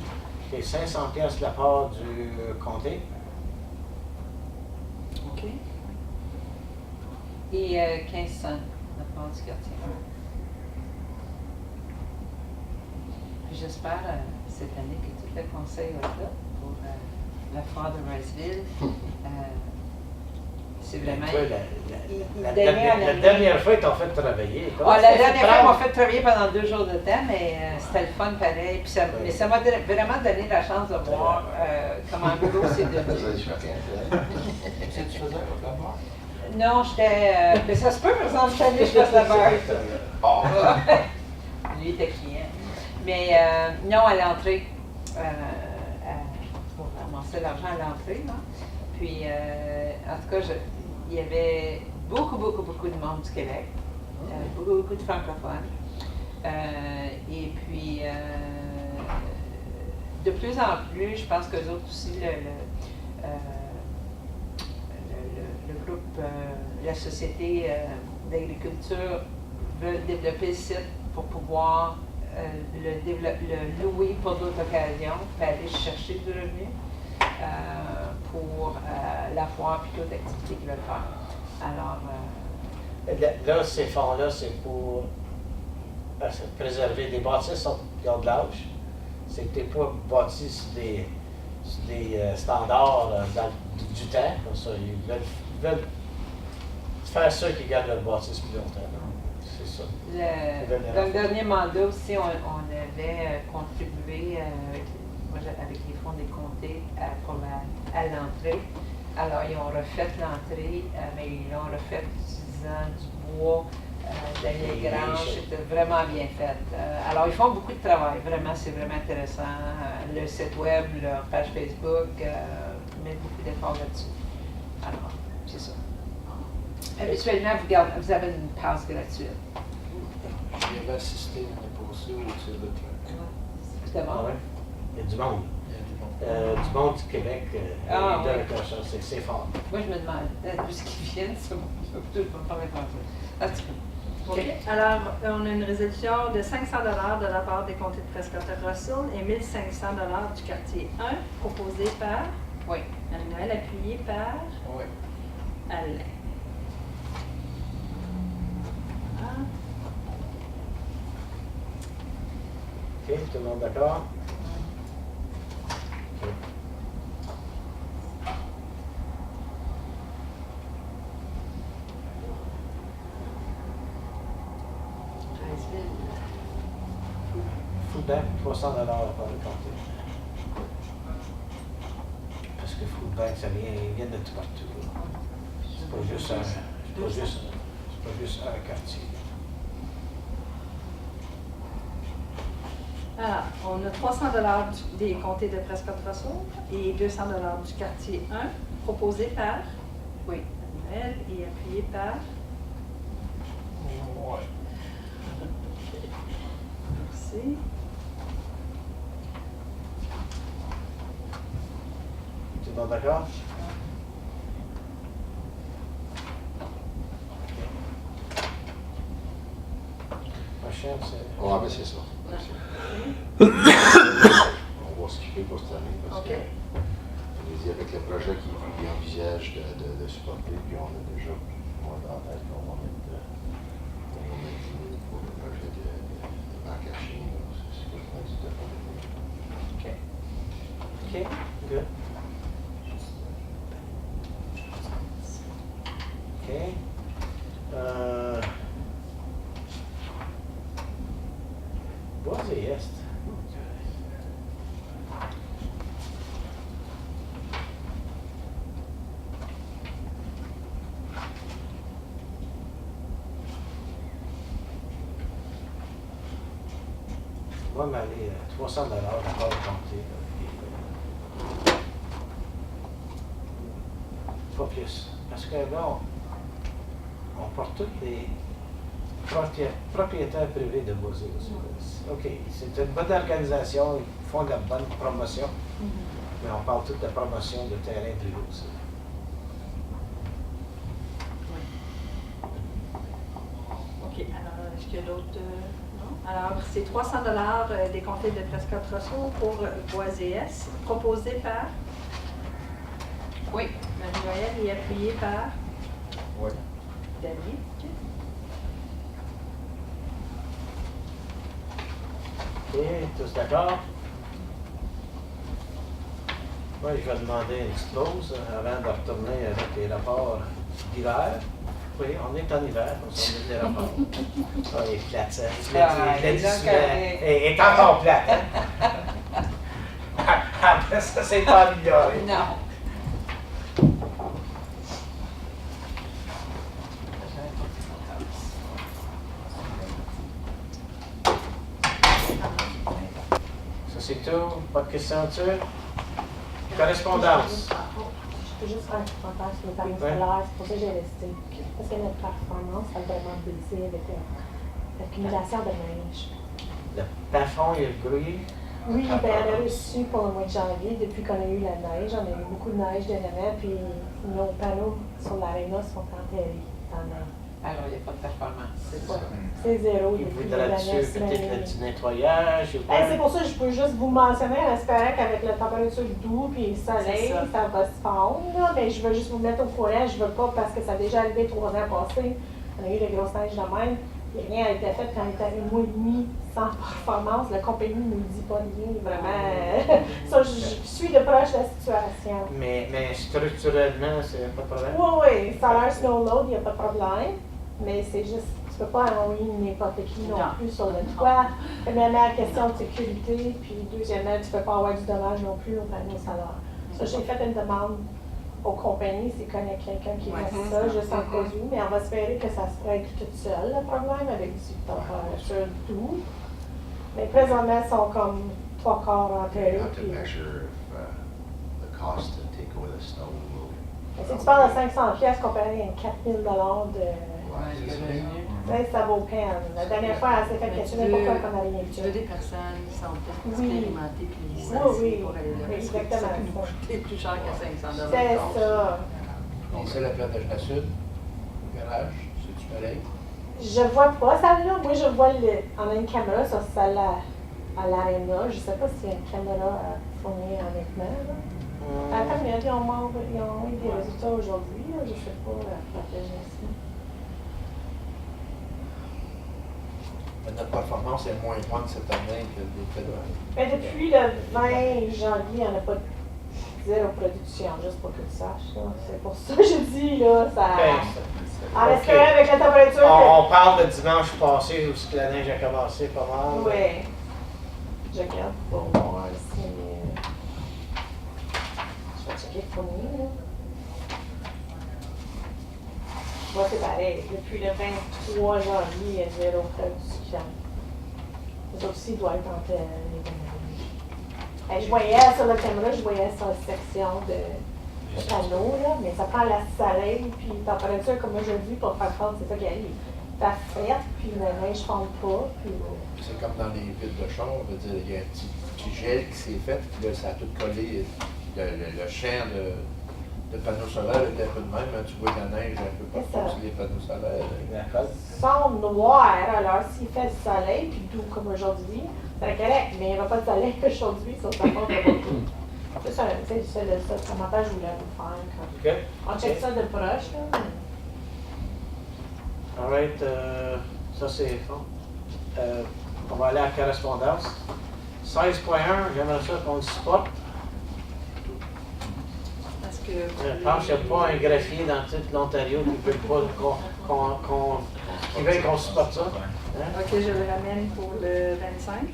OK, 500$ de la part du comté. OK. Et 1500 de la part du quartier. Puis j'espère cette année que tout le conseil va être là pour la foire de Riceville. C'est vraiment. Toi, la dernière fois, ils t'ont fait travailler. Ah, la dernière fois, ils m'ont fait travailler pendant 2 jours de temps, mais c'était le fun pareil. Puis mais ça m'a vraiment donné la chance de voir comment gros c'est devenu. Tu faisais la barre? Non, j'étais. Mais ça se peut, par exemple, je allée, je fasse la barre. Lui était client. Mais non, à l'entrée, pour ramasser l'argent à l'entrée, là. Puis, en tout cas, il y avait beaucoup de monde du Québec, beaucoup de francophones. Et puis, de plus en plus, je pense qu'eux autres aussi, le groupe, la société d'agriculture veulent développer le site pour pouvoir le louer pour d'autres occasions, puis aller chercher du revenu pour la foire et d'autres activités qu'ils veulent faire. Alors, là, ces fonds-là, c'est pour préserver des bâtisses qui ont de l'âge. C'est que tu n'es pas bâti sur des standards du temps, comme ça. Ils veulent faire ça qu'ils gardent leur bâtisse plus longtemps. C'est ça. Dans le dernier mandat aussi, on avait contribué avec les fonds des comtés à l'entrée. Alors, ils ont refait l'entrée, mais ils l'ont refait utilisant du bois, de la grange. C'était vraiment bien fait. Alors, ils font beaucoup de travail. Vraiment, c'est vraiment intéressant. Le site web, leur page Facebook, ils mettent beaucoup d'efforts là-dessus. Alors, c'est ça. Habituellement, vous avez une passe gratuite. J'avais assisté l'année passée au tir de truc. C'était bon. Ah ouais. Il y a du monde. Du monde du Québec, c'est fort. Moi, je me demande, d'où ce qu'ils viennent, ça, je ne peux pas répondre à ça. OK. Alors, on a une résolution de 500 $ de la part des comtés de Prescott-Russell et 1500 $ du quartier 1, proposé par Marie-Noël, appuyé par Alain. OK, tout le monde d'accord? OK. Food Bank, 300 $ par le comté. Parce que Food Bank, ça vient de tout partout. C'est pas juste un quartier. Alors, on a 300 $ des comtés de Prescott-Russell et 200 $ du quartier 1, proposé par Manuel et appuyé par Merci. Tout le monde d'accord? Prochaine, c'est... Ouais, ben c'est ça. On va s'occuper pour cette année parce que avec le projet qu'ils envisagent de supporter, puis on a déjà moins dans la tête qu'on va mettre 10 000 pour le projet de banque à Chine. C'est ce que je me dis de faire. OK, good. OK. va m'aller 300 $, d'accord, de compter. Pas plus. Parce que là, on porte tous les propriétaires privés de Beauzé aussi. OK, c'est une bonne organisation, ils font de la bonne promotion, mais on parle tout de promotion de terrain privé aussi. OK. Alors, est-ce qu'il y a d'autres... non? Alors, c'est 300 $ des comtés de Prescott-Rosso pour Boisé-S, proposé par... Oui. Marie-Noël et appuyé par... Oui. David. OK, tous d'accord? Moi, je vais demander une petite pause avant de retourner avec les rapports d'hiver. Oui, on est en hiver, on s'en met des rapports. Ah, il est plate, ça. Elle est encore plate. Hein? Après ça, c'est pas amélioré. Non. Ça, c'est tout. Pas de questions dessus? Correspondance. Je peux juste faire un commentaire sur le panneau solaire, c'est pour ça que j'ai resté. Parce que notre performance a vraiment baissé avec l'accumulation de neige. Le plafond, il est brouillé? Oui, ben, on a reçu pour le mois de janvier, depuis qu'on a eu la neige, on a eu beaucoup de neige dernièrement, puis nos panneaux sur l'aréna sont enterrés dans la neige. Alors, il n'y a pas de performance, c'est ça. C'est zéro Il depuis voudrait la dessus neige. peut-être du nettoyage ou Ben, c'est pour ça que je peux juste vous mentionner en espérant qu'avec la température doux et le soleil, ça va se fondre. Là. Mais je veux juste vous mettre au courant. Je veux pas, parce que ça a déjà arrivé 3 ans passés. On a eu des grosses neiges de même. Et rien n'a été fait quand il est arrivé un mois et demi sans performance. La compagnie ne nous dit pas rien. Vraiment. Ça, je suis de proche de la situation. Mais structurellement, c'est pas de problème? Oui, ça a l'air snow load, il n'y a pas de problème. Mais c'est juste, tu peux pas envoyer n'importe qui non plus sur le toit. Premièrement, question de sécurité, puis deuxièmement, tu peux pas avoir du dommage non plus au panneau solaire. Ça, j'ai fait une demande aux compagnies, s'ils connaissent quelqu'un qui fait ça, juste en cas où, mais on va espérer que ça se règle toute seule, le problème, avec du température doux. Mais présentement, ils sont comme 3 quarts enterrés. You have to measure if the cost to take away the snow will. Si tu parles de 500$ comparé à 4000$ de... Ça vaut peine. La dernière fois, elle s'est fait questionner pourquoi on n'a rien Tu veux des personnes qui sont peut-être Oui. expérimentées puis licenciées pour aller là. Exactement. Ça peut nous coûter plus cher que 500$. C'est ça. On sait la planète de la Sud, au garage, c'est-tu pareil? Je vois pas celle-là. Moi, je vois on a une caméra sur celle à l'aréna. Je sais pas s'il y a une caméra à fournir honnêtement. Attends, mais ils ont eu des résultats aujourd'hui. Je sais pas partager ici. Notre performance est moins bonne cette année que l'été de Mais depuis le 20 janvier, on n'a pas de zéro production, juste pour que tu saches. là. C'est pour ça que je dis, là, ça... En espérant avec la température... On parle de dimanche passé où la neige a commencé pas mal. Oui. Je regarde pour voir si... Je vais checker le premier, là. Moi, c'est pareil. Depuis le 23 janvier, il y a zéro production. Les autres aussi doivent être entre les bonnes. Je voyais sur la caméra, je voyais sa section de panneaux, là, mais ça prend la soleil, puis température comme aujourd'hui pour faire fondre, c'est ça qui arrive. Ça frette, puis la neige ne fond pas. Puis... C'est comme dans les villes de char, on veut dire, il y a un petit gel qui s'est fait, puis là, ça a tout collé. Le champ de panneaux solaires était un peu de même, hein, tu vois que la neige un peu partout sur les panneaux solaires. Ils sont noirs, alors s'il fait du soleil, puis doux comme aujourd'hui, c'est correct, mais il n'y aura pas de soleil aujourd'hui, ça ça compte pas beaucoup. C'est ça, c'est le seul commentaire que je voulais vous faire. On check ça de proche, là. All right, ça c'est bon. On va aller à la correspondance. 16.1, j'aimerais ça qu'on le supporte. Je pense qu'il n'y a pas un greffier dans tout l'Ontario qui veut pas qui veut qu'on supporte ça. Hein? Ok, je le ramène pour le 25. Ouais.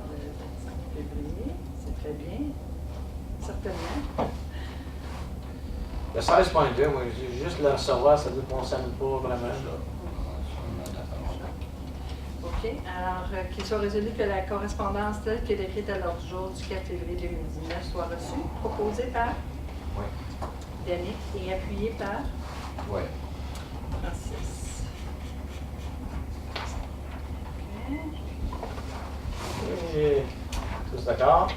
Le 25 février, c'est très bien. Certainement. Le 16.2, moi, juste le recevoir, ça veut qu'on ne s'amuse pas vraiment. Ok, OK. Alors, qu'il soit résolu que la correspondance telle qu'elle est écrite à l'ordre du jour du 4 février 2019 soit reçue, proposée par Oui. Yannick et appuyée par Oui. Francis. OK. Et tous d'accord?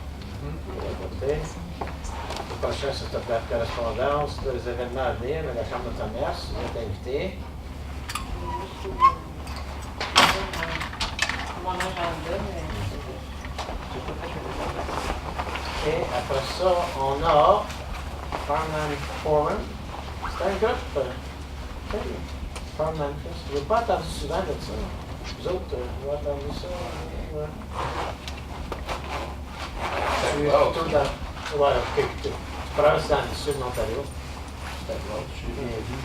Le prochain, c'est la correspondance des événements à venir, mais la Chambre de commerce est invitée. Mon agenda, mais Et après ça, on a Farmland Forum. C'est un groupe. Farmland Fest. Je n'ai pas entendu souvent de ça. Vous autres, vous avez entendu ça? Ouais. Tu es plutôt dans. Ouais, ok. Tu prends ça dans le sud de l'Ontario. C'est drôle, je suis bien vu.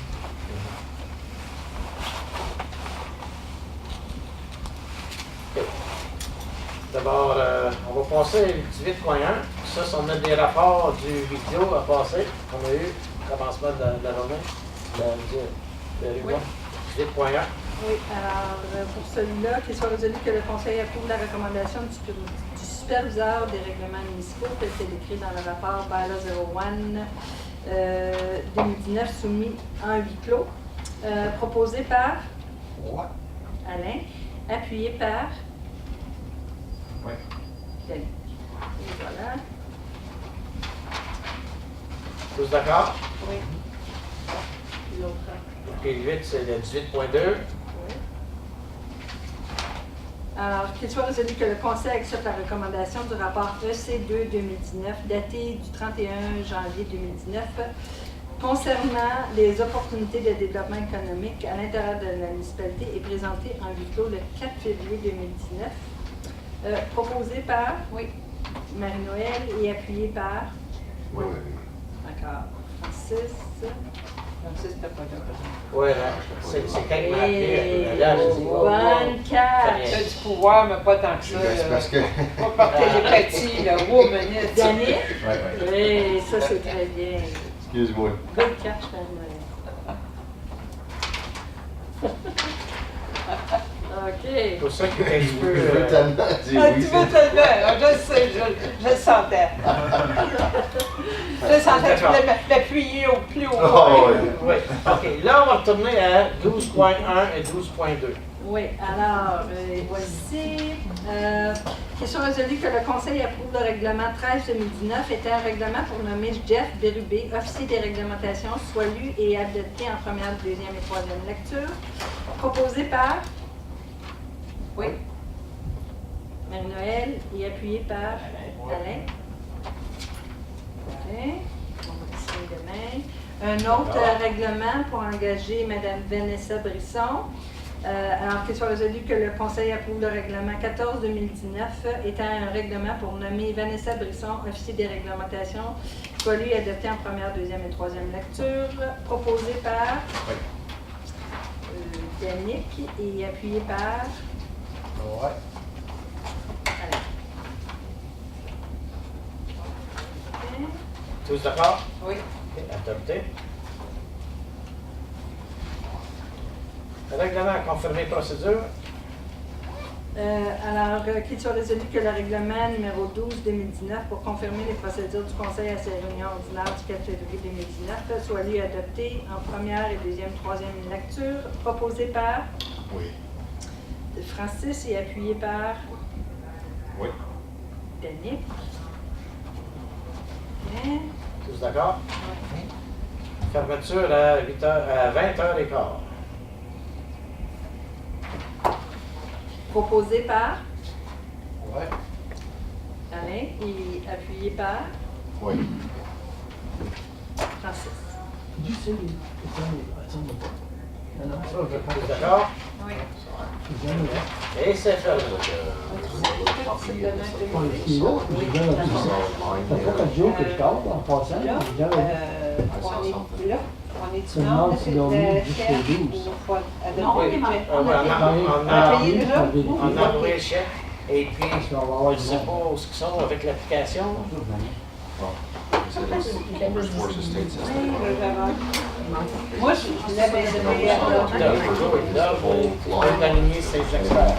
Ok. D'abord, on va passer à 18.1. Ça, on a des rapports du vidéo à passer qu'on a eu au commencement de la journée. De Oui. 18.1. Oui, alors pour celui-là, qu'il soit résolu que le Conseil approuve la recommandation du superviseur des règlements municipaux, tel que décrit dans le rapport BALA 01 2019 soumis en huis clos, proposé par Alain, appuyé par Denis. Et voilà. Tous d'accord? Oui. Puis l'autre. OK, 8, c'est le 18.2. Alors, qu'il soit résolu que le Conseil accepte la recommandation du rapport EC2-2019, daté du 31 janvier 2019, concernant les opportunités de développement économique à l'intérieur de la municipalité et présenté en huis clos le 4 février 2019, proposé par Marie-Noël et appuyé par D'accord. Francis. Francis, t'as pas de Oui, c'est quand même marqué. Là, je dis, bonne catch. T'as du pouvoir, mais pas tant que ça. C'est parce que. Pas par télépathie, là. Wow, minute. Yannick? Oui. Oui, ça c'est très bien. Excuse-moi. Bonne catch, Marie-Noël. OK. C'est pour ça qu'il est un petit peu. Je veux tellement dire Tu oui. veux tellement. Je le sais, je le sentais. Je le sentais, je voulais m'appuyer au plus haut. Oh, oui. Oui. OK, là, on va retourner à 12.1 et 12.2. Oui, alors, voici. Qu'il soit résolu que le Conseil approuve le règlement 13-2019 était un règlement pour nommer Jeff Bérubé, officier des réglementations, soit lu et adopté en première, deuxième et troisième lecture. Proposé par Marie-Noël et appuyé par Alain. OK. On va signer demain. Un autre règlement pour engager Mme Vanessa Brisson. Alors qu'il soit résolu que le Conseil approuve le règlement 14-2019 étant un règlement pour nommer Vanessa Brisson, officier des réglementations, soit lui adopté en première, deuxième et troisième lecture, proposé par Yannick et appuyé par Alain. Okay. Tous d'accord? Oui. OK, adopté. Règlement confirmé procédure. Alors, qu'il soit résolu que le règlement numéro 12-2019 pour confirmer les procédures du Conseil à ses réunions ordinaires du 4 février 2019 soit lui adopté en première et deuxième, troisième lecture, proposé par Francis et appuyé par Denis. Okay. Tous d'accord? Fermeture à 20h15. Proposé par Alain et appuyé par Francis. Tous d'accord? Oui. Et c'est fermé. On est dimanche, c'est le chef ou faut adopter le budget? On a envoyé le chèque. Et puis, je ne sais pas où ils sont avec l'application. Moi, je l'avais donné à Doug, il peut aligner ses experts.